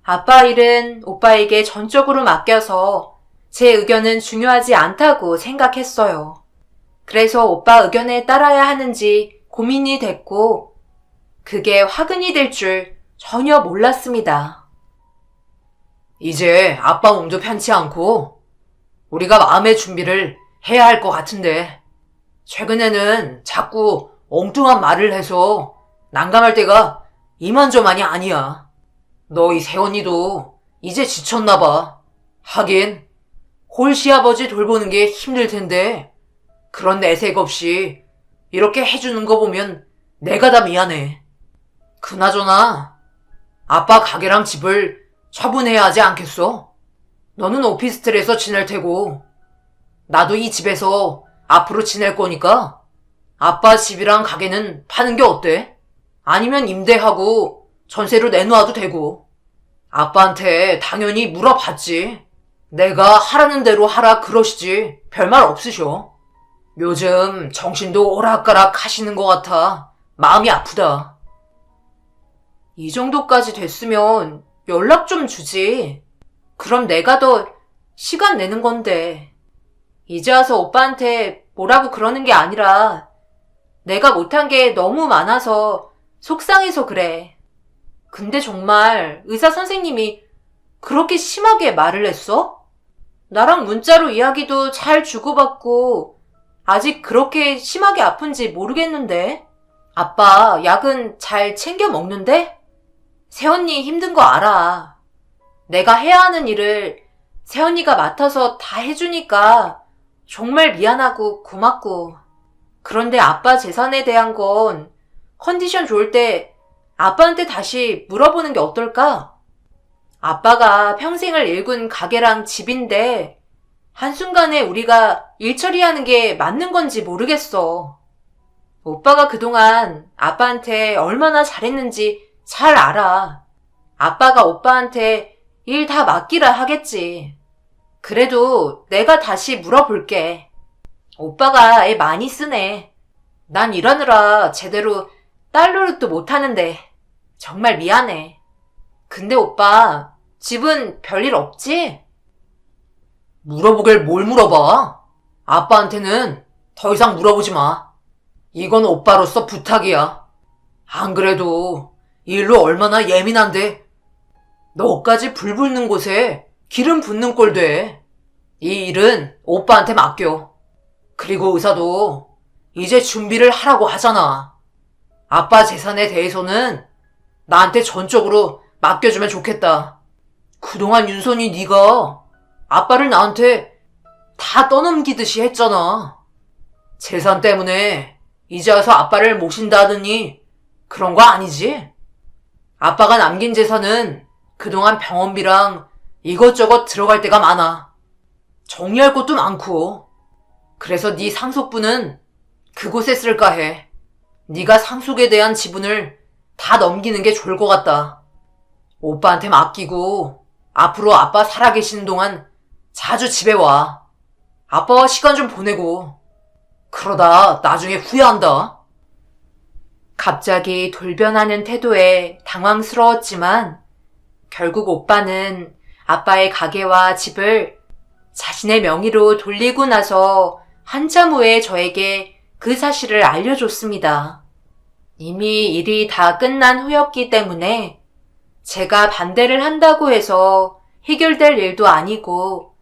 아빠 일은 오빠에게 전적으로 맡겨서 제 의견은 중요하지 않다고 생각했어요. 그래서 오빠 의견에 따라야 하는지 고민이 됐고 그게 화근이 될 줄 전혀 몰랐습니다. 이제 아빠 몸도 편치 않고 우리가 마음의 준비를 해야 할 것 같은데 최근에는 자꾸 엉뚱한 말을 해서 난감할 때가 이만저만이 아니야. 너희 새언니도 이제 지쳤나 봐. 하긴 홀시아버지 돌보는 게 힘들 텐데 그런 내색 없이 이렇게 해주는 거 보면 내가 다 미안해. 그나저나 아빠 가게랑 집을 처분해야 하지 않겠어? 너는 오피스텔에서 지낼 테고 나도 이 집에서 앞으로 지낼 거니까 아빠 집이랑 가게는 파는 게 어때? 아니면 임대하고 전세로 내놓아도 되고. 아빠한테 당연히 물어봤지. 내가 하라는 대로 하라 그러시지 별말 없으셔. 요즘 정신도 오락가락 하시는 것 같아 마음이 아프다. 이 정도까지 됐으면 연락 좀 주지. 그럼 내가 더 시간 내는 건데. 이제 와서 오빠한테 뭐라고 그러는 게 아니라 내가 못한 게 너무 많아서 속상해서 그래. 근데 정말 의사 선생님이 그렇게 심하게 말을 했어? 나랑 문자로 이야기도 잘 주고받고 아직 그렇게 심하게 아픈지 모르겠는데. 아빠 약은 잘 챙겨 먹는데? 새언니 힘든 거 알아. 내가 해야 하는 일을 새언니가 맡아서 다 해주니까 정말 미안하고 고맙고. 그런데 아빠 재산에 대한 건 컨디션 좋을 때 아빠한테 다시 물어보는 게 어떨까? 아빠가 평생을 일군 가게랑 집인데 한순간에 우리가 일 처리하는 게 맞는 건지 모르겠어. 오빠가 그동안 아빠한테 얼마나 잘했는지 잘 알아. 아빠가 오빠한테 일 다 맡기라 하겠지. 그래도 내가 다시 물어볼게. 오빠가 애 많이 쓰네. 난 일하느라 제대로 딸 노릇도 못하는데 정말 미안해. 근데 오빠 집은 별일 없지? 물어보길 뭘 물어봐. 아빠한테는 더 이상 물어보지 마. 이건 오빠로서 부탁이야. 안 그래도 일로 얼마나 예민한데 너까지 불 붙는 곳에 기름 붓는 꼴 돼. 이 일은 오빠한테 맡겨. 그리고 의사도 이제 준비를 하라고 하잖아. 아빠 재산에 대해서는 나한테 전적으로 맡겨주면 좋겠다. 그동안 윤선이 네가 아빠를 나한테 다 떠넘기듯이 했잖아. 재산 때문에 이제 와서 아빠를 모신다더니 그런 거 아니지? 아빠가 남긴 재산은 그동안 병원비랑 이것저것 들어갈 때가 많아. 정리할 것도 많고. 그래서 네 상속분은 그곳에 쓸까 해. 네가 상속에 대한 지분을 다 넘기는 게 좋을 것 같다. 오빠한테 맡기고 앞으로 아빠 살아계시는 동안 자주 집에 와. 아빠와 시간 좀 보내고. 그러다 나중에 후회한다. 갑자기 돌변하는 태도에 당황스러웠지만 결국 오빠는 아빠의 가게와 집을 자신의 명의로 돌리고 나서 한참 후에 저에게 그 사실을 알려줬습니다. 이미 일이 다 끝난 후였기 때문에 제가 반대를 한다고 해서 해결될 일도 아니고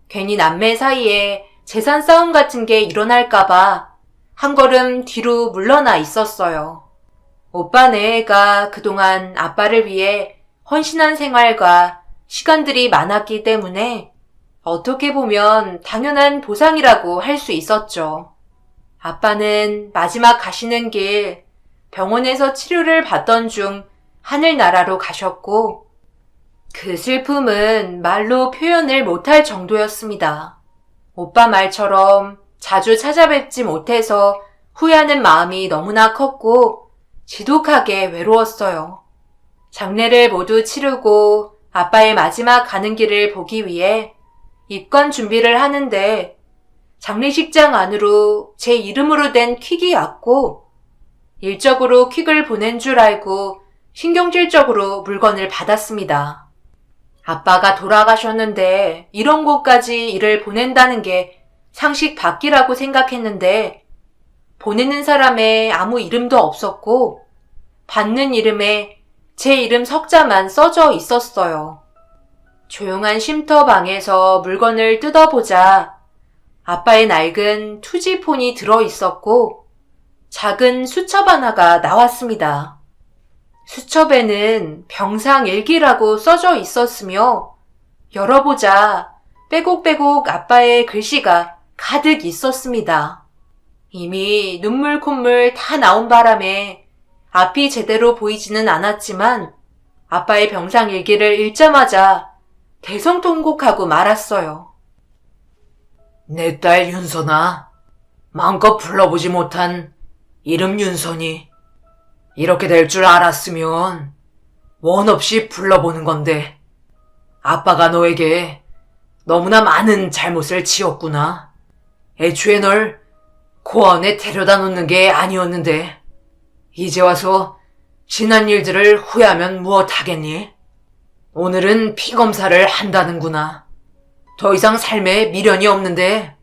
괜히 남매 사이에 재산 싸움 같은 게 일어날까봐 한 걸음 뒤로 물러나 있었어요. 오빠네가 그동안 아빠를 위해 헌신한 생활과 시간들이 많았기 때문에 어떻게 보면 당연한 보상이라고 할 수 있었죠. 아빠는 마지막 가시는 길 병원에서 치료를 받던 중 하늘나라로 가셨고 그 슬픔은 말로 표현을 못할 정도였습니다. 오빠 말처럼 자주 찾아뵙지 못해서 후회하는 마음이 너무나 컸고 지독하게 외로웠어요. 장례를 모두 치르고 아빠의 마지막 가는 길을 보기 위해 입관 준비를 하는데 장례식장 안으로 제 이름으로 된 퀵이 왔고 일적으로 퀵을 보낸 줄 알고 신경질적으로 물건을 받았습니다. 아빠가 돌아가셨는데 이런 곳까지 일을 보낸다는 게 상식 밖이라고 생각했는데 보내는 사람에 아무 이름도 없었고 받는 이름에 제 이름 석자만 써져 있었어요. 조용한 쉼터방에서 물건을 뜯어보자 아빠의 낡은 투지폰이 들어있었고 작은 수첩 하나가 나왔습니다. 수첩에는 병상일기라고 써져 있었으며 열어보자 빼곡빼곡 아빠의 글씨가 가득 있었습니다. 이미 눈물 콧물 다 나온 바람에 앞이 제대로 보이지는 않았지만 아빠의 병상일기를 읽자마자 대성통곡하고 말았어요. 내 딸 윤선아, 마음껏 불러보지 못한 이름 윤선이 이렇게 될 줄 알았으면 원 없이 불러보는 건데 아빠가 너에게 너무나 많은 잘못을 지었구나. 애초에 널 고아원에 데려다 놓는 게 아니었는데 이제 와서 지난 일들을 후회하면 무엇하겠니? 오늘은 피검사를 한다는구나. 더 이상 삶에 미련이 없는데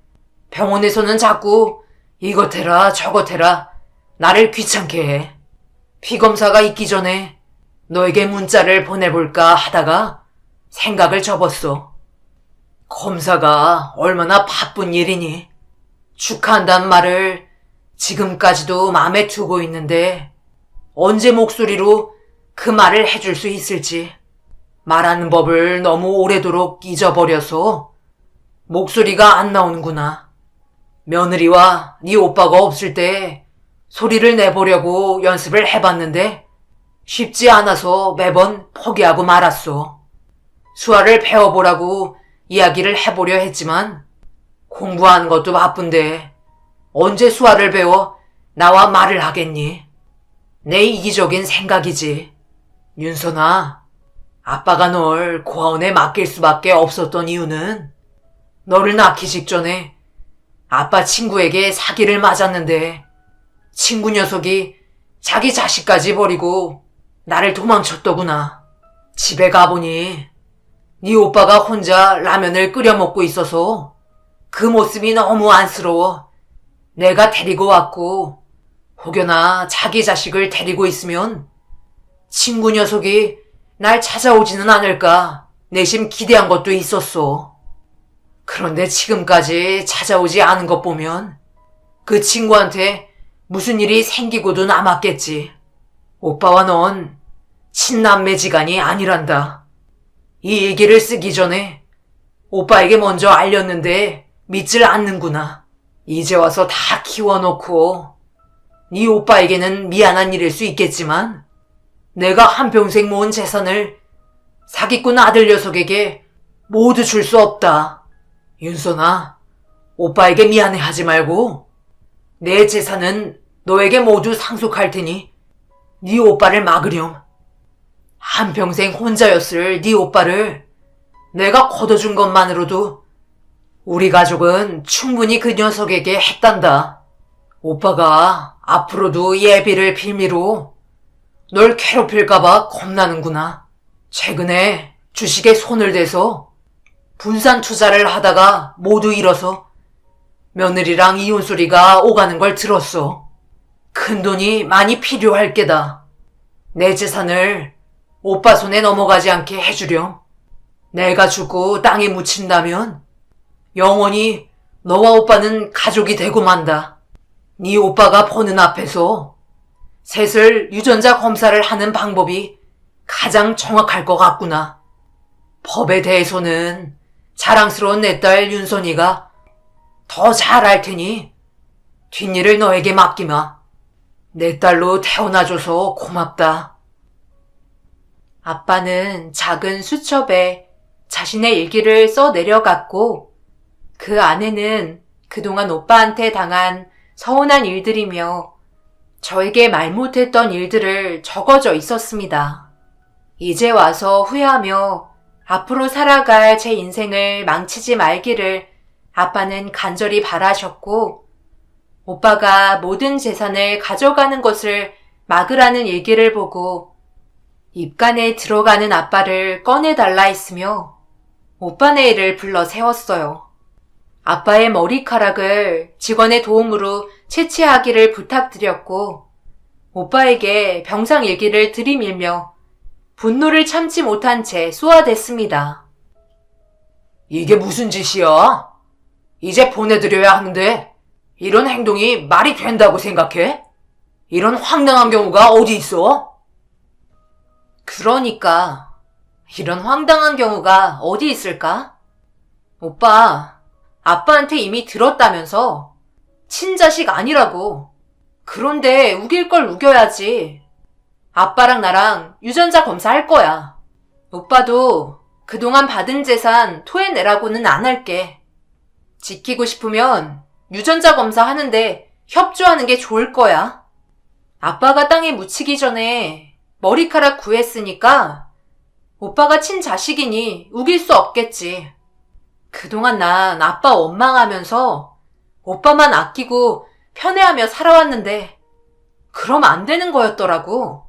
병원에서는 자꾸 이것 해라 저것 해라 나를 귀찮게 해. 피검사가 있기 전에 너에게 문자를 보내볼까 하다가 생각을 접었어. 검사가 얼마나 바쁜 일이니? 축하한다는 말을 지금까지도 마음에 두고 있는데 언제 목소리로 그 말을 해줄 수 있을지 말하는 법을 너무 오래도록 잊어버려서 목소리가 안 나오는구나. 며느리와 네 오빠가 없을 때 소리를 내보려고 연습을 해봤는데 쉽지 않아서 매번 포기하고 말았어. 수화를 배워보라고 이야기를 해보려 했지만 공부하는 것도 바쁜데 언제 수화를 배워 나와 말을 하겠니? 내 이기적인 생각이지. 윤선아, 아빠가 널 고아원에 맡길 수밖에 없었던 이유는 너를 낳기 직전에 아빠 친구에게 사기를 맞았는데 친구 녀석이 자기 자식까지 버리고 나를 도망쳤더구나. 집에 가보니 네 오빠가 혼자 라면을 끓여 먹고 있어서 그 모습이 너무 안쓰러워. 내가 데리고 왔고 혹여나 자기 자식을 데리고 있으면 친구 녀석이 날 찾아오지는 않을까 내심 기대한 것도 있었어. 그런데 지금까지 찾아오지 않은 것 보면 그 친구한테 무슨 일이 생기고도 남았겠지. 오빠와 넌 친남매지간이 아니란다. 이 일기를 쓰기 전에 오빠에게 먼저 알렸는데 믿질 않는구나. 이제 와서 다 키워놓고 네 오빠에게는 미안한 일일 수 있겠지만 내가 한평생 모은 재산을 사기꾼 아들 녀석에게 모두 줄 수 없다. 윤선아, 오빠에게 미안해하지 말고 내 재산은 너에게 모두 상속할 테니 네 오빠를 막으렴. 한평생 혼자였을 네 오빠를 내가 걷어준 것만으로도 우리 가족은 충분히 그 녀석에게 했단다. 오빠가 앞으로도 예비를 빌미로 널 괴롭힐까봐 겁나는구나. 최근에 주식에 손을 대서 분산 투자를 하다가 모두 잃어서 며느리랑 이혼 소리가 오가는 걸 들었어. 큰돈이 많이 필요할 게다. 내 재산을 오빠 손에 넘어가지 않게 해주렴. 내가 죽고 땅에 묻힌다면 영원히 너와 오빠는 가족이 되고 만다. 네 오빠가 보는 앞에서 셋을 유전자 검사를 하는 방법이 가장 정확할 것 같구나. 법에 대해서는 자랑스러운 내 딸 윤선이가 더 잘 알 테니 뒷일을 너에게 맡기마. 내 딸로 태어나줘서 고맙다. 아빠는 작은 수첩에 자신의 일기를 써 내려갔고 그 안에는 그동안 오빠한테 당한 서운한 일들이며 저에게 말 못했던 일들을 적어져 있었습니다. 이제 와서 후회하며 앞으로 살아갈 제 인생을 망치지 말기를 아빠는 간절히 바라셨고 오빠가 모든 재산을 가져가는 것을 막으라는 얘기를 보고 입간에 들어가는 아빠를 꺼내달라 했으며 오빠네 애를 불러 세웠어요. 아빠의 머리카락을 직원의 도움으로 채취하기를 부탁드렸고 오빠에게 병상 일기를 들이밀며 분노를 참지 못한 채 쏘아댔습니다. 이게 무슨 짓이야? 이제 보내드려야 하는데 이런 행동이 말이 된다고 생각해? 이런 황당한 경우가 어디 있어? 그러니까 이런 황당한 경우가 어디 있을까? 오빠, 아빠한테 이미 들었다면서 친자식 아니라고. 그런데 우길 걸 우겨야지. 아빠랑 나랑 유전자 검사할 거야. 오빠도 그동안 받은 재산 토해내라고는 안 할게. 지키고 싶으면 유전자 검사 하는데 협조하는 게 좋을 거야. 아빠가 땅에 묻히기 전에 머리카락 구했으니까 오빠가 친자식이니 우길 수 없겠지. 그동안 난 아빠 원망하면서 오빠만 아끼고 편애하며 살아왔는데 그럼 안 되는 거였더라고.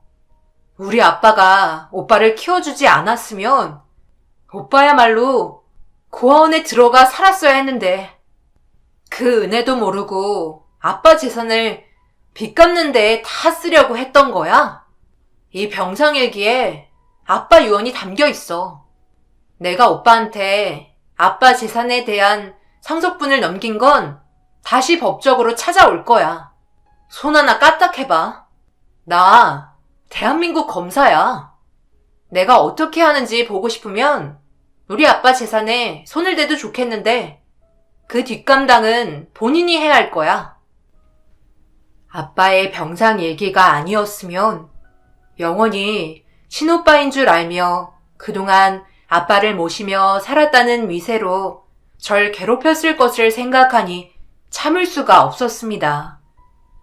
우리 아빠가 오빠를 키워주지 않았으면 오빠야말로 고아원에 들어가 살았어야 했는데 그 은혜도 모르고 아빠 재산을 빚 갚는 데에 다 쓰려고 했던 거야. 이 병상일기에 아빠 유언이 담겨 있어. 내가 오빠한테 아빠 재산에 대한 상속분을 넘긴 건 다시 법적으로 찾아올 거야. 손 하나 까딱해봐. 나 대한민국 검사야. 내가 어떻게 하는지 보고 싶으면 우리 아빠 재산에 손을 대도 좋겠는데 그 뒷감당은 본인이 해야 할 거야. 아빠의 병상 얘기가 아니었으면 영원히 친오빠인 줄 알며 그동안 아빠를 모시며 살았다는 위세로 절 괴롭혔을 것을 생각하니 참을 수가 없었습니다.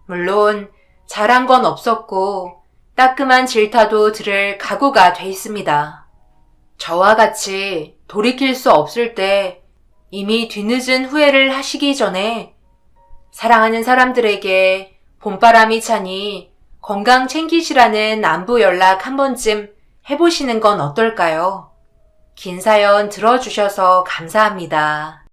물론 잘한 건 없었고 따끔한 질타도 들을 각오가 돼 있습니다. 저와 같이 돌이킬 수 없을 때 이미 뒤늦은 후회를 하시기 전에 사랑하는 사람들에게 봄바람이 차니 건강 챙기시라는 안부 연락 한 번쯤 해보시는 건 어떨까요? 긴 사연 들어주셔서 감사합니다.